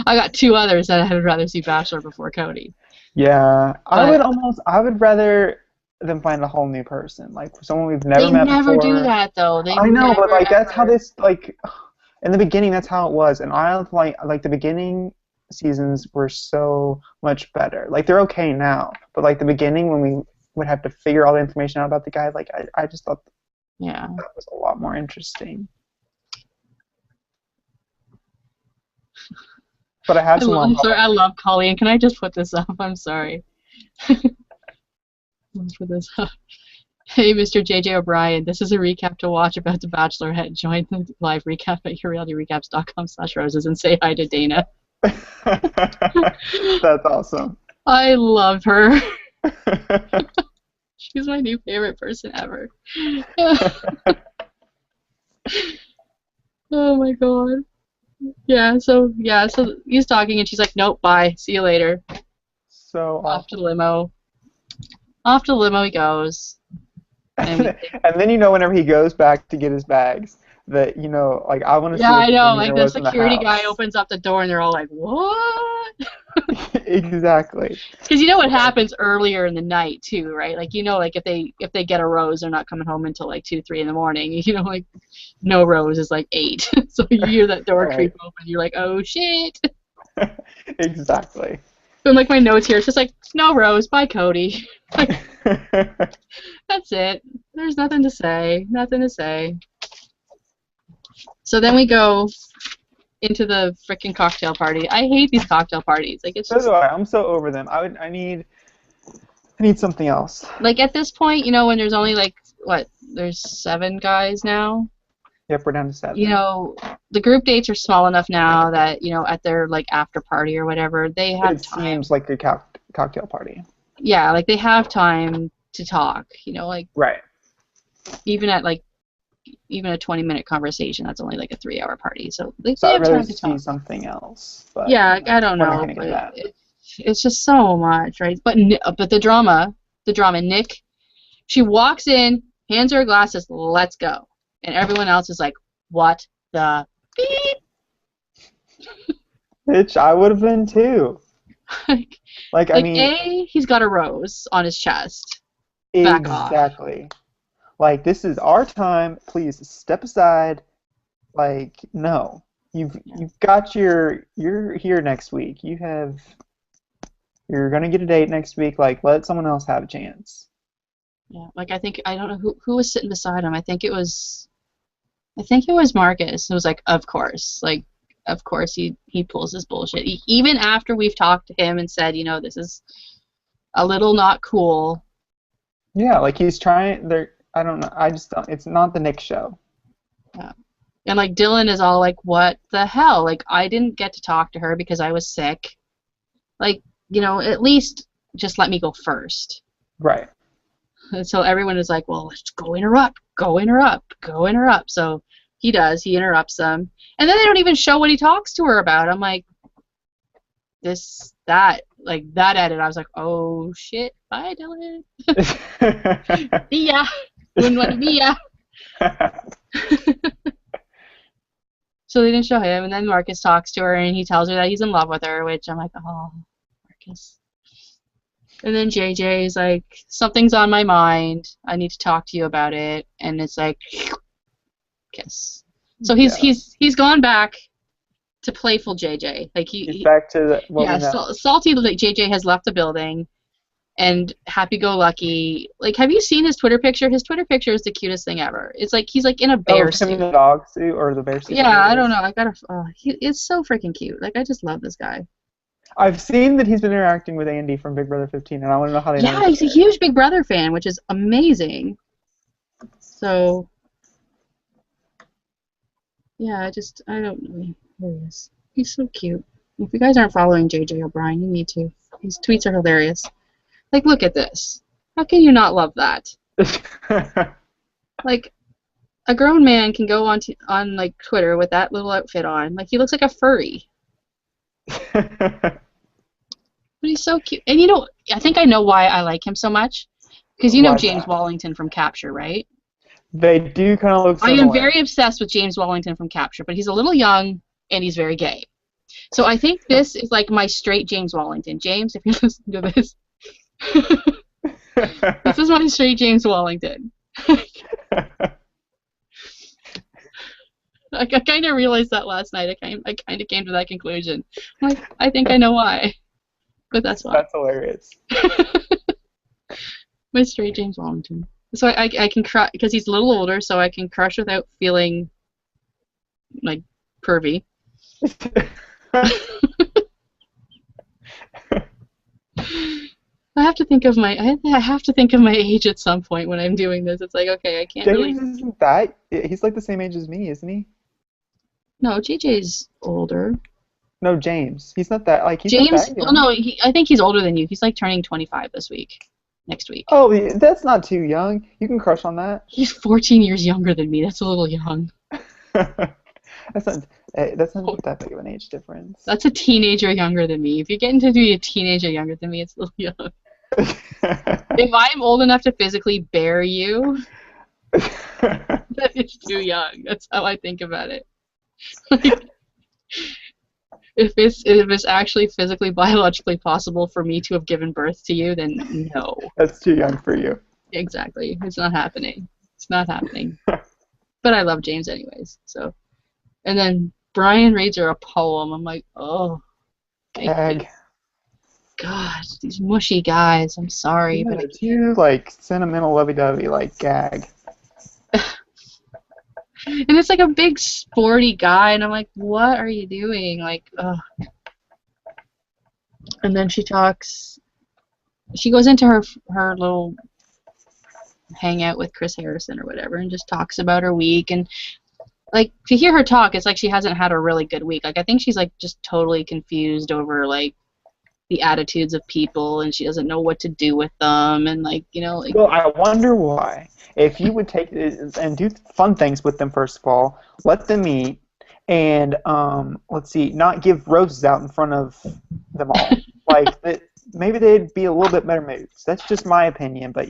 [SPEAKER 1] I got two others that I would rather see Bachelor before Cody.
[SPEAKER 2] Yeah,
[SPEAKER 1] But
[SPEAKER 2] I would rather them find a whole new person, like someone we've never
[SPEAKER 1] they
[SPEAKER 2] met
[SPEAKER 1] never do
[SPEAKER 2] before.
[SPEAKER 1] that, though. They
[SPEAKER 2] I know, but
[SPEAKER 1] never,
[SPEAKER 2] like that's how
[SPEAKER 1] ever.
[SPEAKER 2] this like in the beginning that's how it was, and I like the beginning seasons were so much better. Like they're okay now, but like the beginning when we would have to figure all the information out about the guy, like I just thought
[SPEAKER 1] Yeah.
[SPEAKER 2] that was a lot more interesting. But I have someone
[SPEAKER 1] I'm
[SPEAKER 2] on
[SPEAKER 1] sorry. I
[SPEAKER 2] my
[SPEAKER 1] love Colleen. Can I just put this up? I'm sorry. Let's put this up. Hey, Mr. JJ O'Brien. This is a recap to watch about The Bachelorette. Join the live recap at yourrealityrecaps.com/roses and say hi to Dana.
[SPEAKER 2] That's awesome.
[SPEAKER 1] I love her. She's my new favorite person ever. Oh my god. So he's talking and she's like, nope, bye. See you later.
[SPEAKER 2] So
[SPEAKER 1] Off to
[SPEAKER 2] awful.
[SPEAKER 1] the limo. Off to the limo he goes. And we
[SPEAKER 2] And then whenever he goes back to get his bags, that like I want to
[SPEAKER 1] Yeah,
[SPEAKER 2] see
[SPEAKER 1] I
[SPEAKER 2] what the
[SPEAKER 1] know. Like
[SPEAKER 2] demeanor
[SPEAKER 1] the
[SPEAKER 2] was in the
[SPEAKER 1] security guy
[SPEAKER 2] house.
[SPEAKER 1] opens up the door and they're all like, "What?"
[SPEAKER 2] Exactly.
[SPEAKER 1] Because you know what
[SPEAKER 2] Like,
[SPEAKER 1] happens earlier in the night too, right? Like like if they get a rose, they're not coming home until like 2, 3 in the morning. Like no rose is like 8, so you hear that door
[SPEAKER 2] right.
[SPEAKER 1] creep open, you're like, "Oh shit!"
[SPEAKER 2] Exactly.
[SPEAKER 1] And like my notes here, it's just like, "No rose, bye Cody." Like that's it. There's nothing to say. Nothing to say. So then we go into the freaking cocktail party. I hate these cocktail parties. Like it's
[SPEAKER 2] So do
[SPEAKER 1] just
[SPEAKER 2] I. I'm so over them. I need something else.
[SPEAKER 1] like at this point, when there's only like what, there's 7 guys now.
[SPEAKER 2] Yep, we're down to 7.
[SPEAKER 1] The group dates are small enough now that at their like after party or whatever, they have
[SPEAKER 2] It
[SPEAKER 1] time.
[SPEAKER 2] seems like a cocktail party.
[SPEAKER 1] Yeah, like they have time to talk. Like
[SPEAKER 2] Right.
[SPEAKER 1] even at like even a 20-minute conversation, that's only like a 3-hour party. So
[SPEAKER 2] So
[SPEAKER 1] they
[SPEAKER 2] I'd
[SPEAKER 1] have
[SPEAKER 2] rather
[SPEAKER 1] time to
[SPEAKER 2] see
[SPEAKER 1] talk.
[SPEAKER 2] something else, but
[SPEAKER 1] Yeah, I don't
[SPEAKER 2] we're not
[SPEAKER 1] know,
[SPEAKER 2] gonna get
[SPEAKER 1] but
[SPEAKER 2] that.
[SPEAKER 1] it's just so much, right? But the drama. Nick, she walks in, hands her a glass, says, "Let's go," and everyone else is like, "What the beep?"
[SPEAKER 2] Which I would have been too.
[SPEAKER 1] like,
[SPEAKER 2] Like, I
[SPEAKER 1] like
[SPEAKER 2] mean,
[SPEAKER 1] A, he's got a rose on his chest. Back off.
[SPEAKER 2] exactly. Like, this is our time. Please step aside. Like, no. You've got you're here next week. You're gonna get a date next week. Like, let someone else have a chance.
[SPEAKER 1] Yeah, like I don't know who was sitting beside him. I think it was Marcus. It was like, of course, he pulls his bullshit. Even after we've talked to him and said, this is a little not cool.
[SPEAKER 2] Yeah, like he's trying. There, I don't know. I just don't. It's not the Nick show.
[SPEAKER 1] Yeah. And like Dylan is all like, what the hell? Like I didn't get to talk to her because I was sick. Like, at least just let me go first.
[SPEAKER 2] Right.
[SPEAKER 1] And so everyone is like, well, let's go interrupt, go interrupt, go interrupt. So he does. He interrupts them. And then they don't even show what he talks to her about. I'm like, that edit. I was like, oh, shit. Bye, Dylan. See ya. Wouldn't want to be ya. So they didn't show him. And then Marcus talks to her, and he tells her that he's in love with her, which I'm like, oh, Marcus. And then JJ is like, something's on my mind. I need to talk to you about it. And it's like, kiss. So he's gone back to playful JJ. Like
[SPEAKER 2] He's back to what we know.
[SPEAKER 1] salty like JJ has left the building, and happy-go-lucky. Like, have you seen his Twitter picture? His Twitter picture is the cutest thing ever. It's like he's like in a bear
[SPEAKER 2] Him in
[SPEAKER 1] suit.
[SPEAKER 2] the dog suit or the bear suit.
[SPEAKER 1] Yeah, I don't know. It's so freaking cute. Like I just love this guy.
[SPEAKER 2] I've seen that he's been interacting with Andy from Big Brother 15, and I want to know how they know
[SPEAKER 1] Yeah,
[SPEAKER 2] each
[SPEAKER 1] he's a
[SPEAKER 2] other.
[SPEAKER 1] huge Big Brother fan, which is amazing. So, yeah, I don't know. There he is. He's so cute. If you guys aren't following JJ O'Brien, you need to. His tweets are hilarious. Like, look at this. How can you not love that? Like, a grown man can go on like Twitter with that little outfit on. Like, he looks like a furry. But he's so cute. And I think I know why I like him so much. Because
[SPEAKER 2] Why's
[SPEAKER 1] James
[SPEAKER 2] that?
[SPEAKER 1] Wallington from Capture, right?
[SPEAKER 2] They do kind of look
[SPEAKER 1] I
[SPEAKER 2] similar.
[SPEAKER 1] am very obsessed with James Wallington from Capture, but he's a little young and he's very gay. So I think this is like my straight James Wallington. James, if you listen to this, this is my straight James Wallington. I kind of realized that last night. I kind of came to that conclusion. I'm like, I think I know why, but that's why.
[SPEAKER 2] That's hilarious.
[SPEAKER 1] My straight James Wallington. So I can crush because he's a little older, so I can crush without feeling like pervy. I have to think of my age at some point when I'm doing this. It's like, okay, I can't really.
[SPEAKER 2] James isn't that. He's like the same age as me, isn't he?
[SPEAKER 1] No, JJ's older.
[SPEAKER 2] No, James. He's not that. Like he's
[SPEAKER 1] James,
[SPEAKER 2] not that
[SPEAKER 1] well,
[SPEAKER 2] young.
[SPEAKER 1] no, I think he's older than you. He's like turning 25 next week.
[SPEAKER 2] Oh, that's not too young. You can crush on that.
[SPEAKER 1] He's 14 years younger than me. That's a little young.
[SPEAKER 2] That's not that big of an age difference.
[SPEAKER 1] That's a teenager younger than me. If you're getting to be a teenager younger than me, it's a little young. If I'm old enough to physically bear you, then it's too young. That's how I think about it. Like, if it's actually physically, biologically possible for me to have given birth to you, then no.
[SPEAKER 2] That's too young for you.
[SPEAKER 1] Exactly. It's not happening. It's not happening. But I love James anyways. So, and then Brian reads her a poem. I'm like, oh,
[SPEAKER 2] Gag.
[SPEAKER 1] God, these mushy guys. I'm sorry,
[SPEAKER 2] Yeah,
[SPEAKER 1] but
[SPEAKER 2] it's you like sentimental lovey-dovey like gag.
[SPEAKER 1] and it's like a big sporty guy, and I'm like, what are you doing? Like, ugh. And then she goes into her little hangout with Chris Harrison or whatever, and just talks about her week. And like to hear her talk, it's like she hasn't had a really good week. Like I think she's like just totally confused over like the attitudes of people, and she doesn't know what to do with them, and like like.
[SPEAKER 2] Well, I wonder why. If you would take it and do fun things with them, first of all, let them eat, and let's see, not give roses out in front of them all. Maybe they'd be a little bit better moods. That's just my opinion, but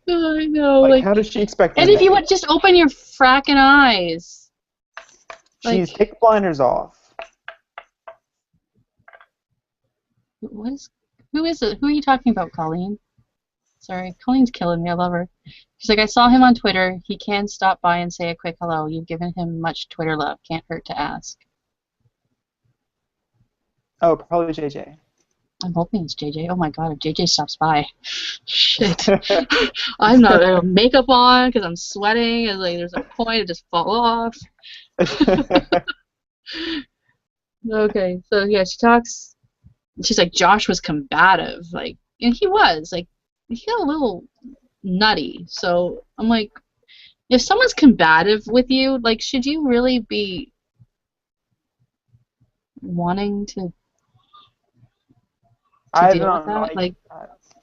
[SPEAKER 1] Oh, I know.
[SPEAKER 2] Like, how does she expect them
[SPEAKER 1] And if
[SPEAKER 2] to
[SPEAKER 1] you
[SPEAKER 2] be?
[SPEAKER 1] would just open your fracking eyes.
[SPEAKER 2] She's take the blinders off.
[SPEAKER 1] Who is it? Who are you talking about, Colleen? Sorry, Colleen's killing me. I love her. She's like, I saw him on Twitter. He can stop by and say a quick hello. You've given him much Twitter love. Can't hurt to ask.
[SPEAKER 2] Oh, probably JJ.
[SPEAKER 1] I'm hoping it's JJ. Oh my god, if JJ stops by. Shit. I'm not I have makeup on because I'm sweating. It's like there's a point, it just fall off. Okay, so yeah, she talks. She's like, Josh was combative, like, and he was, like, he got a little nutty. So I'm like, if someone's combative with you, like, should you really be wanting to
[SPEAKER 2] I
[SPEAKER 1] deal
[SPEAKER 2] don't
[SPEAKER 1] with that? Like,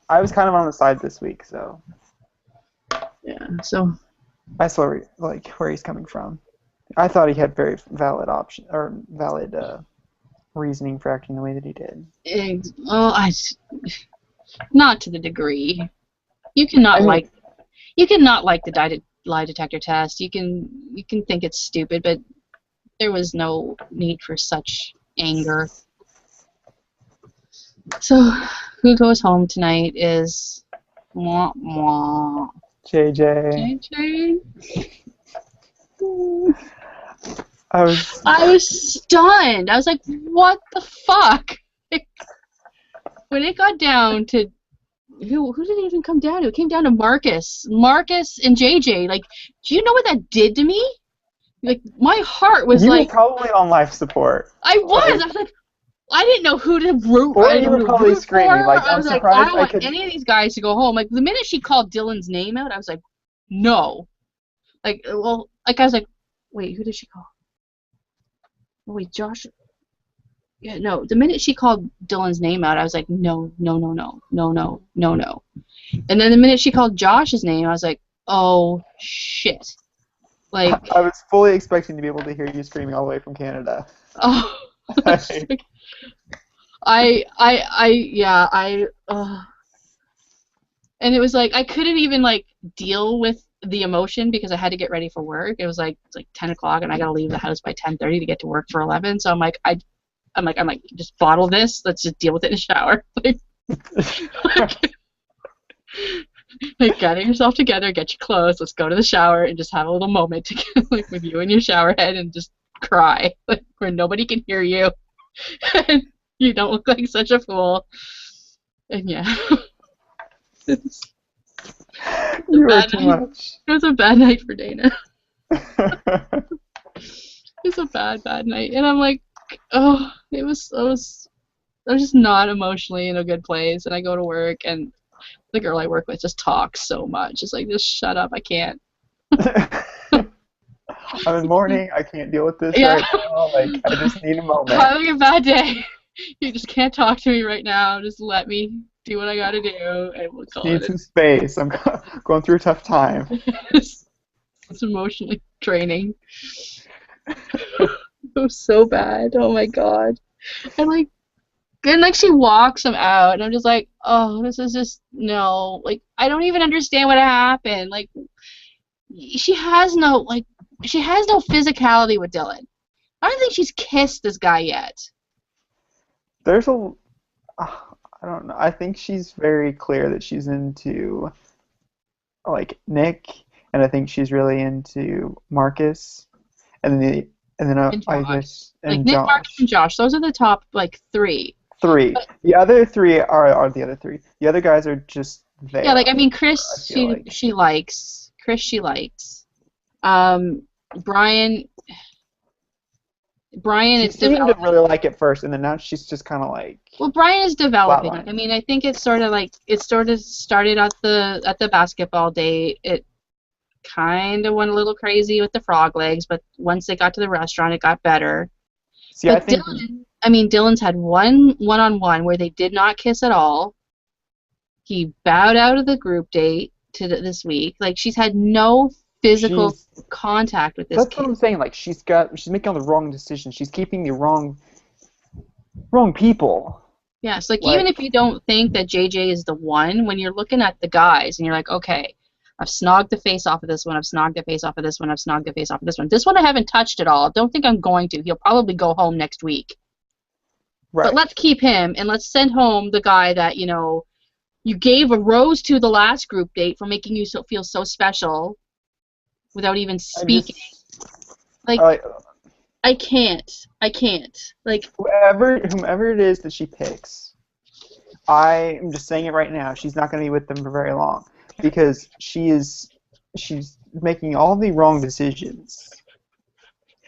[SPEAKER 2] I was kind of on the side this week, so
[SPEAKER 1] yeah. So
[SPEAKER 2] I saw where he's coming from. I thought he had very valid reasoning for acting the way that he did.
[SPEAKER 1] Well, not to the degree. You cannot like the lie detector test. You can think it's stupid, but there was no need for such anger. So, who goes home tonight is mwah, mwah.
[SPEAKER 2] JJ. I
[SPEAKER 1] was stunned. I was like, what the fuck? When it got down to who did it even come down to? It came down to Marcus and JJ. Like, do you know what that did to me? Like, my heart was
[SPEAKER 2] you
[SPEAKER 1] like.
[SPEAKER 2] You were probably on life support.
[SPEAKER 1] I was. I was like, I didn't know who to root for.
[SPEAKER 2] Or you were probably screaming. Like,
[SPEAKER 1] I was like, I don't want any of these guys to go home. Like, the minute she called Dylan's name out, I was like, no. Like, well, like, I was like, wait, who did she call? Oh, wait, Josh. Yeah, no. The minute she called Dylan's name out, I was like, no. And then the minute she called Josh's name, I was like, oh, shit. Like,
[SPEAKER 2] I was fully expecting to be able to hear you screaming all the way from Canada.
[SPEAKER 1] Oh. And it was like I couldn't even like deal with the emotion because I had to get ready for work. It's like 10 o'clock and I gotta leave the house by 10:30 to get to work for 11. So I'm like, just bottle this. Let's just deal with it in the shower. Like, like getting yourself together, get your clothes, let's go to the shower and just have a little moment together, like with you in your shower head and just cry, like where nobody can hear you and you don't look like such a fool. And yeah, it's a
[SPEAKER 2] You were
[SPEAKER 1] bad
[SPEAKER 2] too
[SPEAKER 1] night.
[SPEAKER 2] much.
[SPEAKER 1] It was a bad night for Dana. It was a bad night, and I'm like, oh, I was just not emotionally in a good place, and I go to work and the girl I work with just talks so much. It's like, just shut up, I can't.
[SPEAKER 2] I'm in mourning. I can't deal with this
[SPEAKER 1] Yeah.
[SPEAKER 2] right now. Like, I just need a moment.
[SPEAKER 1] Having a bad day. You just can't talk to me right now. Just let me do what I gotta do, and we'll call
[SPEAKER 2] Need
[SPEAKER 1] it.
[SPEAKER 2] some space. I'm going through a tough time.
[SPEAKER 1] It's emotionally draining. It was so bad. Oh my god. And like she walks him out, and I'm just like, oh, this is just no. Like I don't even understand what happened. Like she has no physicality with Dylan. I don't think she's kissed this guy yet.
[SPEAKER 2] There's a, I don't know. I think she's very clear that she's into like Nick, and I think she's really into Marcus, and then
[SPEAKER 1] And
[SPEAKER 2] I
[SPEAKER 1] Josh.
[SPEAKER 2] guess
[SPEAKER 1] Like
[SPEAKER 2] and
[SPEAKER 1] Nick, Marcus,
[SPEAKER 2] Josh.
[SPEAKER 1] and Josh. Those are the top like three.
[SPEAKER 2] Three.
[SPEAKER 1] But
[SPEAKER 2] The other three are the other three. The other guys are just
[SPEAKER 1] yeah,
[SPEAKER 2] there.
[SPEAKER 1] like I mean,
[SPEAKER 2] I
[SPEAKER 1] Chris,
[SPEAKER 2] feel like
[SPEAKER 1] she likes. Chris, she likes. Um, Brian, Brian
[SPEAKER 2] she
[SPEAKER 1] is
[SPEAKER 2] seemed to
[SPEAKER 1] developing.
[SPEAKER 2] really like it first, and then now she's just kind of like
[SPEAKER 1] Well, Brian is developing. Like, I
[SPEAKER 2] flatlining.
[SPEAKER 1] mean, I think it's sort of like it sort of started at the basketball date. It kind of went a little crazy with the frog legs, but once they got to the restaurant, it got better.
[SPEAKER 2] See, I
[SPEAKER 1] But
[SPEAKER 2] think
[SPEAKER 1] Dylan, I mean, Dylan's had one-on-one where they did not kiss at all. He bowed out of the group date this week. Like she's had no physical
[SPEAKER 2] she's.
[SPEAKER 1] contact with this
[SPEAKER 2] That's what
[SPEAKER 1] kid.
[SPEAKER 2] I'm saying. Like she's making all the wrong decisions. She's keeping the wrong people.
[SPEAKER 1] Yes, like even
[SPEAKER 2] Like
[SPEAKER 1] if you don't think that JJ is the one, when you're looking at the guys and you're like, okay, I've snogged the face off of this one, I've snogged the face off of this one, I've snogged the face off of this one. This one I haven't touched at all. Don't think I'm going to. He'll probably go home next week. But
[SPEAKER 2] right.
[SPEAKER 1] let's keep him and let's send home the guy that, you gave a rose to the last group date for making you feel so special without even
[SPEAKER 2] I
[SPEAKER 1] speaking.
[SPEAKER 2] just
[SPEAKER 1] Like,
[SPEAKER 2] like
[SPEAKER 1] I can't. I can't. Like,
[SPEAKER 2] whomever it is that she picks. I am just saying it right now. She's not going to be with them for very long because she's making all the wrong decisions.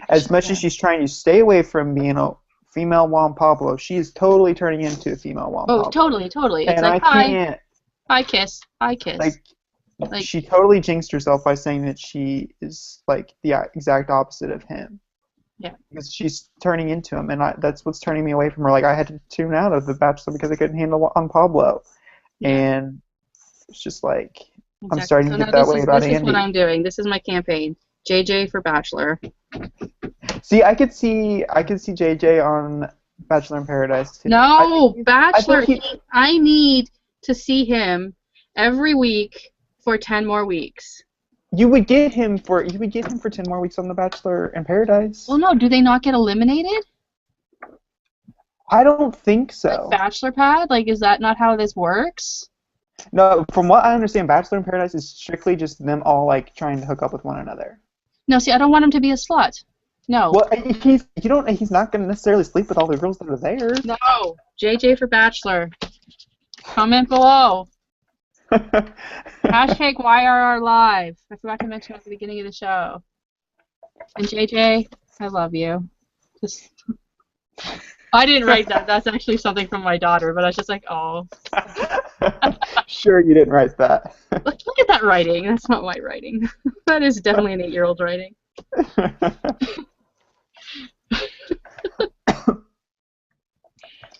[SPEAKER 2] As much as she's trying to stay away from being a female Juan Pablo, she is totally turning into a female Juan
[SPEAKER 1] oh,
[SPEAKER 2] Pablo.
[SPEAKER 1] totally, totally. It's
[SPEAKER 2] And
[SPEAKER 1] like,
[SPEAKER 2] I can't,
[SPEAKER 1] hi, kiss, hi, kiss.
[SPEAKER 2] like,
[SPEAKER 1] Like,
[SPEAKER 2] she totally jinxed herself by saying that she is, like, the exact opposite of him.
[SPEAKER 1] yeah,
[SPEAKER 2] Because she's turning into him, and that's what's turning me away from her. Like, I had to tune out of The Bachelor because I couldn't handle Juan Pablo.
[SPEAKER 1] yeah,
[SPEAKER 2] And it's just like, I'm
[SPEAKER 1] exactly.
[SPEAKER 2] starting
[SPEAKER 1] So
[SPEAKER 2] to
[SPEAKER 1] now
[SPEAKER 2] get that way about
[SPEAKER 1] this is what
[SPEAKER 2] Andy.
[SPEAKER 1] I'm doing. This is my campaign. JJ for Bachelor.
[SPEAKER 2] See, I could see JJ on Bachelor in Paradise too.
[SPEAKER 1] No,
[SPEAKER 2] I
[SPEAKER 1] Bachelor.
[SPEAKER 2] think he,
[SPEAKER 1] I need to see him every week for 10 more weeks.
[SPEAKER 2] you would get him for 10 more weeks on The Bachelor in Paradise.
[SPEAKER 1] Well, no, do they not get eliminated?
[SPEAKER 2] I don't think
[SPEAKER 1] Like
[SPEAKER 2] so.
[SPEAKER 1] Bachelor Pad? Like, is that not how this works?
[SPEAKER 2] No, from what I understand, Bachelor in Paradise is strictly just them all like trying to hook up with one another.
[SPEAKER 1] No, see, I don't want him to be a slut. No.
[SPEAKER 2] Well, he's not going to necessarily sleep with all the girls that are there.
[SPEAKER 1] No. JJ for Bachelor. Comment below. Hashtag YRR Live. I forgot to mention at the beginning of the show. And JJ, I love you. Just, I didn't write that. That's actually something from my daughter, but I was just like, oh.
[SPEAKER 2] Sure, you didn't write that.
[SPEAKER 1] Look at that writing. That's not my writing. That is definitely an 8-year-old writing.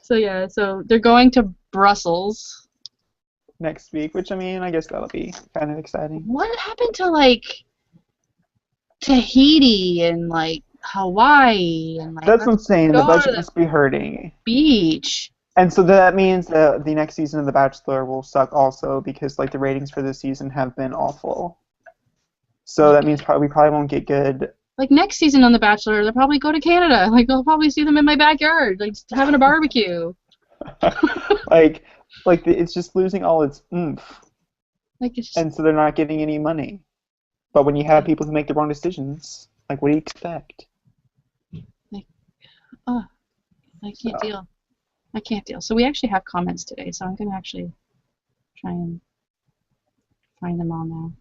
[SPEAKER 1] So yeah, so they're going to Brussels.
[SPEAKER 2] Next week, which I mean, I guess that'll be kind of exciting.
[SPEAKER 1] What happened to like Tahiti and like Hawaii and like
[SPEAKER 2] That's what I'm saying. The
[SPEAKER 1] go to
[SPEAKER 2] budget
[SPEAKER 1] the
[SPEAKER 2] must be hurting.
[SPEAKER 1] beach?
[SPEAKER 2] And so that means that the next season of The Bachelor will suck also because like the ratings for this season have been awful. So
[SPEAKER 1] Like,
[SPEAKER 2] that means we probably won't get good.
[SPEAKER 1] like next season on The Bachelor, they'll probably go to Canada. Like I'll probably see them in my backyard, like just having a barbecue.
[SPEAKER 2] like it's just losing all its oomph,
[SPEAKER 1] Like it's just
[SPEAKER 2] and so they're not getting any money. But when you have people who make the wrong decisions, like what do you expect?
[SPEAKER 1] like oh, I
[SPEAKER 2] So
[SPEAKER 1] can't deal. I can't deal. So we actually have comments today, so I'm gonna actually try and find them all now.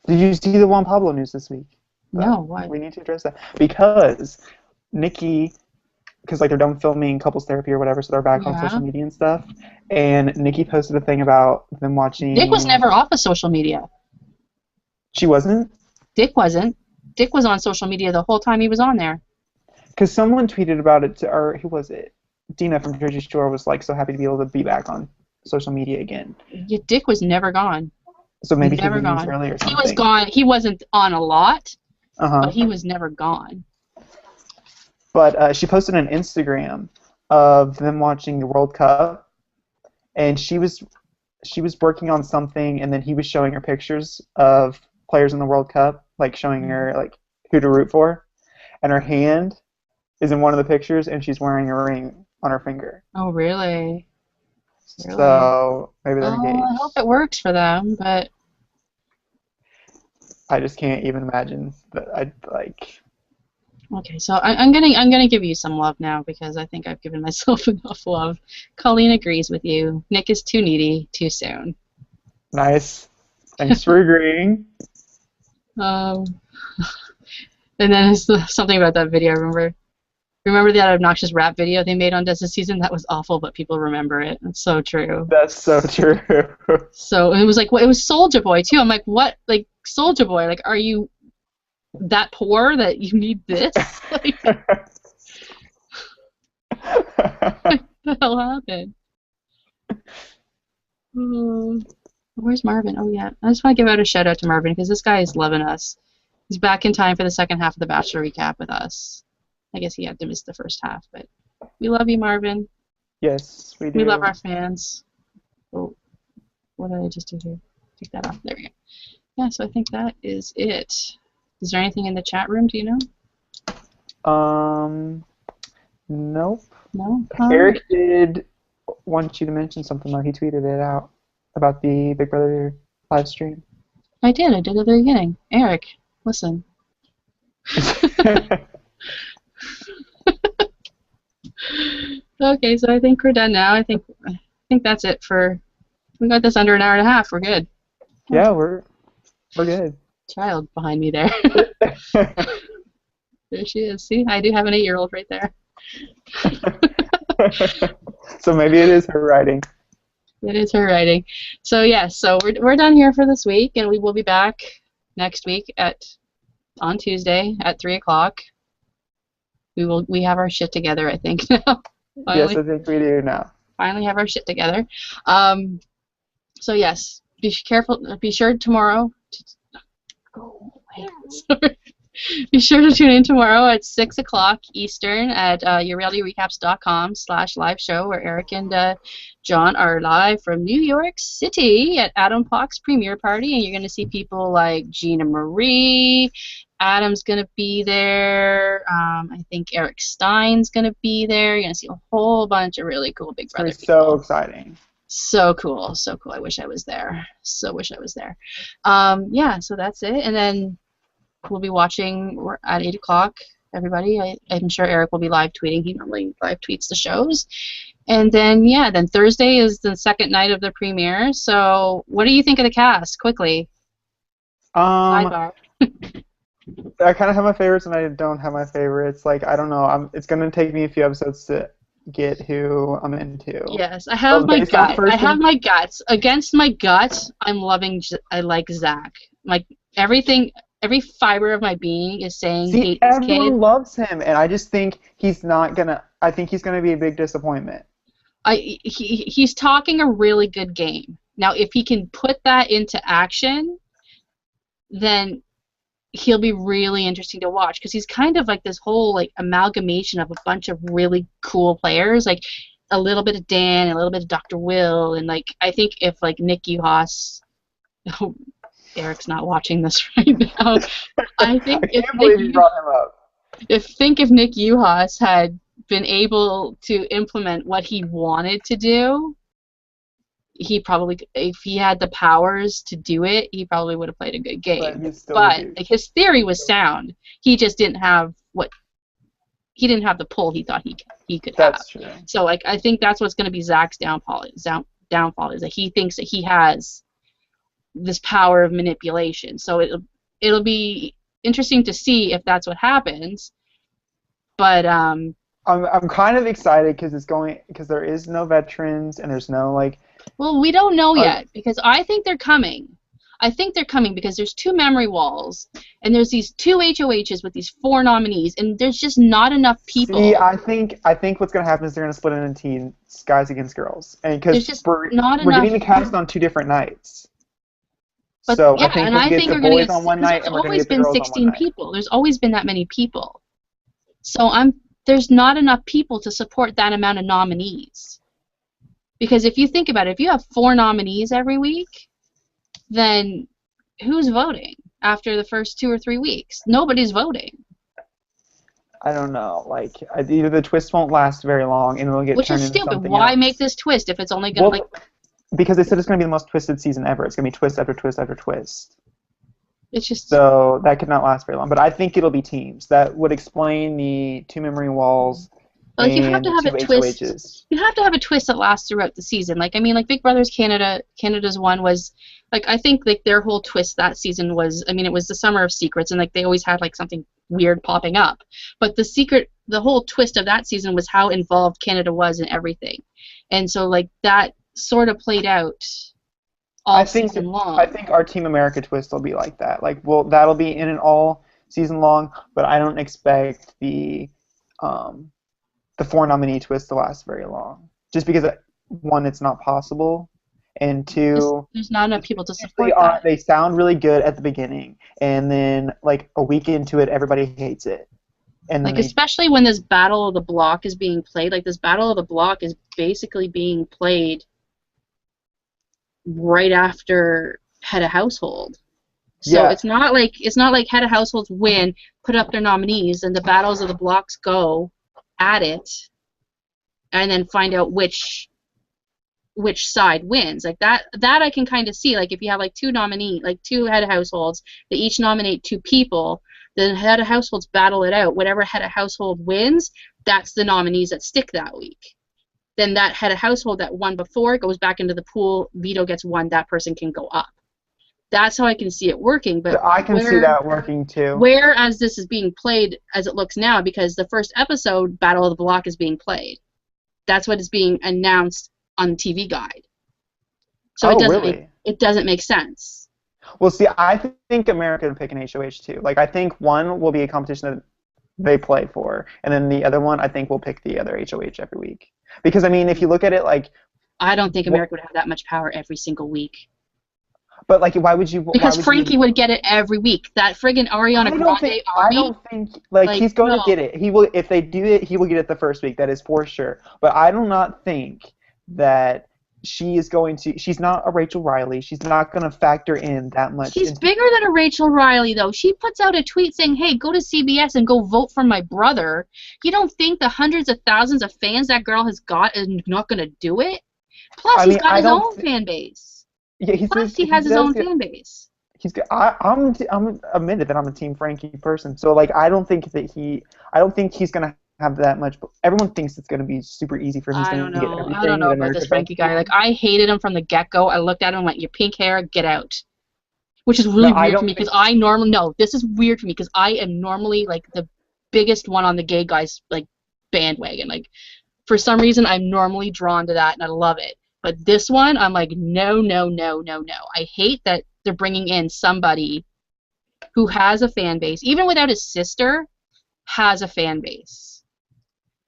[SPEAKER 2] did you see the Juan Pablo news this week?
[SPEAKER 1] No,
[SPEAKER 2] Though
[SPEAKER 1] what?
[SPEAKER 2] we need to address that because Nikki, because like they're done filming couples therapy or whatever, so they're back on
[SPEAKER 1] Yeah.
[SPEAKER 2] social media and stuff. And Nikki posted a thing about them
[SPEAKER 1] Dick was
[SPEAKER 2] watching.
[SPEAKER 1] never off of social media.
[SPEAKER 2] She wasn't,
[SPEAKER 1] Dick wasn't. Dick was on social media the whole time he was on there.
[SPEAKER 2] because someone tweeted about it, or who was it? Dina from Jersey Shore was like so happy to be able to be back on social media again.
[SPEAKER 1] Yeah, Dick was never gone.
[SPEAKER 2] So maybe he
[SPEAKER 1] Never
[SPEAKER 2] leaves
[SPEAKER 1] gone.
[SPEAKER 2] early or
[SPEAKER 1] He was
[SPEAKER 2] something.
[SPEAKER 1] gone. He wasn't on a lot, but
[SPEAKER 2] Uh-huh.
[SPEAKER 1] he was never gone.
[SPEAKER 2] But she posted an Instagram of them watching the World Cup, and she was working on something, and then he was showing her pictures of players in the World Cup, like showing her like who to root for, and her hand is in one of the pictures, and she's wearing a ring on her finger.
[SPEAKER 1] Oh, really? Really?
[SPEAKER 2] So maybe they're
[SPEAKER 1] Oh, I hope
[SPEAKER 2] engaged.
[SPEAKER 1] it works for them, but
[SPEAKER 2] I just can't even imagine that I'd like.
[SPEAKER 1] okay. So I'm gonna give you some love now because I think I've given myself enough love. Colleen agrees with you. Nick is too needy too soon.
[SPEAKER 2] Nice. Thanks for agreeing.
[SPEAKER 1] Um, and then it's something about that video. Remember that obnoxious rap video they made on Des's season? That was awful, but people remember it. It's so true.
[SPEAKER 2] That's so true.
[SPEAKER 1] So it was like, it was Soulja Boy too. I'm like, what? Like Soulja Boy? Like, are you that poor that you need this? Like, what the hell happened? Oh, where's Marvin? Oh yeah, I just want to give out a shout out to Marvin because this guy is loving us. He's back in time for the second half of the Bachelor recap with us. I guess he had to miss the first half, but we love you, Marvin.
[SPEAKER 2] Yes, we
[SPEAKER 1] We love
[SPEAKER 2] do.
[SPEAKER 1] our fans. Oh, what did I just do here? Take that off. There we go. Yeah, so I think that is it. Is there anything in the chat room? Do you know?
[SPEAKER 2] Nope.
[SPEAKER 1] No? All right.
[SPEAKER 2] Eric did want you to mention something though. He tweeted it out about the Big Brother live stream.
[SPEAKER 1] I did at the beginning. Eric, listen. Okay, so I think we're done now. I think that's it for. We got this under an hour and a half. We're good.
[SPEAKER 2] Yeah, we're good.
[SPEAKER 1] Child behind me there. There she is. See, I do have an 8-year-old right there.
[SPEAKER 2] So maybe it is her writing.
[SPEAKER 1] It is her writing. So yes, so we're done here for this week, and we will be back next week on Tuesday at 3 o'clock. We have our shit together, I think now.
[SPEAKER 2] Yes,
[SPEAKER 1] Finally,
[SPEAKER 2] I think we do now.
[SPEAKER 1] finally have our shit together. So yes, be careful. Be sure tomorrow. Go away. Sorry. Be sure to tune in tomorrow at 6 o'clock Eastern at yourrealityrecaps.com/live show, where Eric and John are live from New York City at Adam Pock's premiere party, and you're going to see people like Gina Marie. Adam's going to be there. I think Eric Stein's going to be there. You're going to see a whole bunch of really cool Big
[SPEAKER 2] It's gonna
[SPEAKER 1] Brother
[SPEAKER 2] be so
[SPEAKER 1] people.
[SPEAKER 2] exciting.
[SPEAKER 1] So cool, so cool. I wish I was there. So wish I was there. Yeah, so that's it. And then we'll be watching at 8 o'clock, everybody. I'm sure Eric will be live tweeting. He normally live tweets the shows. And then, yeah, then Thursday is the second night of the premiere. So what do you think of the cast? Quickly. Sidebar.
[SPEAKER 2] I kind of have my favorites and I don't have my favorites. Like I don't know. It's gonna take me a few episodes to get who I'm into.
[SPEAKER 1] Yes, I have my
[SPEAKER 2] Based on
[SPEAKER 1] gut.
[SPEAKER 2] first
[SPEAKER 1] I have my guts. Against my gut, I like Zach. Like everything, every fiber of my being is saying
[SPEAKER 2] See,
[SPEAKER 1] hate this kid.
[SPEAKER 2] everyone loves him, and I just think he's not gonna. I think he's gonna be a big disappointment.
[SPEAKER 1] He's talking a really good game. Now, if he can put that into action, then he'll be really interesting to watch because he's kind of like this whole like amalgamation of a bunch of really cool players, like a little bit of Dan and a little bit of Dr. Will, and like I think if like Nick Uhas Eric's not watching this right now. I
[SPEAKER 2] I
[SPEAKER 1] think if
[SPEAKER 2] can't believe you brought him up.
[SPEAKER 1] if Nick Uhas had been able to implement what he wanted to do, he probably, if he had the powers to do it, he probably would have played a good
[SPEAKER 2] But
[SPEAKER 1] game.
[SPEAKER 2] he's still a
[SPEAKER 1] But
[SPEAKER 2] douche.
[SPEAKER 1] like, his theory was sound. He just didn't have what he didn't have the pull he thought he could have.
[SPEAKER 2] That's true.
[SPEAKER 1] So like, I think that's what's going to be Zach's downfall is that he thinks that he has this power of manipulation. So it'll be interesting to see if that's what happens. But
[SPEAKER 2] I'm kind of excited because there is no veterans and there's no like.
[SPEAKER 1] well, we don't know
[SPEAKER 2] Uh,
[SPEAKER 1] yet because I think they're coming. I think they're coming because there's 2 memory walls and there's these 2 HOHs with these 4 nominees and there's just not enough
[SPEAKER 2] See,
[SPEAKER 1] people.
[SPEAKER 2] I think what's gonna happen is they're gonna split it into teams, guys against girls, and
[SPEAKER 1] There's
[SPEAKER 2] because
[SPEAKER 1] just
[SPEAKER 2] we're
[SPEAKER 1] not
[SPEAKER 2] we're
[SPEAKER 1] enough.
[SPEAKER 2] getting the cast on 2 different nights,
[SPEAKER 1] But
[SPEAKER 2] so I
[SPEAKER 1] yeah,
[SPEAKER 2] think
[SPEAKER 1] and
[SPEAKER 2] we'll
[SPEAKER 1] I
[SPEAKER 2] get
[SPEAKER 1] think
[SPEAKER 2] the
[SPEAKER 1] we're gonna
[SPEAKER 2] boys
[SPEAKER 1] get
[SPEAKER 2] on one
[SPEAKER 1] because
[SPEAKER 2] night
[SPEAKER 1] there's
[SPEAKER 2] and we're gonna
[SPEAKER 1] always
[SPEAKER 2] get the
[SPEAKER 1] been
[SPEAKER 2] girls on one
[SPEAKER 1] 16
[SPEAKER 2] night.
[SPEAKER 1] people. There's always been that many people. So there's not enough people to support that amount of nominees. Because if you think about it, if you have 4 nominees every week, then who's voting after the first 2 or 3 weeks? Nobody's voting.
[SPEAKER 2] I don't know, like either the twist won't last very long and it'll get
[SPEAKER 1] Which is
[SPEAKER 2] turned into
[SPEAKER 1] stupid.
[SPEAKER 2] something
[SPEAKER 1] Why make
[SPEAKER 2] else.
[SPEAKER 1] this twist if it's only gonna like
[SPEAKER 2] Well, because they said it's gonna be the most twisted season ever. It's gonna be twist after twist after twist.
[SPEAKER 1] it's just
[SPEAKER 2] So that could not last very long. But I think it'll be teams. That would explain the 2 memory walls
[SPEAKER 1] like you have
[SPEAKER 2] and
[SPEAKER 1] to
[SPEAKER 2] the
[SPEAKER 1] have a
[SPEAKER 2] 2
[SPEAKER 1] twist.
[SPEAKER 2] HOHs.
[SPEAKER 1] You have to have a twist that lasts throughout the season. Like I mean, like Big Brother's Canada's one was like I think like their whole twist that season was I mean it was the Summer of Secrets and like they always had like something weird popping up. But the whole twist of that season was how involved Canada was in everything, and so like that sort of played out
[SPEAKER 2] I
[SPEAKER 1] all
[SPEAKER 2] think
[SPEAKER 1] season
[SPEAKER 2] I
[SPEAKER 1] long.
[SPEAKER 2] think our Team America twist will be like that. Like, well, that'll be in and all season long, but I don't expect um, the 4 nominee twist to last very long. Just because one, it's not possible, and two,
[SPEAKER 1] There's not enough
[SPEAKER 2] it's
[SPEAKER 1] people to
[SPEAKER 2] usually
[SPEAKER 1] support that.
[SPEAKER 2] they sound really good at the beginning, and then like a week into it, everybody hates it, and then
[SPEAKER 1] Like
[SPEAKER 2] they
[SPEAKER 1] especially when this Battle of the Block is being played. Like this Battle of the Block is basically being played right after Head of Household. So
[SPEAKER 2] yeah.
[SPEAKER 1] it's not like Head of Households win, put up their nominees, and the battles of the blocks go at it, and then find out which side wins. Like that I can kind of see. Like if you have like 2 head of households, they each nominate 2 people, then head of households battle it out. Whatever head of household wins, that's the nominees that stick that week. Then that head of household that won before goes back into the pool. Veto gets 1, that person can go up. That's how I can see it working. But
[SPEAKER 2] I can see that working too.
[SPEAKER 1] whereas this is being played as it looks now, because the first episode, Battle of the Block, is being played. That's what is being announced on the TV guide. So
[SPEAKER 2] Oh, really?
[SPEAKER 1] it doesn't make sense.
[SPEAKER 2] Well, see, I think America would pick an HOH too. Like, I think one will be a competition that they play for, and then the other one, I think, will pick the other HOH every week. Because, I mean, if you look at it, like,
[SPEAKER 1] I don't think America would have that much power every single week.
[SPEAKER 2] but like, why would you? Why
[SPEAKER 1] Because
[SPEAKER 2] would
[SPEAKER 1] Frankie
[SPEAKER 2] you?
[SPEAKER 1] would get it every week. That friggin' Ariana Grande
[SPEAKER 2] I
[SPEAKER 1] army,
[SPEAKER 2] don't think like
[SPEAKER 1] like
[SPEAKER 2] he's going to
[SPEAKER 1] no.
[SPEAKER 2] get it. He will if they do it. He will get it the first week. That is for sure. But I do not think that she is going to. She's not a Rachel Riley. She's not going to factor in that much
[SPEAKER 1] She's
[SPEAKER 2] into.
[SPEAKER 1] bigger than a Rachel Riley, though. She puts out a tweet saying, hey, go to CBS and go vote for my brother. You don't think the hundreds of thousands of fans that girl has got is not going to do it? Plus,
[SPEAKER 2] I
[SPEAKER 1] he's
[SPEAKER 2] mean,
[SPEAKER 1] got
[SPEAKER 2] I
[SPEAKER 1] his
[SPEAKER 2] don't.
[SPEAKER 1] own fan base.
[SPEAKER 2] Yeah,
[SPEAKER 1] Plus, he
[SPEAKER 2] he
[SPEAKER 1] has his
[SPEAKER 2] does
[SPEAKER 1] own
[SPEAKER 2] get.
[SPEAKER 1] fan base.
[SPEAKER 2] He's good. I'm admitted that I'm a Team Frankie person. So like I don't think he's gonna have that much. Everyone thinks it's gonna be super easy for him. He's
[SPEAKER 1] I don't
[SPEAKER 2] gonna get
[SPEAKER 1] know. I don't
[SPEAKER 2] everything
[SPEAKER 1] know
[SPEAKER 2] that
[SPEAKER 1] about this
[SPEAKER 2] America tries
[SPEAKER 1] Frankie
[SPEAKER 2] to
[SPEAKER 1] guy.
[SPEAKER 2] give
[SPEAKER 1] Like,
[SPEAKER 2] him.
[SPEAKER 1] I hated him from the get-go. I looked at him like, your pink hair, get out. Which is
[SPEAKER 2] No,
[SPEAKER 1] really
[SPEAKER 2] I
[SPEAKER 1] weird to me
[SPEAKER 2] don't
[SPEAKER 1] because
[SPEAKER 2] think.
[SPEAKER 1] I normally, no, this is weird for me because I am normally like the biggest one on the gay guys like bandwagon. Like, for some reason, I'm normally drawn to that and I love it. But this one, I'm like, no, no, no, no, no. I hate that they're bringing in somebody who has a fan base, even without his sister, has a fan base.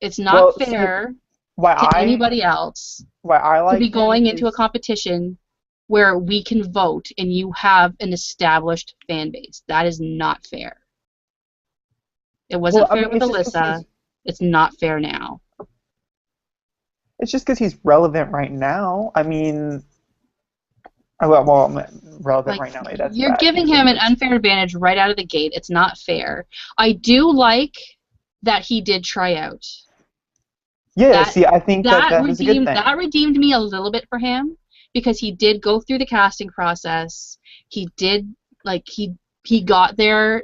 [SPEAKER 1] It's not
[SPEAKER 2] Well, see,
[SPEAKER 1] fair
[SPEAKER 2] why
[SPEAKER 1] to
[SPEAKER 2] I
[SPEAKER 1] anybody else
[SPEAKER 2] why I
[SPEAKER 1] to be
[SPEAKER 2] like him
[SPEAKER 1] going into a
[SPEAKER 2] is
[SPEAKER 1] competition where we can vote and you have an established fan base. That is not fair. It
[SPEAKER 2] well,
[SPEAKER 1] wasn't
[SPEAKER 2] I
[SPEAKER 1] fair
[SPEAKER 2] mean,
[SPEAKER 1] with Alyssa. It's not fair now.
[SPEAKER 2] it's just because he's relevant right now. I mean, relevant
[SPEAKER 1] Like,
[SPEAKER 2] right now. Maybe that's
[SPEAKER 1] you're
[SPEAKER 2] bad
[SPEAKER 1] giving
[SPEAKER 2] use of
[SPEAKER 1] him an
[SPEAKER 2] words.
[SPEAKER 1] unfair advantage right out of the gate. It's not fair. I do like that he did try out.
[SPEAKER 2] Yeah,
[SPEAKER 1] That
[SPEAKER 2] see, I think that
[SPEAKER 1] that
[SPEAKER 2] that is a good
[SPEAKER 1] redeemed
[SPEAKER 2] thing.
[SPEAKER 1] that redeemed me a little bit for him because he did go through the casting process. He did like he got there.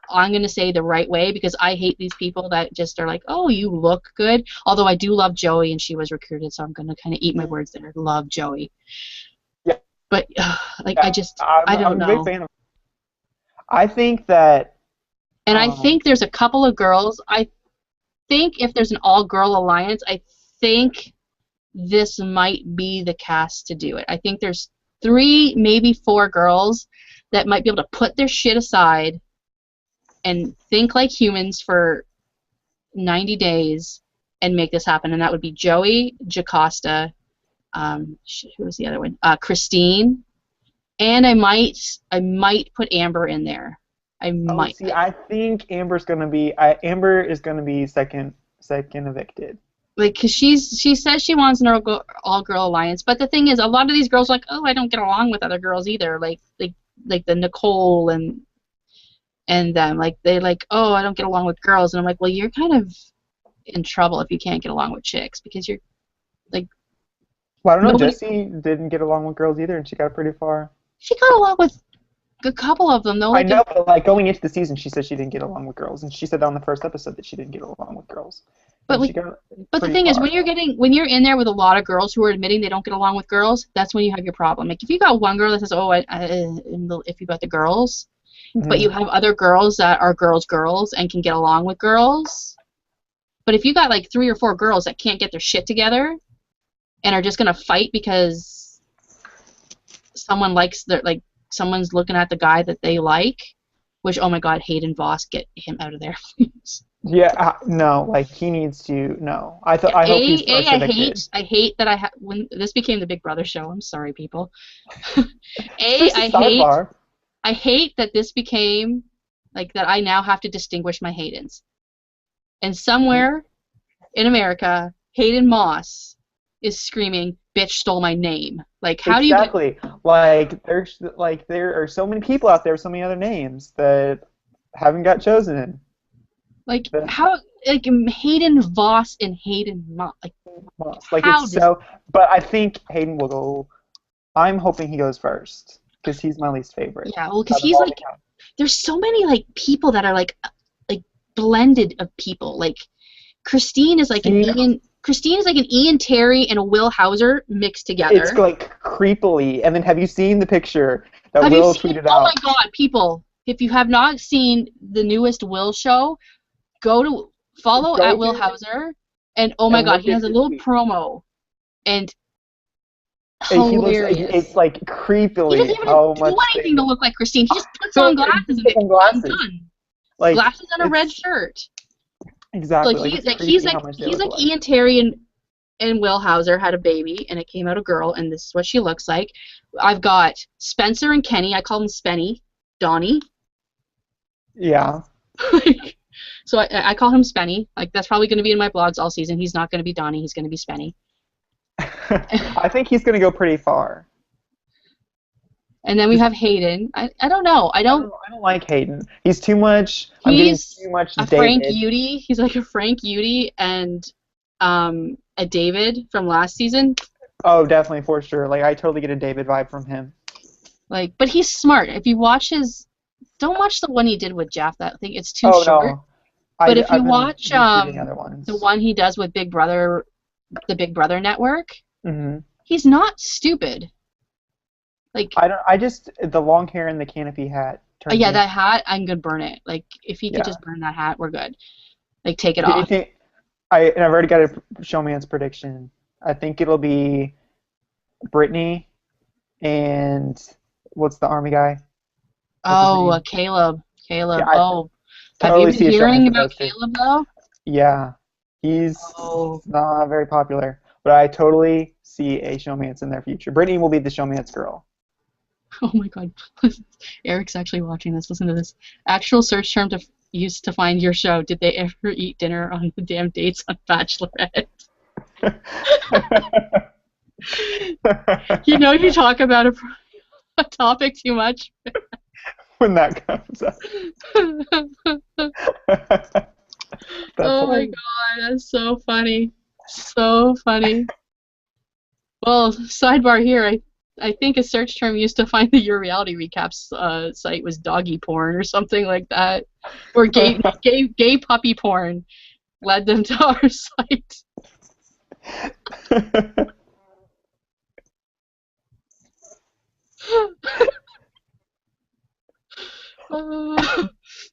[SPEAKER 1] I'm gonna say the right way because I hate these people that just are like, oh, you look good. Although I do love Joey and she was recruited, so I'm gonna kind of eat my words there. Love Joey,
[SPEAKER 2] Yeah,
[SPEAKER 1] but like
[SPEAKER 2] yeah,
[SPEAKER 1] I don't
[SPEAKER 2] I'm a big
[SPEAKER 1] know.
[SPEAKER 2] fan of. I think that
[SPEAKER 1] And I
[SPEAKER 2] um,
[SPEAKER 1] think there's a couple of girls. I think if there's an all-girl alliance, I think this might be the cast to do it. I think there's 3, maybe 4 girls that might be able to put their shit aside and think like humans for 90 days and make this happen. And that would be Joey, Jocasta, who was the other one? Christine, and I might put Amber in there. I
[SPEAKER 2] oh,
[SPEAKER 1] might.
[SPEAKER 2] see, I think Amber is gonna be second evicted.
[SPEAKER 1] Like, cause she says she wants an all girl alliance, but the thing is, a lot of these girls are like, oh, I don't get along with other girls either. Like the Nicole and them, like they like, oh, I don't get along with girls, and I'm like, well, you're kind of in trouble if you can't get along with chicks because you're like
[SPEAKER 2] Well, I don't know.
[SPEAKER 1] nobody.
[SPEAKER 2] Jessie didn't get along with girls either, and she got pretty far.
[SPEAKER 1] She got along with a couple of them though.
[SPEAKER 2] I
[SPEAKER 1] Like,
[SPEAKER 2] know, but like going into the season, she said she didn't get along with girls, and she said on the first episode that she didn't get along with girls,
[SPEAKER 1] but
[SPEAKER 2] and she
[SPEAKER 1] like,
[SPEAKER 2] got
[SPEAKER 1] but the
[SPEAKER 2] pretty
[SPEAKER 1] thing is,
[SPEAKER 2] far.
[SPEAKER 1] when you're in there with a lot of girls who are admitting they don't get along with girls, that's when you have your problem. Like, if you got one girl that says, oh, if you got the girls, but
[SPEAKER 2] Hmm.
[SPEAKER 1] you have other girls that are girls and can get along with girls. But if you got like 3 or 4 girls that can't get their shit together and are just gonna fight because someone likes their like someone's looking at the guy that they like, which oh my god, Hayden Voss, get him out of there, please.
[SPEAKER 2] Yeah, no, like he needs to. No,
[SPEAKER 1] Yeah,
[SPEAKER 2] I hope he's first evicted.
[SPEAKER 1] I hate that when this became the Big Brother show. I'm sorry, people.
[SPEAKER 2] It's
[SPEAKER 1] A,
[SPEAKER 2] just a sidebar.
[SPEAKER 1] I hate that this became like that. I now have to distinguish my Haydens. And somewhere in America, Hayden Moss is screaming, "Bitch stole my name!" Like, how do you get
[SPEAKER 2] Exactly. Like there are so many people out there, so many other names that haven't got chosen.
[SPEAKER 1] like
[SPEAKER 2] That
[SPEAKER 1] how like Hayden Voss and Hayden Moss? Like,
[SPEAKER 2] like
[SPEAKER 1] how
[SPEAKER 2] it's
[SPEAKER 1] does
[SPEAKER 2] so. But I think Hayden will go. I'm hoping he goes first because he's my least favorite
[SPEAKER 1] yeah? Well, because
[SPEAKER 2] out of
[SPEAKER 1] he's
[SPEAKER 2] all the
[SPEAKER 1] like, there's so many like people that are like blended of people. Like Christine is like an
[SPEAKER 2] See,
[SPEAKER 1] Ian. Christine is like an Ian Terry and a Will Hauser mixed
[SPEAKER 2] it's
[SPEAKER 1] together.
[SPEAKER 2] like creepily. And then have you seen the picture that
[SPEAKER 1] Have you
[SPEAKER 2] Will
[SPEAKER 1] seen?
[SPEAKER 2] tweeted
[SPEAKER 1] Oh my
[SPEAKER 2] out?
[SPEAKER 1] God, people! If you have not seen the newest Will show, go to follow
[SPEAKER 2] Go
[SPEAKER 1] at Will
[SPEAKER 2] through
[SPEAKER 1] Hauser, and oh my
[SPEAKER 2] and
[SPEAKER 1] God,
[SPEAKER 2] look
[SPEAKER 1] he
[SPEAKER 2] at
[SPEAKER 1] has a
[SPEAKER 2] his
[SPEAKER 1] little
[SPEAKER 2] tweet.
[SPEAKER 1] promo and
[SPEAKER 2] He looks. It's
[SPEAKER 1] hilarious.
[SPEAKER 2] like
[SPEAKER 1] He doesn't
[SPEAKER 2] creepily
[SPEAKER 1] even
[SPEAKER 2] how
[SPEAKER 1] do
[SPEAKER 2] much they.
[SPEAKER 1] anything to look like Christine. He just puts
[SPEAKER 2] So
[SPEAKER 1] on glasses
[SPEAKER 2] just
[SPEAKER 1] and
[SPEAKER 2] put on
[SPEAKER 1] I'm
[SPEAKER 2] glasses.
[SPEAKER 1] done.
[SPEAKER 2] Like
[SPEAKER 1] Glasses and a red
[SPEAKER 2] it's
[SPEAKER 1] shirt. So
[SPEAKER 2] exactly like it's creepy how much they
[SPEAKER 1] he's
[SPEAKER 2] look
[SPEAKER 1] like
[SPEAKER 2] alike.
[SPEAKER 1] Ian Terry and Will Hauser had a baby and it came out a girl and this is what she looks like. I've got Spencer and Kenny. I call him Spenny, Donnie.
[SPEAKER 2] Yeah.
[SPEAKER 1] So I call him Spenny. Like that's probably going to be in my blogs all season. He's not going to be Donnie. He's going to be Spenny.
[SPEAKER 2] I think he's gonna go pretty far.
[SPEAKER 1] And then we
[SPEAKER 2] Just
[SPEAKER 1] have Hayden. I don't know.
[SPEAKER 2] I don't like Hayden. He's too much. I'm getting
[SPEAKER 1] He's
[SPEAKER 2] too much
[SPEAKER 1] a Frank
[SPEAKER 2] David.
[SPEAKER 1] Udy. He's like a Frank Udy and a David from last season.
[SPEAKER 2] Oh, definitely for sure. Like I totally get a David vibe from him.
[SPEAKER 1] Like, but he's smart. If you watch his, don't watch the one he did with Jeff. That thing it's too
[SPEAKER 2] Oh
[SPEAKER 1] short.
[SPEAKER 2] no,
[SPEAKER 1] But if you
[SPEAKER 2] I've been
[SPEAKER 1] watch
[SPEAKER 2] just reading other
[SPEAKER 1] the
[SPEAKER 2] ones.
[SPEAKER 1] one he does with Big Brother, the Big Brother Network,
[SPEAKER 2] Hmm.
[SPEAKER 1] he's not stupid. Like,
[SPEAKER 2] I don't. I just the long hair and the canopy hat turns
[SPEAKER 1] yeah,
[SPEAKER 2] me.
[SPEAKER 1] that hat, I'm gonna burn it. Like, if he could
[SPEAKER 2] Yeah.
[SPEAKER 1] just burn that hat, we're good. Like, take it
[SPEAKER 2] Do you
[SPEAKER 1] off.
[SPEAKER 2] think? I've already got a showman's prediction. I think it'll be Brittany and what's the army guy? What's his
[SPEAKER 1] Oh,
[SPEAKER 2] name?
[SPEAKER 1] Caleb.
[SPEAKER 2] Yeah,
[SPEAKER 1] Caleb.
[SPEAKER 2] I
[SPEAKER 1] Oh, have you
[SPEAKER 2] totally
[SPEAKER 1] been
[SPEAKER 2] see a showman's
[SPEAKER 1] hearing
[SPEAKER 2] of
[SPEAKER 1] about
[SPEAKER 2] those two.
[SPEAKER 1] Caleb though?
[SPEAKER 2] Yeah, he's
[SPEAKER 1] Oh,
[SPEAKER 2] not very popular, but I totally see a showmance in their future. Brittany will be the showmance girl.
[SPEAKER 1] oh my God. Eric's actually watching this. Listen to this. Actual search term to use to find your show. Did they ever eat dinner on the damn dates on Bachelorette? You know, you talk about it. topic too much.
[SPEAKER 2] when that comes up. That's
[SPEAKER 1] Oh my
[SPEAKER 2] hilarious.
[SPEAKER 1] god, that's so funny. So funny. Well, sidebar here, I think a search term used to find the Your Reality Recaps site was doggy porn or something like that. Or gay puppy porn led them to our site. Uh,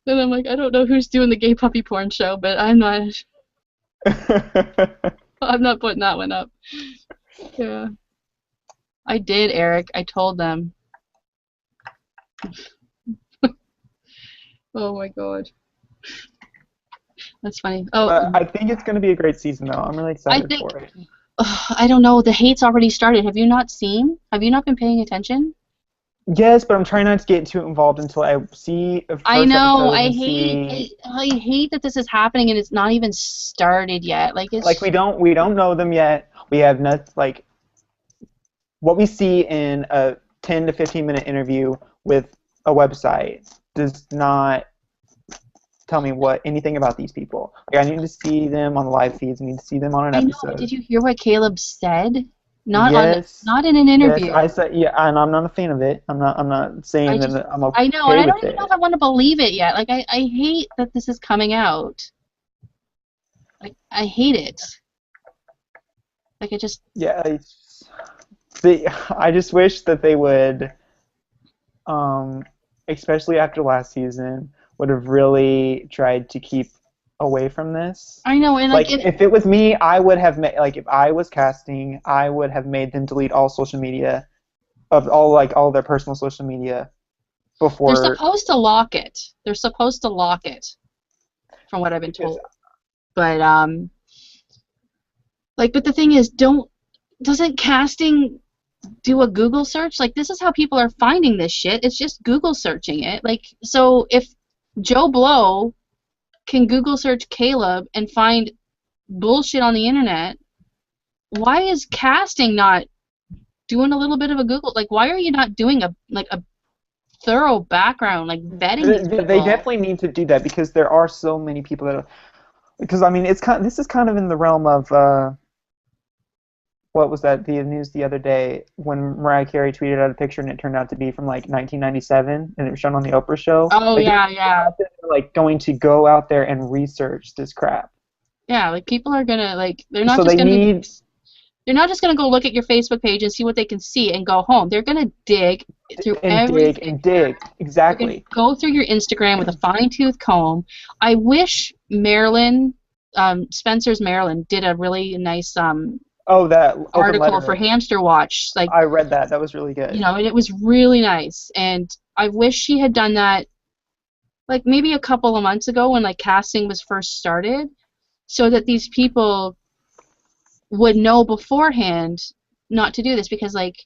[SPEAKER 1] and I'm like, I don't know who's doing the gay puppy porn show, but I'm not putting that one up. Yeah. I did, Eric. I told them. Oh my god. That's funny. Oh,
[SPEAKER 2] I think it's going to be a great season, though. I'm really
[SPEAKER 1] I
[SPEAKER 2] excited
[SPEAKER 1] think
[SPEAKER 2] for it.
[SPEAKER 1] I don't know. The hate's already started. Have you not seen? Have you not been paying attention?
[SPEAKER 2] Yes, but I'm trying not to get too involved until I see the
[SPEAKER 1] I
[SPEAKER 2] first
[SPEAKER 1] know.
[SPEAKER 2] episode and see.
[SPEAKER 1] I hate that this is happening and it's not even started yet. Like
[SPEAKER 2] Like
[SPEAKER 1] it's.
[SPEAKER 2] we don't know them yet. We have not like what we see in a 10 to 15-minute interview with a website does not tell me anything about these people. Like I need to see them on the live feeds. I need to see them on an
[SPEAKER 1] I know. But
[SPEAKER 2] episode.
[SPEAKER 1] did you hear what Caleb said?
[SPEAKER 2] Yes,
[SPEAKER 1] Not in an
[SPEAKER 2] yes,
[SPEAKER 1] interview.
[SPEAKER 2] I said yeah, and I'm not a fan of it. I'm not
[SPEAKER 1] I
[SPEAKER 2] saying
[SPEAKER 1] just.
[SPEAKER 2] that I'm
[SPEAKER 1] I know, and
[SPEAKER 2] okay
[SPEAKER 1] I don't
[SPEAKER 2] with
[SPEAKER 1] even know
[SPEAKER 2] it.
[SPEAKER 1] if I want to believe it yet. Like I hate that this is coming out. Like I hate it. Like I just.
[SPEAKER 2] Yeah, I just wish that they would, um, especially after last season, would have really tried to keep away from this.
[SPEAKER 1] I know, and like
[SPEAKER 2] Like,
[SPEAKER 1] it.
[SPEAKER 2] if it was me, I would have made, like, if I was casting, I would have made them delete all social media, of all their personal social media
[SPEAKER 1] They're
[SPEAKER 2] before,
[SPEAKER 1] supposed to lock it. They're supposed to lock it, from what I've been
[SPEAKER 2] because,
[SPEAKER 1] told. But like, but the thing is, doesn't casting do a Google search? Like, this is how people are finding this shit. It's just Google searching it. Like, so if Joe Blow can Google search Caleb and find bullshit on the internet, why is casting not doing a little bit of a Google? Like, why are you not doing a thorough background, like vetting these
[SPEAKER 2] they
[SPEAKER 1] people?
[SPEAKER 2] definitely need to do that because there are so many people that, because I mean, this is kind of in the realm of, what was that, the news the other day when Mariah Carey tweeted out a picture and it turned out to be from like 1997 and it was shown on the Oprah show.
[SPEAKER 1] Oh
[SPEAKER 2] Like there are
[SPEAKER 1] yeah,
[SPEAKER 2] people
[SPEAKER 1] yeah.
[SPEAKER 2] out there that are, like going to go out there and research this crap.
[SPEAKER 1] Yeah, like people are gonna like
[SPEAKER 2] So they need
[SPEAKER 1] they're not just gonna go look at your Facebook page and see what they can see and go home. They're gonna dig through
[SPEAKER 2] and dig
[SPEAKER 1] everything.
[SPEAKER 2] and dig.
[SPEAKER 1] They're gonna
[SPEAKER 2] Exactly.
[SPEAKER 1] go through your Instagram with a fine-tooth comb. I wish Marilyn, Spencer's Marilyn, did a really nice
[SPEAKER 2] Oh, that open
[SPEAKER 1] article for
[SPEAKER 2] letter.
[SPEAKER 1] Hamster Watch. Like,
[SPEAKER 2] I read that. That was really
[SPEAKER 1] you
[SPEAKER 2] good.
[SPEAKER 1] know, and it was really nice. And I wish she had done that like maybe a couple of months ago when like casting was first started, so that these people would know beforehand not to do this because like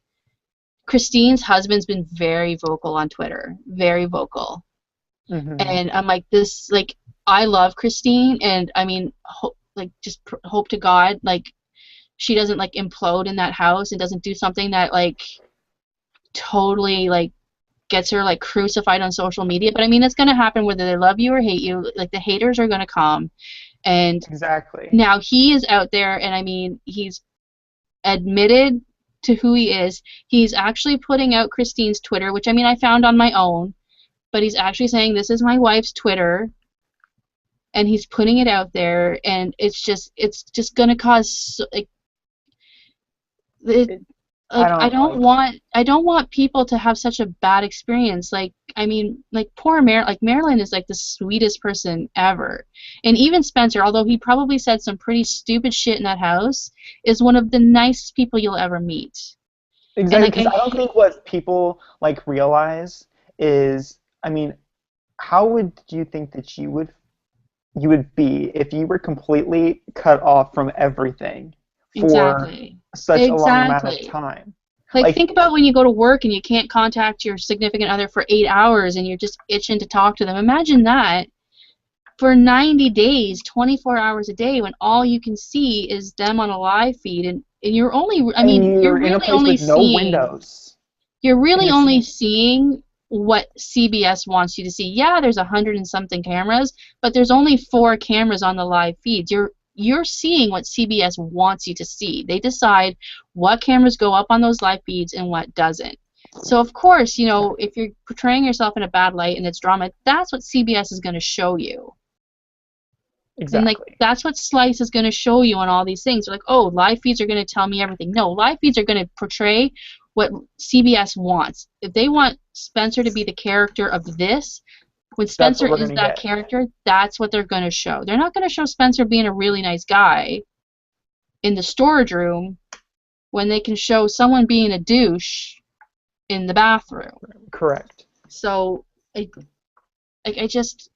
[SPEAKER 1] Christine's husband's been very vocal on Twitter, very vocal.
[SPEAKER 2] Hmm.
[SPEAKER 1] And I'm like this like I love Christine and I mean like just hope to God like she doesn't like implode in that house and doesn't do something that like totally like gets her like crucified on social media. But I mean it's gonna happen whether they love you or hate you. Like the haters are gonna come. And
[SPEAKER 2] Exactly.
[SPEAKER 1] now he is out there and I mean he's admitted to who he is. He's actually putting out Christine's Twitter, which I mean I found on my own, but he's actually saying this is my wife's Twitter, and he's putting it out there, and it's just gonna cause it,
[SPEAKER 2] It, I
[SPEAKER 1] like
[SPEAKER 2] don't like.
[SPEAKER 1] I don't want people to have such a bad experience. Like I mean, like poor like Marilyn is like the sweetest person ever, and even Spencer, although he probably said some pretty stupid shit in that house, is one of the nicest people you'll ever meet. And
[SPEAKER 2] Exactly,
[SPEAKER 1] like
[SPEAKER 2] because I don't think what people like realize is, I mean, how would you think that you would be if you were completely cut off from everything for
[SPEAKER 1] exactly,
[SPEAKER 2] such a long amount of
[SPEAKER 1] exactly.
[SPEAKER 2] time?
[SPEAKER 1] Like
[SPEAKER 2] Like,
[SPEAKER 1] think about when you go to work and you can't contact your significant other for 8 hours and you're just itching to talk to them. Imagine that for 90 days, 24 hours a day, when all you can see is them on a live feed, and you're only, I
[SPEAKER 2] and
[SPEAKER 1] mean, you're
[SPEAKER 2] you're in a
[SPEAKER 1] really
[SPEAKER 2] place
[SPEAKER 1] only
[SPEAKER 2] with no
[SPEAKER 1] seeing,
[SPEAKER 2] windows.
[SPEAKER 1] you're
[SPEAKER 2] And
[SPEAKER 1] really
[SPEAKER 2] you're
[SPEAKER 1] only
[SPEAKER 2] seeing
[SPEAKER 1] seeing what CBS wants you to see. Yeah, there's 100 and something cameras, but there's only 4 cameras on the live feeds. You're seeing what CBS wants you to see. They decide what cameras go up on those live feeds and what doesn't. So of course, if you're portraying yourself in a bad light and it's drama, that's what CBS is going to show you. And like
[SPEAKER 2] exactly.
[SPEAKER 1] that's what Slice is going to show you on all these things. They're like, oh, live feeds are going to tell me everything. No, live feeds are going to portray what CBS wants. If they want Spencer to be the character of this, when
[SPEAKER 2] That's what
[SPEAKER 1] Spencer
[SPEAKER 2] we're
[SPEAKER 1] is
[SPEAKER 2] gonna
[SPEAKER 1] that
[SPEAKER 2] get.
[SPEAKER 1] character, that's what they're going to show. They're not going to show Spencer being a really nice guy in the storage room when they can show someone being a douche in the bathroom.
[SPEAKER 2] Correct.
[SPEAKER 1] So I just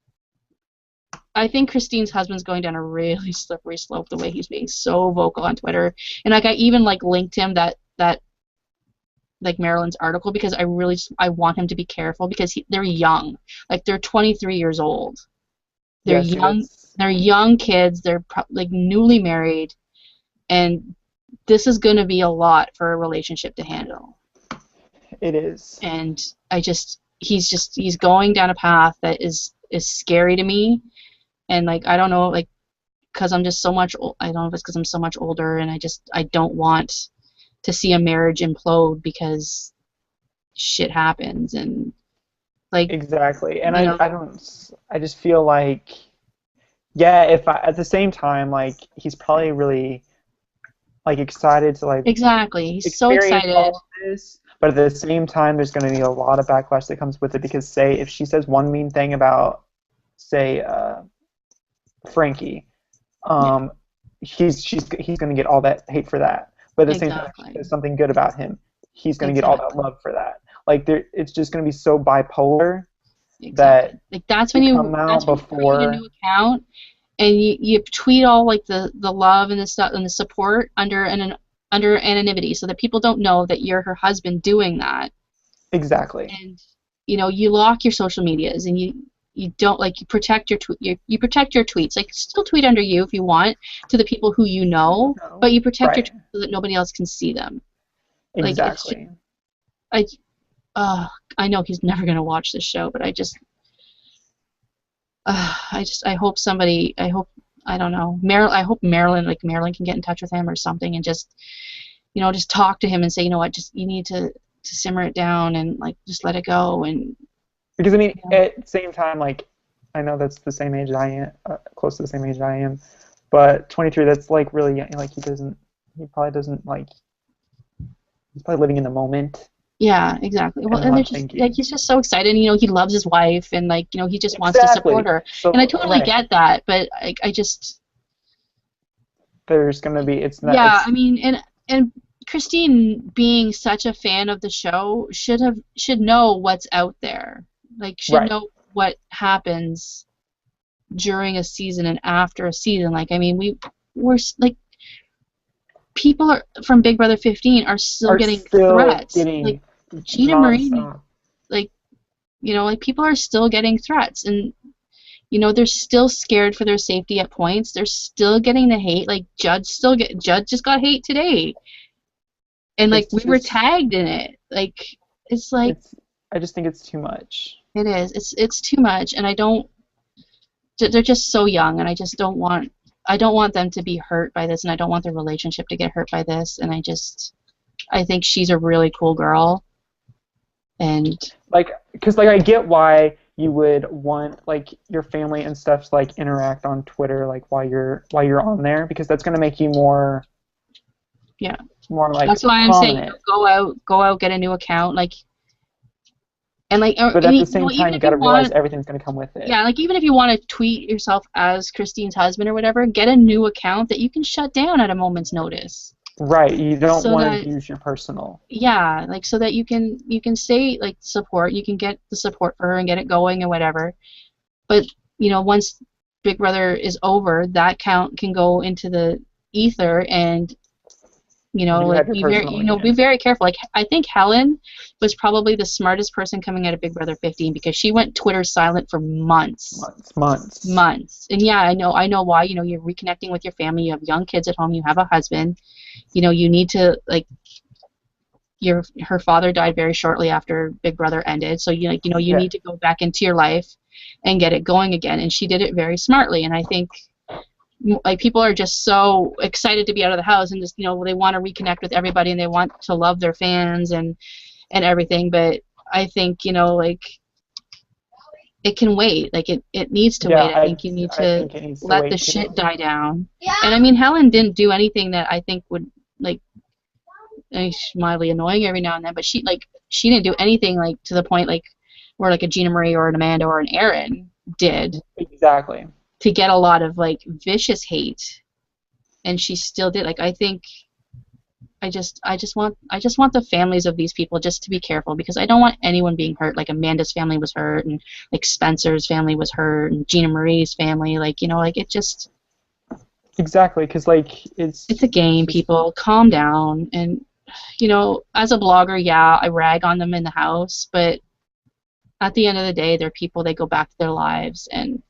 [SPEAKER 1] I think Christine's husband's going down a really slippery slope the way he's being so vocal on Twitter. And like I even like linked him that like Marilyn's article because I want him to be careful because they're young. Like they're 23 years old. They're
[SPEAKER 2] Yeah, see,
[SPEAKER 1] young.
[SPEAKER 2] that's
[SPEAKER 1] They're young kids. They're like newly married, and this is going to be a lot for a relationship to handle.
[SPEAKER 2] it is.
[SPEAKER 1] And he's going down a path that is scary to me. And like I don't know, like because I'm just so much I don't know if it's because I'm so much older and I don't want to see a marriage implode because shit happens and like
[SPEAKER 2] Exactly. And
[SPEAKER 1] you know
[SPEAKER 2] I just feel like, yeah, if I, at the same time, like, he's probably really, like, excited to, like,
[SPEAKER 1] exactly, he's so
[SPEAKER 2] experience all
[SPEAKER 1] excited.
[SPEAKER 2] of this, but at the same time, there's going to be a lot of backlash that comes with it because, say, if she says one mean thing about, say, Frankie,
[SPEAKER 1] Yeah,
[SPEAKER 2] um, he's going to get all that hate for that. But at the same time, if she
[SPEAKER 1] exactly,
[SPEAKER 2] says something good about him, he's going to get all that
[SPEAKER 1] exactly,
[SPEAKER 2] love for that. Like, it's just going to be so bipolar that
[SPEAKER 1] exactly. Like that's
[SPEAKER 2] to
[SPEAKER 1] when
[SPEAKER 2] come out
[SPEAKER 1] you create a
[SPEAKER 2] before.
[SPEAKER 1] new account and you tweet all like the love and the stuff and the support under anonymity so that people don't know that you're her husband doing that.
[SPEAKER 2] Exactly.
[SPEAKER 1] And you lock your social medias and you don't like you protect your you protect your tweets. Like still tweet under you if you want to the people who you know,
[SPEAKER 2] No.
[SPEAKER 1] but you protect your
[SPEAKER 2] Right.
[SPEAKER 1] tweets so that nobody else can see them. Like it's just
[SPEAKER 2] Exactly.
[SPEAKER 1] I uh I know he's never gonna watch this show, but I hope somebody I don't know I hope Marilyn can get in touch with him or something and just talk to him and say, you know what, just you need to simmer it down and like just let it go and
[SPEAKER 2] Because I mean,
[SPEAKER 1] you know,
[SPEAKER 2] at the same time, like, I know that's the same age I am, close to the same age I am, but 23, that's like really young. Like, he probably doesn't like, he's probably living in the moment
[SPEAKER 1] yeah, exactly. Well,
[SPEAKER 2] and
[SPEAKER 1] and they're
[SPEAKER 2] not
[SPEAKER 1] just like
[SPEAKER 2] thinking.
[SPEAKER 1] he's just so excited. He loves his wife, and like he just wants to support
[SPEAKER 2] Exactly.
[SPEAKER 1] her. And I
[SPEAKER 2] So,
[SPEAKER 1] totally
[SPEAKER 2] right.
[SPEAKER 1] get that, but I just
[SPEAKER 2] There's gonna be, it's not,
[SPEAKER 1] yeah,
[SPEAKER 2] it's,
[SPEAKER 1] I mean, and Christine being such a fan of the show should know what's out there. Like should
[SPEAKER 2] right.
[SPEAKER 1] know what happens during a season and after a season. Like I mean, we're like people are from Big Brother 15 are still
[SPEAKER 2] Are
[SPEAKER 1] getting
[SPEAKER 2] still
[SPEAKER 1] threats. Like
[SPEAKER 2] getting
[SPEAKER 1] Gina Marie,
[SPEAKER 2] nonstop.
[SPEAKER 1] like like people are still getting threats and they're still scared for their safety at points. They're still getting the hate. Like Judd just got hate today. And like
[SPEAKER 2] It's
[SPEAKER 1] we were
[SPEAKER 2] just,
[SPEAKER 1] tagged in it. Like it's like
[SPEAKER 2] it's, I just think it's too much.
[SPEAKER 1] it is. It's too much and I don't they're just so young and I don't want them to be hurt by this and I don't want their relationship to get hurt by this and I think she's a really cool girl and
[SPEAKER 2] Like, because like I get why you would want like your family and stuff to like interact on Twitter like while you're on there because that's gonna make you
[SPEAKER 1] yeah.
[SPEAKER 2] more like
[SPEAKER 1] That's why I'm saying
[SPEAKER 2] prominent.
[SPEAKER 1] go out, get a new account, like and like or,
[SPEAKER 2] But
[SPEAKER 1] and
[SPEAKER 2] at the same
[SPEAKER 1] even
[SPEAKER 2] time, you
[SPEAKER 1] if
[SPEAKER 2] got
[SPEAKER 1] you
[SPEAKER 2] to realize
[SPEAKER 1] want
[SPEAKER 2] everything's gonna come with it.
[SPEAKER 1] yeah, like even if you want to tweet yourself as Christine's husband or whatever, get a new account that you can shut down at a moment's notice.
[SPEAKER 2] Right. You don't
[SPEAKER 1] So
[SPEAKER 2] want
[SPEAKER 1] that
[SPEAKER 2] to use your personal.
[SPEAKER 1] yeah, like so that you can say like support, you can get the support for her and get it going or whatever. But once Big Brother is over, that count can go into the ether and
[SPEAKER 2] You
[SPEAKER 1] like
[SPEAKER 2] have your personal
[SPEAKER 1] be
[SPEAKER 2] again.
[SPEAKER 1] very careful. Like I think Helen was probably the smartest person coming out of Big Brother 15 because she went Twitter silent for months.
[SPEAKER 2] Months.
[SPEAKER 1] Months. And yeah, I know why. You're reconnecting with your family, you have young kids at home, you have a husband. You need to like her father died very shortly after Big Brother ended, so you
[SPEAKER 2] Yeah,
[SPEAKER 1] need to go back into your life and get it going again, and she did it very smartly. And I think like people are just so excited to be out of the house and just they want to reconnect with everybody and they want to love their fans and everything, but I think like it can wait. Like it needs to
[SPEAKER 2] yeah.
[SPEAKER 1] wait. I think you need
[SPEAKER 2] I
[SPEAKER 1] to
[SPEAKER 2] think it needs to
[SPEAKER 1] let the
[SPEAKER 2] wait
[SPEAKER 1] shit
[SPEAKER 2] too.
[SPEAKER 1] die down. And I mean, Helen didn't do anything that I think would like she's mildly annoying every now and then, but she didn't do anything like to the point like where like a Gina Marie or an Amanda or an Erin did
[SPEAKER 2] Exactly.
[SPEAKER 1] to get a lot of like vicious hate, and she still did. Like I think I just want the families of these people just to be careful because I don't want anyone being hurt. Like Amanda's family was hurt, and like Spencer's family was hurt, and Gina Marie's family. Like it just
[SPEAKER 2] Exactly, because like
[SPEAKER 1] it's a
[SPEAKER 2] it's
[SPEAKER 1] game.
[SPEAKER 2] just
[SPEAKER 1] People, calm down. And as a blogger, yeah, I rag on them in the house, but at the end of the day, they're people. They go back to their lives, and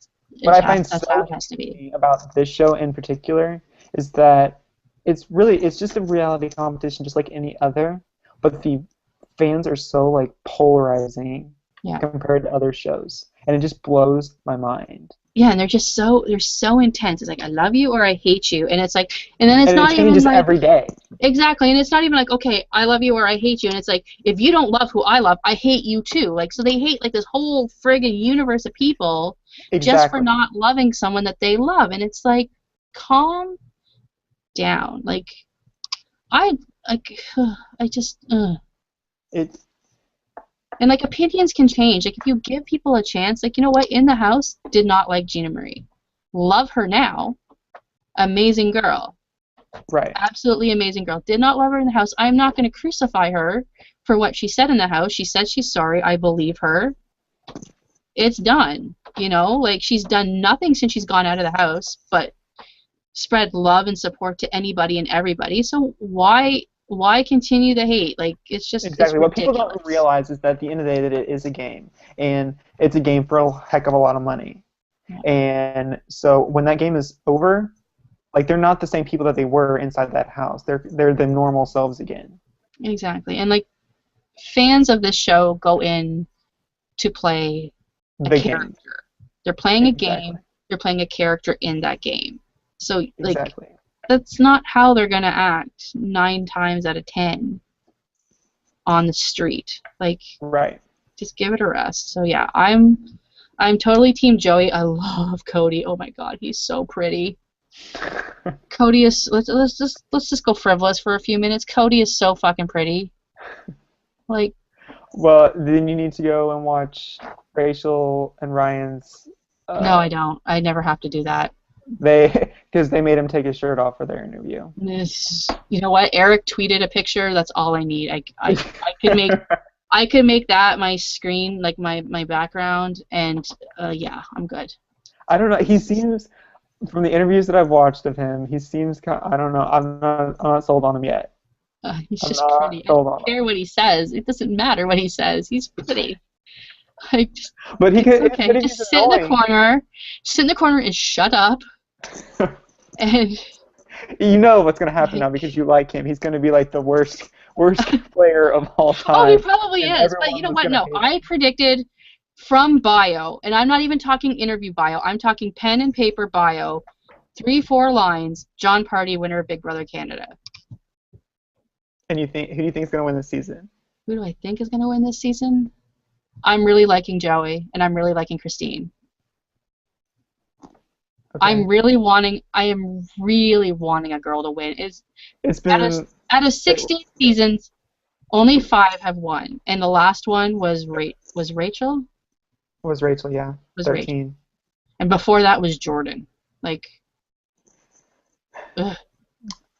[SPEAKER 2] what I find
[SPEAKER 1] that's how
[SPEAKER 2] so
[SPEAKER 1] it has to be.
[SPEAKER 2] interesting about this show in particular is that it's just a reality competition just like any other, but the fans are so like polarizing
[SPEAKER 1] Yeah.
[SPEAKER 2] compared to other shows, and it just blows my mind.
[SPEAKER 1] Yeah, and they're so intense. It's like I love you or I hate you, and it's like, and then it's
[SPEAKER 2] And it
[SPEAKER 1] not even
[SPEAKER 2] changes
[SPEAKER 1] like
[SPEAKER 2] every day.
[SPEAKER 1] exactly, and it's not even like okay, I love you or I hate you, and it's like if you don't love who I love, I hate you too. Like so they hate like this whole friggin' universe of people just for
[SPEAKER 2] Exactly.
[SPEAKER 1] not loving someone that they love, and it's like calm down. Like I like I just
[SPEAKER 2] It
[SPEAKER 1] and like opinions can change. Like if you give people a chance, like what, In the House did not like Gina Marie. Love her now. Amazing girl.
[SPEAKER 2] right.
[SPEAKER 1] Absolutely amazing girl. Did not love her in the house. I'm not going to crucify her for what she said in the house. She said she's sorry. I believe her. It's done. Like she's done nothing since she's gone out of the house but spread love and support to anybody and everybody. So why continue the hate? Like it's
[SPEAKER 2] Exactly. What people don't
[SPEAKER 1] ridiculous.
[SPEAKER 2] realize is that at the end of the day that it is a game, and it's a game for a heck of a lot of money.
[SPEAKER 1] Yeah,
[SPEAKER 2] And so when that game is over, like they're not the same people that they were inside that house. They're the normal selves again.
[SPEAKER 1] exactly. And like fans of this show go in to play a
[SPEAKER 2] The game.
[SPEAKER 1] character. They're playing a
[SPEAKER 2] Exactly.
[SPEAKER 1] game. They're playing a character in that game. So like
[SPEAKER 2] Exactly.
[SPEAKER 1] that's not how they're gonna act 9 times out of 10 on the street. Like
[SPEAKER 2] Right.
[SPEAKER 1] just give it a rest. So yeah, I'm totally team Joey. I love Cody. Oh my god, he's so pretty. Cody is let's just go frivolous for a few minutes. Cody is so fucking pretty. Like
[SPEAKER 2] Well, then you need to go and watch Rachel and Ryan's.
[SPEAKER 1] no,
[SPEAKER 2] Uh,
[SPEAKER 1] I don't. I never have to do that.
[SPEAKER 2] they because they made him take his shirt off for their interview.
[SPEAKER 1] You know what? Eric tweeted a picture. That's all I need. I could make that my screen, like my background, and yeah, I'm good.
[SPEAKER 2] I don't know. He seems from the interviews that I've watched of him, he seems kind. I don't know. I'm not sold on him yet.
[SPEAKER 1] He's
[SPEAKER 2] I'm
[SPEAKER 1] just
[SPEAKER 2] not
[SPEAKER 1] pretty. I
[SPEAKER 2] sold
[SPEAKER 1] don't
[SPEAKER 2] on him.
[SPEAKER 1] care what he says. It doesn't matter what he says. He's pretty. Like,
[SPEAKER 2] But he
[SPEAKER 1] it's
[SPEAKER 2] could. But
[SPEAKER 1] okay.
[SPEAKER 2] if
[SPEAKER 1] Just
[SPEAKER 2] he's
[SPEAKER 1] sit in the
[SPEAKER 2] annoying,
[SPEAKER 1] corner. Sit in the corner and shut up. And
[SPEAKER 2] you know what's gonna happen
[SPEAKER 1] like,
[SPEAKER 2] now because you like him. He's gonna be like the worst player of all
[SPEAKER 1] oh, he
[SPEAKER 2] time,
[SPEAKER 1] probably
[SPEAKER 2] and
[SPEAKER 1] is. But you
[SPEAKER 2] everyone
[SPEAKER 1] know
[SPEAKER 2] was
[SPEAKER 1] what?
[SPEAKER 2] gonna
[SPEAKER 1] No,
[SPEAKER 2] hate
[SPEAKER 1] I
[SPEAKER 2] him.
[SPEAKER 1] predicted from bio, and I'm not even talking interview bio. I'm talking pen and paper bio. 3, 4 lines. John Party, winner of Big Brother Canada.
[SPEAKER 2] And you think who do you think is gonna win this season?
[SPEAKER 1] Who do I think is going to win this season? I'm really liking Joey, and I'm really liking Christine. I
[SPEAKER 2] Okay.
[SPEAKER 1] am really wanting a girl to win. Is
[SPEAKER 2] It's
[SPEAKER 1] out of
[SPEAKER 2] been
[SPEAKER 1] out of
[SPEAKER 2] it
[SPEAKER 1] 16 seasons, only 5 have won, and the last one was Rachel.
[SPEAKER 2] was Rachel, yeah,
[SPEAKER 1] Was Rachel,
[SPEAKER 2] 13.
[SPEAKER 1] and before that was Jordan. Like, ugh,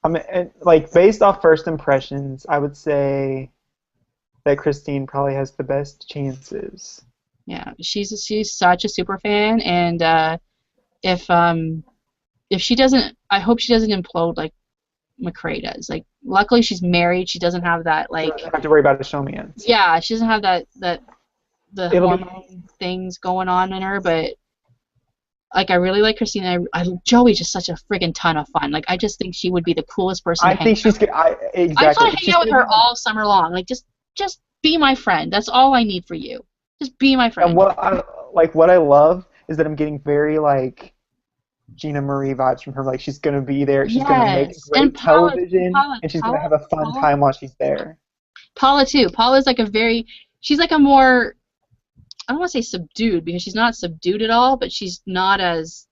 [SPEAKER 2] I mean, like based off first impressions, I would say that Christine probably has the best chances.
[SPEAKER 1] yeah, she's such a super fan, and if um if she doesn't, I hope she doesn't implode like McCrae does. Like, luckily she's married. She doesn't have that
[SPEAKER 2] She
[SPEAKER 1] like
[SPEAKER 2] doesn't have to worry about a showman's.
[SPEAKER 1] yeah, she doesn't have that the
[SPEAKER 2] It'll be
[SPEAKER 1] hormone things going on in her, but Like I really like Christina. Joey's just such a friggin' ton of fun. Like I just think she would be the coolest person to
[SPEAKER 2] I
[SPEAKER 1] hang
[SPEAKER 2] think
[SPEAKER 1] out
[SPEAKER 2] she's
[SPEAKER 1] with.
[SPEAKER 2] good. I
[SPEAKER 1] I just
[SPEAKER 2] exactly.
[SPEAKER 1] want to hang
[SPEAKER 2] She's
[SPEAKER 1] out with
[SPEAKER 2] gonna be
[SPEAKER 1] her
[SPEAKER 2] like,
[SPEAKER 1] all summer long. Like just be my friend. That's all I need for you. Just be my
[SPEAKER 2] and
[SPEAKER 1] friend.
[SPEAKER 2] what I love is that I'm getting very like Gina Marie vibes from her. Like she's gonna be there. She's gonna make
[SPEAKER 1] Yes. And
[SPEAKER 2] great television, and she's gonna
[SPEAKER 1] Paula,
[SPEAKER 2] have a fun
[SPEAKER 1] Paula,
[SPEAKER 2] time while she's there.
[SPEAKER 1] Paula too. Paula's like a very, she's like a more, I don't want to say subdued because she's not subdued at all, but she's not as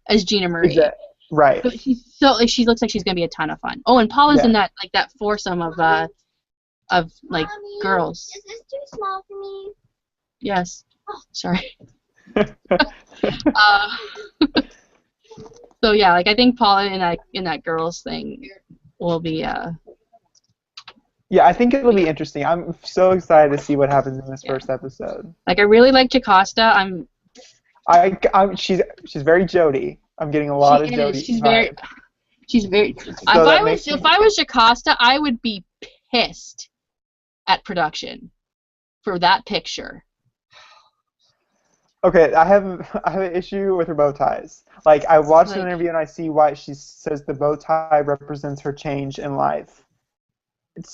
[SPEAKER 1] as Gina Marie.
[SPEAKER 2] Exactly. Right.
[SPEAKER 1] But she's so like she looks like she's gonna be a ton of fun. Oh, and Paula's in
[SPEAKER 2] Yeah.
[SPEAKER 1] that like that foursome of like
[SPEAKER 3] Mommy,
[SPEAKER 1] girls.
[SPEAKER 3] is this too small for me?
[SPEAKER 1] Yes. Sorry. Uh, so yeah, like I think Paula in that girls thing will be
[SPEAKER 2] Yeah, I think it'll be interesting. I'm so excited to see what happens in this
[SPEAKER 1] yeah.
[SPEAKER 2] first episode.
[SPEAKER 1] Like I really like Jocasta.
[SPEAKER 2] She's very Jody. I'm getting a
[SPEAKER 1] She
[SPEAKER 2] lot of
[SPEAKER 1] is.
[SPEAKER 2] Jody vibe.
[SPEAKER 1] She's very. If
[SPEAKER 2] So that makes
[SPEAKER 1] if I was Jocasta, I would be pissed at production for that picture.
[SPEAKER 2] Okay, I have an issue with her bow ties. Like I watched an
[SPEAKER 1] Like
[SPEAKER 2] interview and I see why she says the bow tie represents her change in life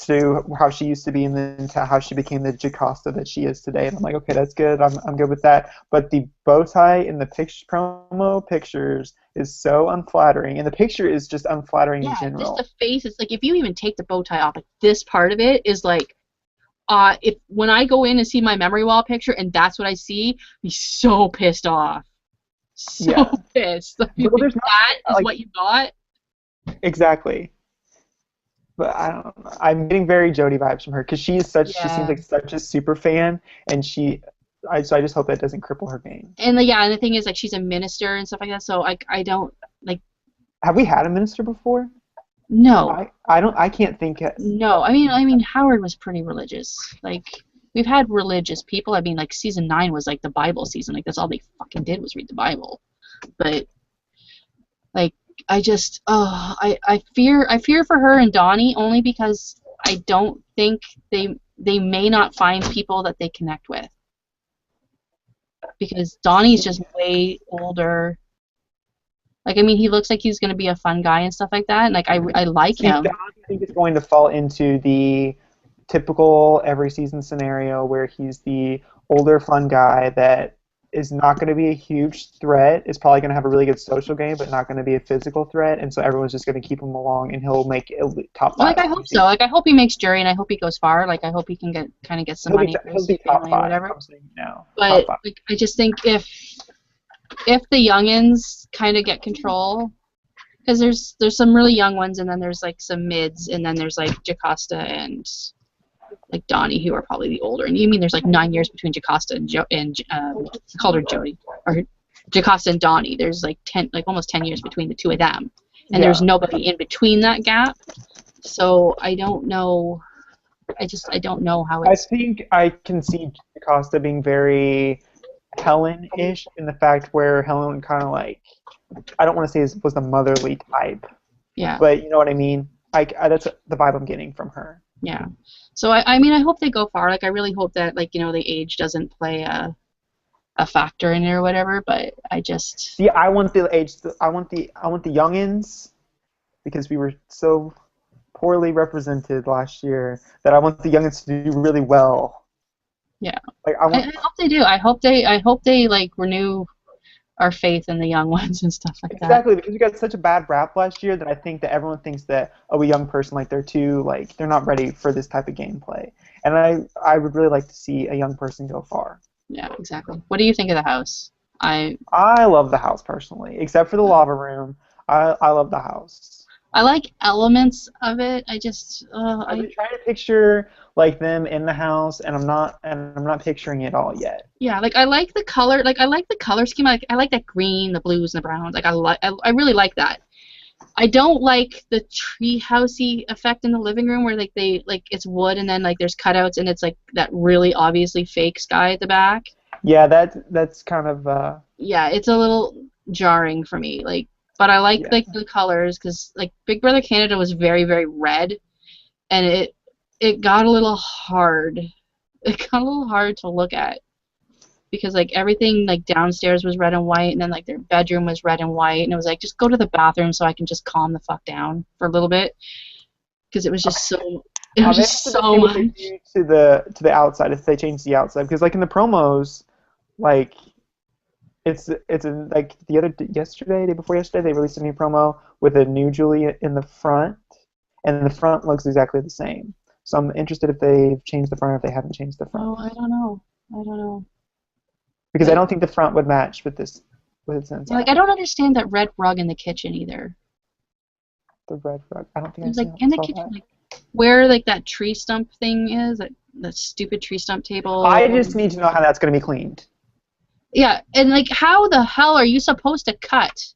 [SPEAKER 2] to how she used to be and then to how she became the Jocasta that she is today. And I'm like, okay, that's good. I'm good with that. But the bow tie in the promo pictures is so unflattering, and the picture is just unflattering in
[SPEAKER 1] yeah, just the
[SPEAKER 2] general.
[SPEAKER 1] face. It's like if you even take the bow tie off, like this part of it is like if when I go in and see my memory wall picture and that's what I see, I'd be so pissed off. So
[SPEAKER 2] Yeah.
[SPEAKER 1] pissed. Like,
[SPEAKER 2] Well, there's not
[SPEAKER 1] that is
[SPEAKER 2] like
[SPEAKER 1] what you got?
[SPEAKER 2] exactly. But I don't know. I'm getting very Jodie vibes from her because she seems
[SPEAKER 1] Yeah.
[SPEAKER 2] like such a super fan, and so I just hope that doesn't cripple her game.
[SPEAKER 1] And and the thing is like she's a minister and stuff like that, so I don't like
[SPEAKER 2] Have we had a minister before?
[SPEAKER 1] no.
[SPEAKER 2] I can't think it.
[SPEAKER 1] No. I mean Howard was pretty religious. Like we've had religious people. I mean like season 9 was like the Bible season. Like that's all they fucking did was read the Bible. But like I just I fear for her and Donnie only because I don't think they may not find people that they connect with. Because Donnie's just way older. Like I mean he looks like he's gonna be a fun guy and stuff like that. And like I like
[SPEAKER 2] See,
[SPEAKER 1] him.
[SPEAKER 2] Don, I think it's going to fall into the typical every season scenario where he's the older fun guy that is not going to be a huge threat. Is probably going to have a really good social game, but not going to be a physical threat. And so everyone's just going to keep him along, and he'll make top
[SPEAKER 1] Like
[SPEAKER 2] five.
[SPEAKER 1] I hope so. Like I hope he makes jury, and I hope he goes far. Like I hope he can get some money for
[SPEAKER 2] He'll
[SPEAKER 1] his
[SPEAKER 2] be top
[SPEAKER 1] family or
[SPEAKER 2] five.
[SPEAKER 1] whatever.
[SPEAKER 2] I'm saying now, top
[SPEAKER 1] But
[SPEAKER 2] five.
[SPEAKER 1] like I just think if the youngins kind of get control, because there's some really young ones, and then there's like some mids, and then there's like Jocasta and like Donnie who are probably the older. And you mean there's like 9 years between Jocasta and I called her Jody or Jocasta and Donnie. There's like almost 10 years between the two of them, and there's
[SPEAKER 2] Yeah.
[SPEAKER 1] nobody in between that gap. So I don't know. I don't know how
[SPEAKER 2] I
[SPEAKER 1] it's.
[SPEAKER 2] think I can see Costa being very Helen-ish in the fact where Helen kind of like, I don't want to say was the motherly type,
[SPEAKER 1] Yeah.
[SPEAKER 2] but you know what I mean. That's the vibe I'm getting from her.
[SPEAKER 1] Yeah. So I mean I hope they go far. Like I really hope that like the age doesn't play a factor in it or whatever. But I just.
[SPEAKER 2] See, I want the age. I want the youngins because we were so poorly represented last year that I want the youngins to do really well.
[SPEAKER 1] Yeah.
[SPEAKER 2] Like
[SPEAKER 1] I hope they do. I hope they like renew our faith in the young ones and stuff like that.
[SPEAKER 2] Exactly, because we got such a bad rap last year that I think that everyone thinks that a young person like they're not ready for this type of gameplay. And I would really like to see a young person go far.
[SPEAKER 1] Yeah, exactly. What do you think of the house?
[SPEAKER 2] I love the house personally, except for the lava room. I love the house.
[SPEAKER 1] I like elements of it. I just
[SPEAKER 2] I've been trying to picture like them in the house, and I'm not picturing it all yet.
[SPEAKER 1] yeah, like I like the color. Like I like the color scheme. I like that green, the blues, and the browns. Like I really like that. I don't like the treehousey effect in the living room where like it's wood and then like there's cutouts and it's like that really obviously fake sky at the back.
[SPEAKER 2] Yeah, that's kind of
[SPEAKER 1] Yeah, it's a little jarring for me. Like, but I like like the colors because like Big Brother Canada was very very red, and it got a little hard. It got a little hard to look at. because like everything like downstairs was red and white, and then like their bedroom was red and white, and it was like just go to the bathroom so I can just calm the fuck down for a little bit because it was just so it was
[SPEAKER 2] I'm
[SPEAKER 1] just
[SPEAKER 2] interested to
[SPEAKER 1] so
[SPEAKER 2] see what they
[SPEAKER 1] much.
[SPEAKER 2] do to the outside if they change the outside because like in the promos, like like the yesterday, day before yesterday, they released a new promo with a new Julie in the front, and the front looks exactly the same. So I'm interested if they've changed the front or if they haven't changed the front
[SPEAKER 1] Oh, I don't know. I don't know.
[SPEAKER 2] because I
[SPEAKER 1] But
[SPEAKER 2] don't think the front would match with this with its
[SPEAKER 1] yeah, like I
[SPEAKER 2] inside.
[SPEAKER 1] don't understand that red rug in the kitchen either.
[SPEAKER 2] The red rug. I don't think
[SPEAKER 1] It
[SPEAKER 2] I
[SPEAKER 1] was like in the
[SPEAKER 2] saw
[SPEAKER 1] kitchen,
[SPEAKER 2] that.
[SPEAKER 1] like where like that tree stump thing is, that stupid tree stump
[SPEAKER 2] I
[SPEAKER 1] table.
[SPEAKER 2] just need to know how that's going to be cleaned.
[SPEAKER 1] Yeah, and like how the hell are you supposed to cut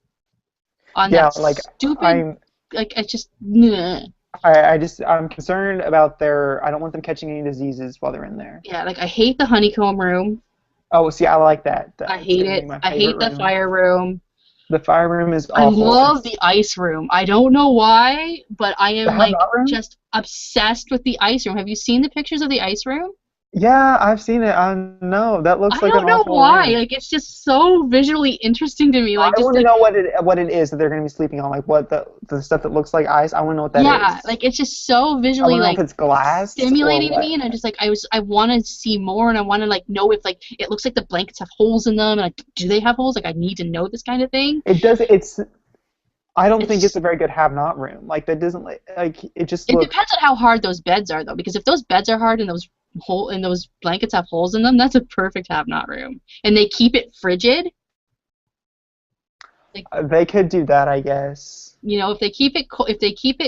[SPEAKER 1] on
[SPEAKER 2] Yeah,
[SPEAKER 1] that
[SPEAKER 2] like
[SPEAKER 1] stupid
[SPEAKER 2] I'm
[SPEAKER 1] like I just bleh.
[SPEAKER 2] I'm concerned about their I don't want them catching any diseases while they're in there.
[SPEAKER 1] Yeah, like I hate the honeycomb room.
[SPEAKER 2] Oh, see, I like that.
[SPEAKER 1] I
[SPEAKER 2] That's
[SPEAKER 1] hate
[SPEAKER 2] going to be
[SPEAKER 1] it.
[SPEAKER 2] my
[SPEAKER 1] I
[SPEAKER 2] favorite
[SPEAKER 1] hate the
[SPEAKER 2] room.
[SPEAKER 1] fire room.
[SPEAKER 2] The fire room is
[SPEAKER 1] I
[SPEAKER 2] awful.
[SPEAKER 1] love the ice room. I don't know why, but I
[SPEAKER 2] The
[SPEAKER 1] am
[SPEAKER 2] have
[SPEAKER 1] like
[SPEAKER 2] not room?
[SPEAKER 1] just obsessed with the ice room. Have you seen the pictures of the ice room?
[SPEAKER 2] Yeah, I've seen it. I know that looks
[SPEAKER 1] I
[SPEAKER 2] like an
[SPEAKER 1] don't know
[SPEAKER 2] awful
[SPEAKER 1] why.
[SPEAKER 2] room.
[SPEAKER 1] Like it's just so visually interesting to me. Like
[SPEAKER 2] I
[SPEAKER 1] just
[SPEAKER 2] want to
[SPEAKER 1] like
[SPEAKER 2] know what it is that they're going to be sleeping on. Like what the stuff that looks like ice. I want to know what that
[SPEAKER 1] yeah,
[SPEAKER 2] is.
[SPEAKER 1] like it's just so
[SPEAKER 2] I
[SPEAKER 1] visually
[SPEAKER 2] want to know if
[SPEAKER 1] like
[SPEAKER 2] it's glass or
[SPEAKER 1] stimulating to me,
[SPEAKER 2] what.
[SPEAKER 1] and I'm just like I want to see more, and I want to like know if like it looks like the blankets have holes in them, and like do they have holes? Like I need to know this kind of thing.
[SPEAKER 2] It does. It's. I don't think it's
[SPEAKER 1] It's
[SPEAKER 2] a very good have not room. Like that doesn't like it just
[SPEAKER 1] it
[SPEAKER 2] looks.
[SPEAKER 1] depends on how hard those beds are though, because if those beds are hard and those blankets have holes in them, that's a perfect have not room, and they keep it frigid. Like
[SPEAKER 2] They could do that, I guess.
[SPEAKER 1] you know, if they keep it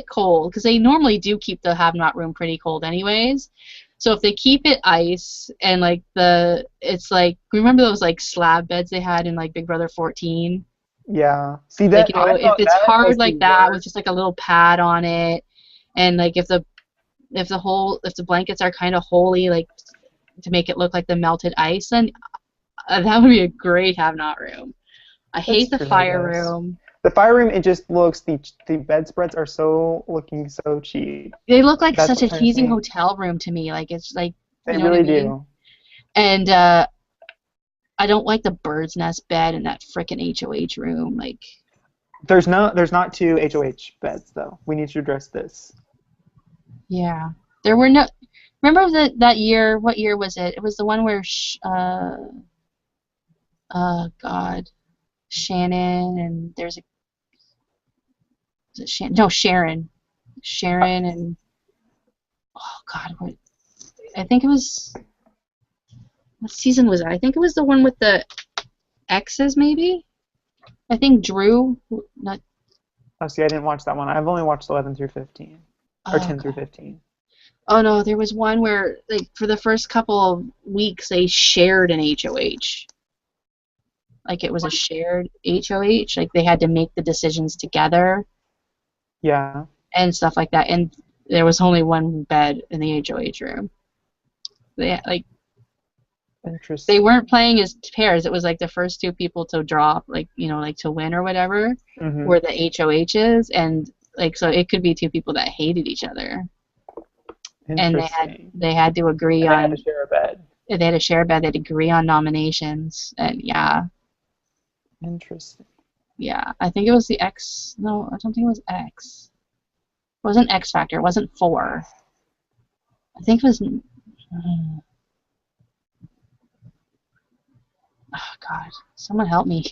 [SPEAKER 1] cold, because they normally do keep the have not room pretty cold anyways. So if they keep it ice and like it's like remember those like slab beds they had in like Big Brother 14?
[SPEAKER 2] Yeah. See
[SPEAKER 1] Like
[SPEAKER 2] that
[SPEAKER 1] you know,
[SPEAKER 2] I
[SPEAKER 1] if
[SPEAKER 2] thought
[SPEAKER 1] it's
[SPEAKER 2] that
[SPEAKER 1] hard
[SPEAKER 2] was the
[SPEAKER 1] like that with
[SPEAKER 2] worst.
[SPEAKER 1] just like a little pad on it, and like if the blankets are kind of holey, like to make it look like the melted ice, then that would be a great have not room. I
[SPEAKER 2] That's
[SPEAKER 1] hate the
[SPEAKER 2] true, I
[SPEAKER 1] fire
[SPEAKER 2] guess.
[SPEAKER 1] room.
[SPEAKER 2] The fire room, it just looks the bedspreads are so looking so cheap.
[SPEAKER 1] They look like
[SPEAKER 2] That's
[SPEAKER 1] such
[SPEAKER 2] what
[SPEAKER 1] a
[SPEAKER 2] I'm trying to
[SPEAKER 1] teasing
[SPEAKER 2] say.
[SPEAKER 1] hotel room to me. Like it's like
[SPEAKER 2] They
[SPEAKER 1] you know what I
[SPEAKER 2] really
[SPEAKER 1] mean?
[SPEAKER 2] do.
[SPEAKER 1] And I don't like the bird's nest bed in that frickin' HOH room. Like
[SPEAKER 2] There's not two HOH beds though. We need to address this.
[SPEAKER 1] yeah, there were no. Remember that year? What year was it? It was the one where God, Shannon and there's a was it no Sharon and oh God, I think it was what season was that? I think it was the one with the exes maybe. I think Drew, not
[SPEAKER 2] Oh, see, I didn't watch that one. I've only watched 11 through 15 or
[SPEAKER 1] oh
[SPEAKER 2] 10 through
[SPEAKER 1] God.
[SPEAKER 2] 15.
[SPEAKER 1] Oh no, there was one where like for the first couple of weeks they shared an HOH. Like it was a shared HOH. Like they had to make the decisions together
[SPEAKER 2] Yeah,
[SPEAKER 1] and stuff like that. And there was only one bed in the HOH room. Like they
[SPEAKER 2] interesting.
[SPEAKER 1] weren't playing as pairs. It was like the first two people to drop, like you know, like to win or whatever,
[SPEAKER 2] Hmm.
[SPEAKER 1] were the HOHs, and like so it could be two people that hated each other, and
[SPEAKER 2] Interesting.
[SPEAKER 1] they had to agree
[SPEAKER 2] And they had to
[SPEAKER 1] on
[SPEAKER 2] share a bed.
[SPEAKER 1] they had to share a bed. They had to agree on nominations, and
[SPEAKER 2] Interesting.
[SPEAKER 1] yeah. I think it was the X. No, I don't think it was X. It wasn't X Factor. It wasn't four. I think it was. Oh God, someone help me.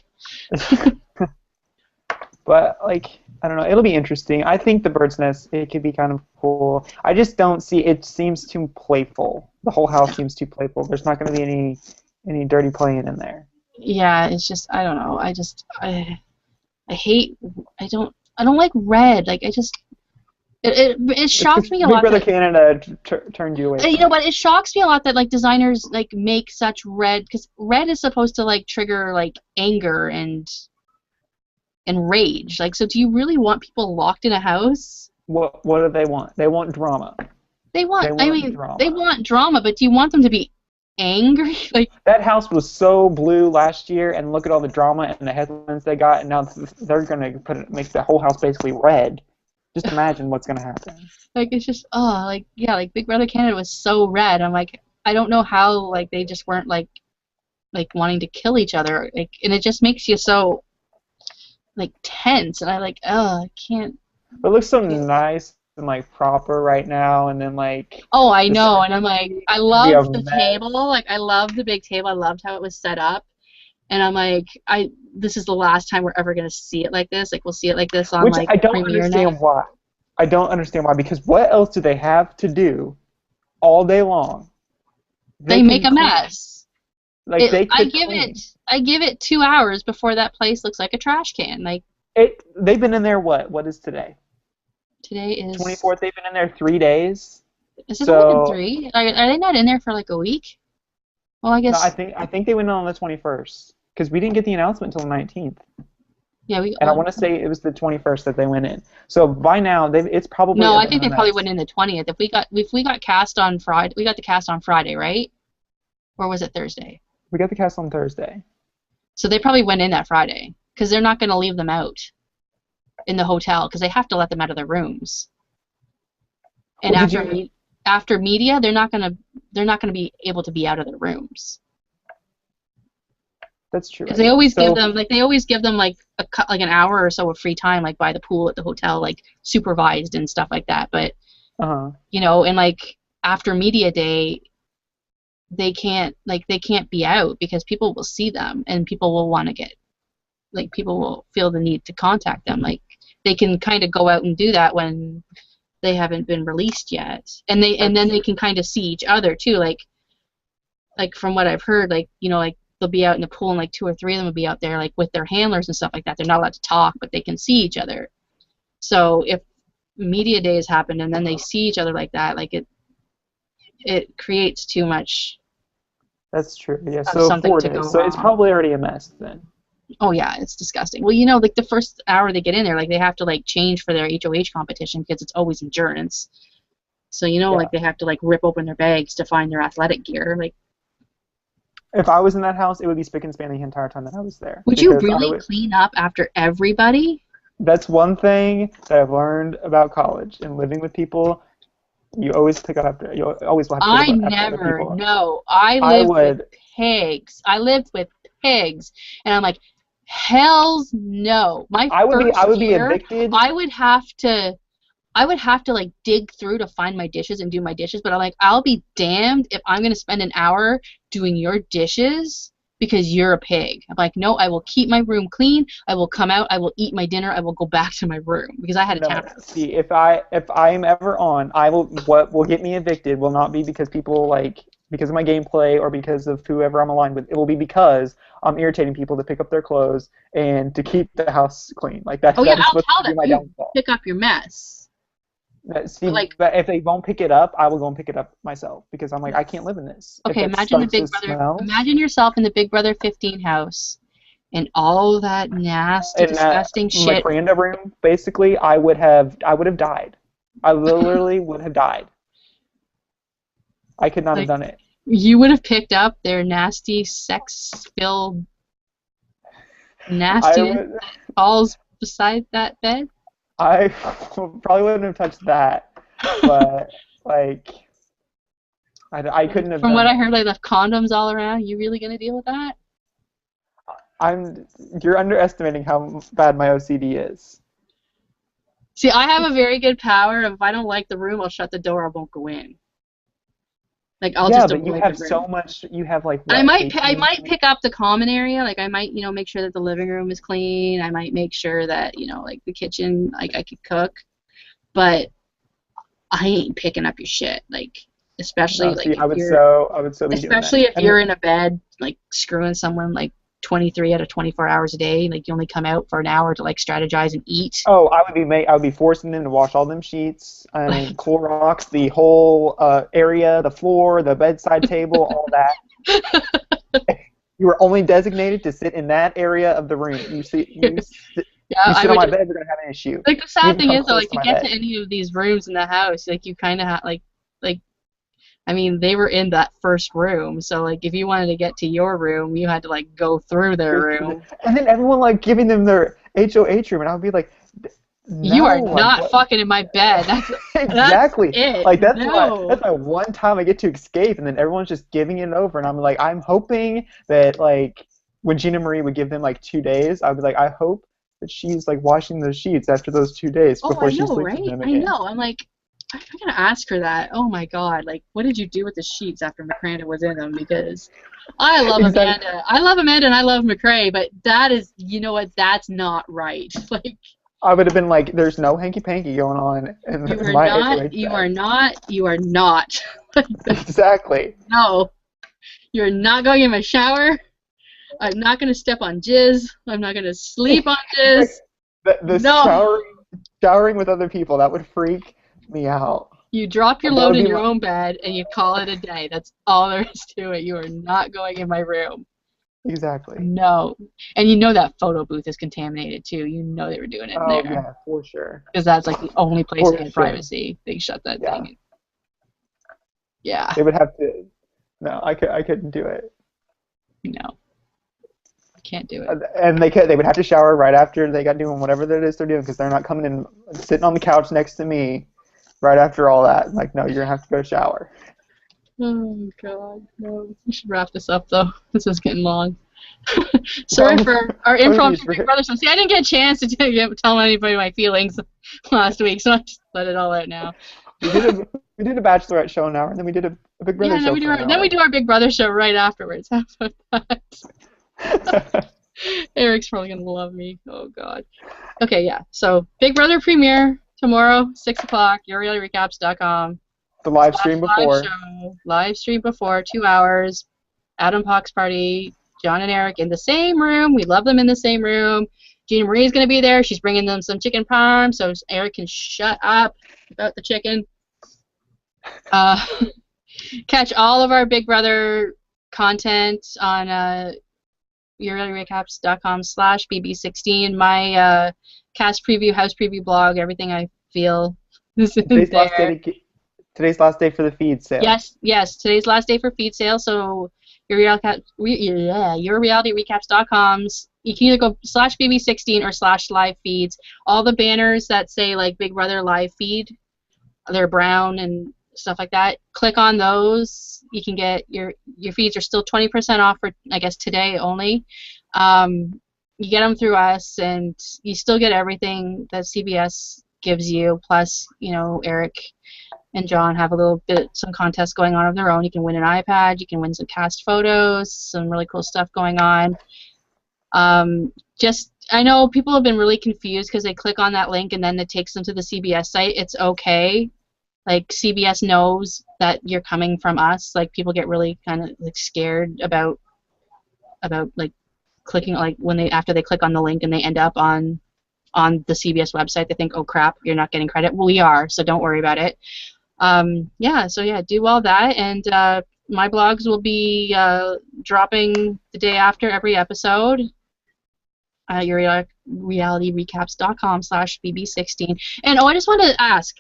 [SPEAKER 2] But like I don't know, it'll be interesting. I think the bird's nest it could be kind of cool. I just don't see it seems too playful. The whole house seems too playful. There's not going to be any dirty playing in there.
[SPEAKER 1] Yeah, it's just I don't know. I hate I don't like red. Like I just it
[SPEAKER 2] It's
[SPEAKER 1] shocks
[SPEAKER 2] because
[SPEAKER 1] me a
[SPEAKER 2] Big
[SPEAKER 1] lot
[SPEAKER 2] Brother
[SPEAKER 1] that
[SPEAKER 2] Canada turned you away
[SPEAKER 1] you
[SPEAKER 2] from
[SPEAKER 1] know
[SPEAKER 2] it.
[SPEAKER 1] what, it shocks me a lot that like designers like make such red because red is supposed to like trigger like anger and rage. Like so do you really want people locked in a house?
[SPEAKER 2] What do they want? They want drama. They
[SPEAKER 1] I
[SPEAKER 2] want
[SPEAKER 1] mean they
[SPEAKER 2] drama.
[SPEAKER 1] want drama, but do you want them to be angry? Like
[SPEAKER 2] That house was so blue last year, and look at all the drama and the headlines they got, and now they're gonna make the whole house basically red. Just imagine what's gonna happen.
[SPEAKER 1] like it's just oh like yeah like Big Brother Canada was so red. I'm like I don't know how like they just weren't like like wanting to kill each other, like, and it just makes you so like tense, and I like, oh, I can't.
[SPEAKER 2] But it looks so nice and like proper right now, and then like
[SPEAKER 1] Oh, I
[SPEAKER 2] the
[SPEAKER 1] know, and I'm like,
[SPEAKER 2] ceremony
[SPEAKER 1] I
[SPEAKER 2] can be
[SPEAKER 1] love
[SPEAKER 2] a
[SPEAKER 1] the table,
[SPEAKER 2] mess.
[SPEAKER 1] like I love the big table, I loved how it was set up, and I'm like, I this is the last time we're ever gonna see it like this. Like we'll see it like this on
[SPEAKER 2] Which
[SPEAKER 1] like
[SPEAKER 2] I don't
[SPEAKER 1] premiere night.
[SPEAKER 2] understand why. I don't understand why, because what else do they have to do all day long? They
[SPEAKER 1] They make
[SPEAKER 2] can
[SPEAKER 1] a
[SPEAKER 2] clean.
[SPEAKER 1] mess.
[SPEAKER 2] Like
[SPEAKER 1] It
[SPEAKER 2] they
[SPEAKER 1] I
[SPEAKER 2] could
[SPEAKER 1] give it
[SPEAKER 2] clean.
[SPEAKER 1] I give it 2 hours before that place looks like a trash can. Like
[SPEAKER 2] They've been in there what? What is today?
[SPEAKER 1] today is
[SPEAKER 2] 24th. They've been in there 3 days.
[SPEAKER 1] Has it only been
[SPEAKER 2] So
[SPEAKER 1] 3? Are they not in there for like a week? Well, I
[SPEAKER 2] no, I
[SPEAKER 1] guess
[SPEAKER 2] think I think they went in on the 21st because we didn't get the announcement until the 19th,
[SPEAKER 1] yeah. We
[SPEAKER 2] and I want to say it was the 21st that they went in. So by now, it's probably
[SPEAKER 1] No,
[SPEAKER 2] a,
[SPEAKER 1] I
[SPEAKER 2] been
[SPEAKER 1] think
[SPEAKER 2] a
[SPEAKER 1] they probably went
[SPEAKER 2] mess.
[SPEAKER 1] in the 20th. If we got cast on Friday, we got the cast on Friday, right? Or was it Thursday?
[SPEAKER 2] We got the cast on Thursday.
[SPEAKER 1] So they probably went in that Friday because they're not going to leave them out in the hotel because they have to let them out of their rooms. And
[SPEAKER 2] Well, did you?
[SPEAKER 1] after media, they're not gonna be able to be out of their rooms
[SPEAKER 2] That's true,
[SPEAKER 1] because
[SPEAKER 2] I
[SPEAKER 1] they
[SPEAKER 2] guess.
[SPEAKER 1] always give
[SPEAKER 2] So,
[SPEAKER 1] them like like an hour or so of free time like by the pool at the hotel like supervised and stuff like that. But
[SPEAKER 2] uh-huh.
[SPEAKER 1] and like after media day, they can't be out because people will see them and people will want to get like people will feel the need to contact them. Like they can kind of go out and do that when they haven't been released yet, and then
[SPEAKER 2] That's
[SPEAKER 1] they can kind of see each other too. Like from what I've heard, like like they'll be out in the pool and like two or three of them will be out there like with their handlers and stuff like that. They're not allowed to talk, but they can see each other. So if media days happen and then they see each other like that, like it creates too much
[SPEAKER 2] that's true. Yeah.
[SPEAKER 1] of
[SPEAKER 2] So
[SPEAKER 1] something
[SPEAKER 2] four
[SPEAKER 1] to
[SPEAKER 2] days.
[SPEAKER 1] go
[SPEAKER 2] So it's
[SPEAKER 1] wrong.
[SPEAKER 2] probably already a mess then.
[SPEAKER 1] Oh yeah, it's disgusting. Well, like the first hour they get in there, like they have to like change for their HOH competition because it's always endurance. So
[SPEAKER 2] Yeah.
[SPEAKER 1] like they have to like rip open their bags to find their athletic gear. Like,
[SPEAKER 2] If I was in that house, it would be spick and span the entire time that I was there
[SPEAKER 1] would you
[SPEAKER 2] because I
[SPEAKER 1] really
[SPEAKER 2] would.
[SPEAKER 1] clean up after everybody?
[SPEAKER 2] That's one thing that I've learned about college and living with people. You always pick up after. You always will have to pick
[SPEAKER 1] I
[SPEAKER 2] up after other
[SPEAKER 1] never
[SPEAKER 2] people.
[SPEAKER 1] know. I
[SPEAKER 2] I
[SPEAKER 1] lived with
[SPEAKER 2] would.
[SPEAKER 1] pigs. I lived with pigs, and I'm like, hell's no. My
[SPEAKER 2] I would be. I
[SPEAKER 1] first
[SPEAKER 2] would be
[SPEAKER 1] year,
[SPEAKER 2] evicted.
[SPEAKER 1] I would have to I would have to like dig through to find my dishes and do my dishes, but I'm like, I'll be damned if I'm gonna spend an hour doing your dishes because you're a pig. I'm like, no, I will keep my room clean. I will come out. I will eat my dinner. I will go back to my room because I had a
[SPEAKER 2] No.
[SPEAKER 1] temper.
[SPEAKER 2] See, if I am ever on, I will. What will get me evicted will not be because people because of my gameplay or because of whoever I'm aligned with. It will be because I'm irritating people to pick up their clothes and to keep the house clean. Like that.
[SPEAKER 1] Oh yeah,
[SPEAKER 2] That is
[SPEAKER 1] I'll
[SPEAKER 2] supposed
[SPEAKER 1] tell
[SPEAKER 2] to be
[SPEAKER 1] them
[SPEAKER 2] my
[SPEAKER 1] you
[SPEAKER 2] downfall.
[SPEAKER 1] pick up your mess.
[SPEAKER 2] See,
[SPEAKER 1] But like,
[SPEAKER 2] but if they won't pick it up, I will go and pick it up myself because I'm like, I can't live in this. If
[SPEAKER 1] okay,
[SPEAKER 2] it
[SPEAKER 1] imagine the
[SPEAKER 2] starts to
[SPEAKER 1] Big Brother.
[SPEAKER 2] smell,
[SPEAKER 1] Imagine yourself in the Big Brother 15 house and all that nasty,
[SPEAKER 2] in that
[SPEAKER 1] disgusting shit.
[SPEAKER 2] Miranda room, basically, I would have died. I literally would have died. I could not have
[SPEAKER 1] Like
[SPEAKER 2] done it.
[SPEAKER 1] you would have picked up their nasty, sex-filled
[SPEAKER 2] I
[SPEAKER 1] nastiness
[SPEAKER 2] would.
[SPEAKER 1] falls beside that bed.
[SPEAKER 2] I probably wouldn't have touched that, but like, I couldn't have
[SPEAKER 1] From
[SPEAKER 2] done
[SPEAKER 1] what I
[SPEAKER 2] it.
[SPEAKER 1] heard, they left condoms all around. You really gonna deal with that?
[SPEAKER 2] I'm. You're underestimating how bad my OCD is.
[SPEAKER 1] See, I have a very good power. If I don't like the room, I'll shut the door. I won't go in. Like I'll
[SPEAKER 2] Yeah,
[SPEAKER 1] just
[SPEAKER 2] but you
[SPEAKER 1] avoid the
[SPEAKER 2] have
[SPEAKER 1] room.
[SPEAKER 2] so much. You have like
[SPEAKER 1] I
[SPEAKER 2] what,
[SPEAKER 1] might I
[SPEAKER 2] 18?
[SPEAKER 1] might pick up the common area. Like I might make sure that the living room is clean. I might make sure that like the kitchen like I could cook. But I ain't picking up your shit. Like
[SPEAKER 2] No,
[SPEAKER 1] especially like
[SPEAKER 2] see,
[SPEAKER 1] if you're
[SPEAKER 2] I would still be doing that.
[SPEAKER 1] especially if
[SPEAKER 2] And
[SPEAKER 1] you're in a bed like screwing someone like 23 out of 24 hours a day. Like you only come out for an hour to like strategize and eat.
[SPEAKER 2] oh, I would be forcing them to wash all them sheets and Clorox the whole area, the floor, the bedside table, all that. You were only designated to sit in that area of the room.
[SPEAKER 1] Yeah,
[SPEAKER 2] You
[SPEAKER 1] I
[SPEAKER 2] sit on
[SPEAKER 1] would.
[SPEAKER 2] my bed, we're gonna have an issue.
[SPEAKER 1] Like the
[SPEAKER 2] You
[SPEAKER 1] sad
[SPEAKER 2] even
[SPEAKER 1] thing
[SPEAKER 2] come
[SPEAKER 1] is, though,
[SPEAKER 2] close
[SPEAKER 1] like
[SPEAKER 2] to
[SPEAKER 1] to
[SPEAKER 2] my
[SPEAKER 1] get to
[SPEAKER 2] bed.
[SPEAKER 1] any of these rooms in the house, like you kind of have like I mean, they were in that first room, so like if you wanted to get to your room, you had to like go through their room.
[SPEAKER 2] And then everyone like giving them their HOH room, and I would be like,
[SPEAKER 1] You are
[SPEAKER 2] No, like
[SPEAKER 1] not
[SPEAKER 2] what?
[SPEAKER 1] fucking in my bed. That's
[SPEAKER 2] Exactly.
[SPEAKER 1] it.
[SPEAKER 2] Like that's
[SPEAKER 1] No.
[SPEAKER 2] my one time I get to escape, and then everyone's just giving it over, and I'm like, I'm hoping that like when Gina Marie would give them like 2 days, I'd be like, I hope that she's like washing those sheets after those 2 days
[SPEAKER 1] Oh,
[SPEAKER 2] before
[SPEAKER 1] I
[SPEAKER 2] she
[SPEAKER 1] know,
[SPEAKER 2] sleeps with
[SPEAKER 1] right?
[SPEAKER 2] them
[SPEAKER 1] I
[SPEAKER 2] again.
[SPEAKER 1] know. I'm like, I'm gonna ask her that. Oh my God, like, what did you do with the sheets after McCrandon was in them? Because I love
[SPEAKER 2] Exactly.
[SPEAKER 1] Amanda. I love Amanda and I love McCrae, but that is, you know what? That's not right. Like,
[SPEAKER 2] I would have been like, there's no hanky panky going on
[SPEAKER 1] you
[SPEAKER 2] in
[SPEAKER 1] are
[SPEAKER 2] my
[SPEAKER 1] not,
[SPEAKER 2] HOH
[SPEAKER 1] you
[SPEAKER 2] bed.
[SPEAKER 1] are not, you are not. Like,
[SPEAKER 2] Exactly.
[SPEAKER 1] no, you're not going in my shower. I'm not gonna step on jizz. I'm not gonna sleep on
[SPEAKER 2] Like
[SPEAKER 1] jizz.
[SPEAKER 2] the
[SPEAKER 1] No.
[SPEAKER 2] showering with other people, that would freak me out.
[SPEAKER 1] You drop your
[SPEAKER 2] Like that
[SPEAKER 1] load
[SPEAKER 2] would
[SPEAKER 1] in
[SPEAKER 2] be
[SPEAKER 1] your
[SPEAKER 2] my
[SPEAKER 1] own bed and you call it a day. That's all there is to it. You are not going in my room.
[SPEAKER 2] exactly.
[SPEAKER 1] No. And you know that photo booth is contaminated too. You know they were doing it in
[SPEAKER 2] Oh
[SPEAKER 1] there.
[SPEAKER 2] yeah, for sure.
[SPEAKER 1] Because that's like the only place they
[SPEAKER 2] For
[SPEAKER 1] had
[SPEAKER 2] sure.
[SPEAKER 1] privacy. They shut that
[SPEAKER 2] Yeah.
[SPEAKER 1] thing. Yeah.
[SPEAKER 2] They would have to no, I couldn't do it.
[SPEAKER 1] No. Can't do it.
[SPEAKER 2] And they would have to shower right after they got doing whatever that is they're doing because they're not coming in sitting on the couch next to me right after all that. Like no, you're gonna have to go shower.
[SPEAKER 1] Oh God. No. We should wrap this up though. This is getting long. Sorry
[SPEAKER 2] Well,
[SPEAKER 1] for our
[SPEAKER 2] oh
[SPEAKER 1] impromptu
[SPEAKER 2] geez,
[SPEAKER 1] Big Brother. So see, I didn't get a chance to tell anybody my feelings last week, so I just let it all out now.
[SPEAKER 2] we did a Bachelorette show an hour, and then we did a Big
[SPEAKER 1] Yeah,
[SPEAKER 2] Brother
[SPEAKER 1] and then
[SPEAKER 2] show
[SPEAKER 1] we do
[SPEAKER 2] for an
[SPEAKER 1] our
[SPEAKER 2] hour.
[SPEAKER 1] Big Brother show right afterwards. How about that? Eric's probably gonna love me. Oh God. Okay, yeah. So Big Brother premiere tomorrow, 6 o'clock. YourRealityRecaps.com
[SPEAKER 2] The live
[SPEAKER 1] slash
[SPEAKER 2] stream
[SPEAKER 1] live
[SPEAKER 2] before.
[SPEAKER 1] show. Live stream before 2 hours. Adam Pox party. John and Eric in the same room. We love them in the same room. Gina Marie's gonna be there. She's bringing them some chicken parm, so Eric can shut up about the chicken. Uh, catch all of our Big Brother content on YourRealityRecaps.com/bb16. My cast preview, house preview blog, everything I feel is in
[SPEAKER 2] Today's last day
[SPEAKER 1] there.
[SPEAKER 2] today's last day for the feed sale.
[SPEAKER 1] Yes, yes. Today's last day for feed sale, so YourRealityRecaps.com. You can either go /bb16 or /live feeds. All the banners that say like Big Brother live feed, they're brown and stuff like that. Click on those. You can get your feeds are still 20% off for I guess today only. You get them through us, and you still get everything that CBS gives you. Plus, Eric and John have a little bit some contests going on of their own. You can win an iPad. You can win some cast photos. Some really cool stuff going on. Just I know people have been really confused because they click on that link and then it takes them to the CBS site. It's okay. Like CBS knows that you're coming from us. Like people get really kind of like scared about like clicking like when they after they click on the link and they end up on the CBS website. They think, oh crap, you're not getting credit. Well, we are, so don't worry about it. Yeah, so yeah, do all that, and my blogs will be dropping the day after every episode. YourRealityRecaps.com/bb16. And I just wanted to ask,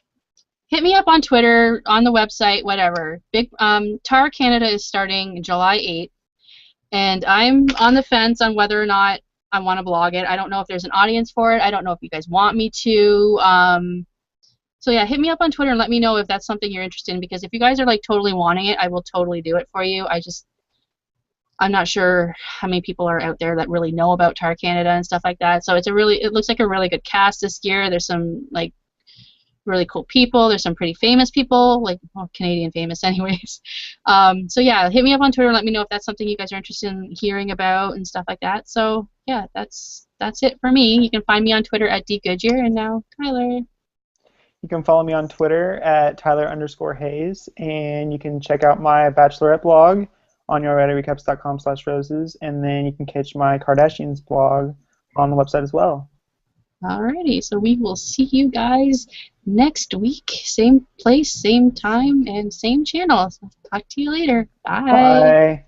[SPEAKER 1] hit me up on Twitter, on the website, whatever. Big Tar Canada is starting July 8th, and I'm on the fence on whether or not I want to blog it. I don't know if there's an audience for it. I don't know if you guys want me to. So yeah, hit me up on Twitter and let me know if that's something you're interested in, because if you guys are like totally wanting it, I will totally do it for you. I'm not sure how many people are out there that really know about Tar Canada and stuff like that. So it looks like a really good cast this year. There's some like really cool people. There's some pretty famous people, like Canadian famous anyways. So yeah, hit me up on Twitter and let me know if that's something you guys are interested in hearing about and stuff like that. So yeah, that's it for me. You can find me on Twitter at dgoodyear, and now Tyler.
[SPEAKER 2] You can follow me on Twitter at Tyler_Hayes, and you can check out my Bachelorette blog on YourRealityRecaps.com/roses, and then you can catch my Kardashians blog on the website as well.
[SPEAKER 1] Alrighty, so we will see you guys next week. Same place, same time, and same channel. So talk to you later. Bye.
[SPEAKER 2] Bye.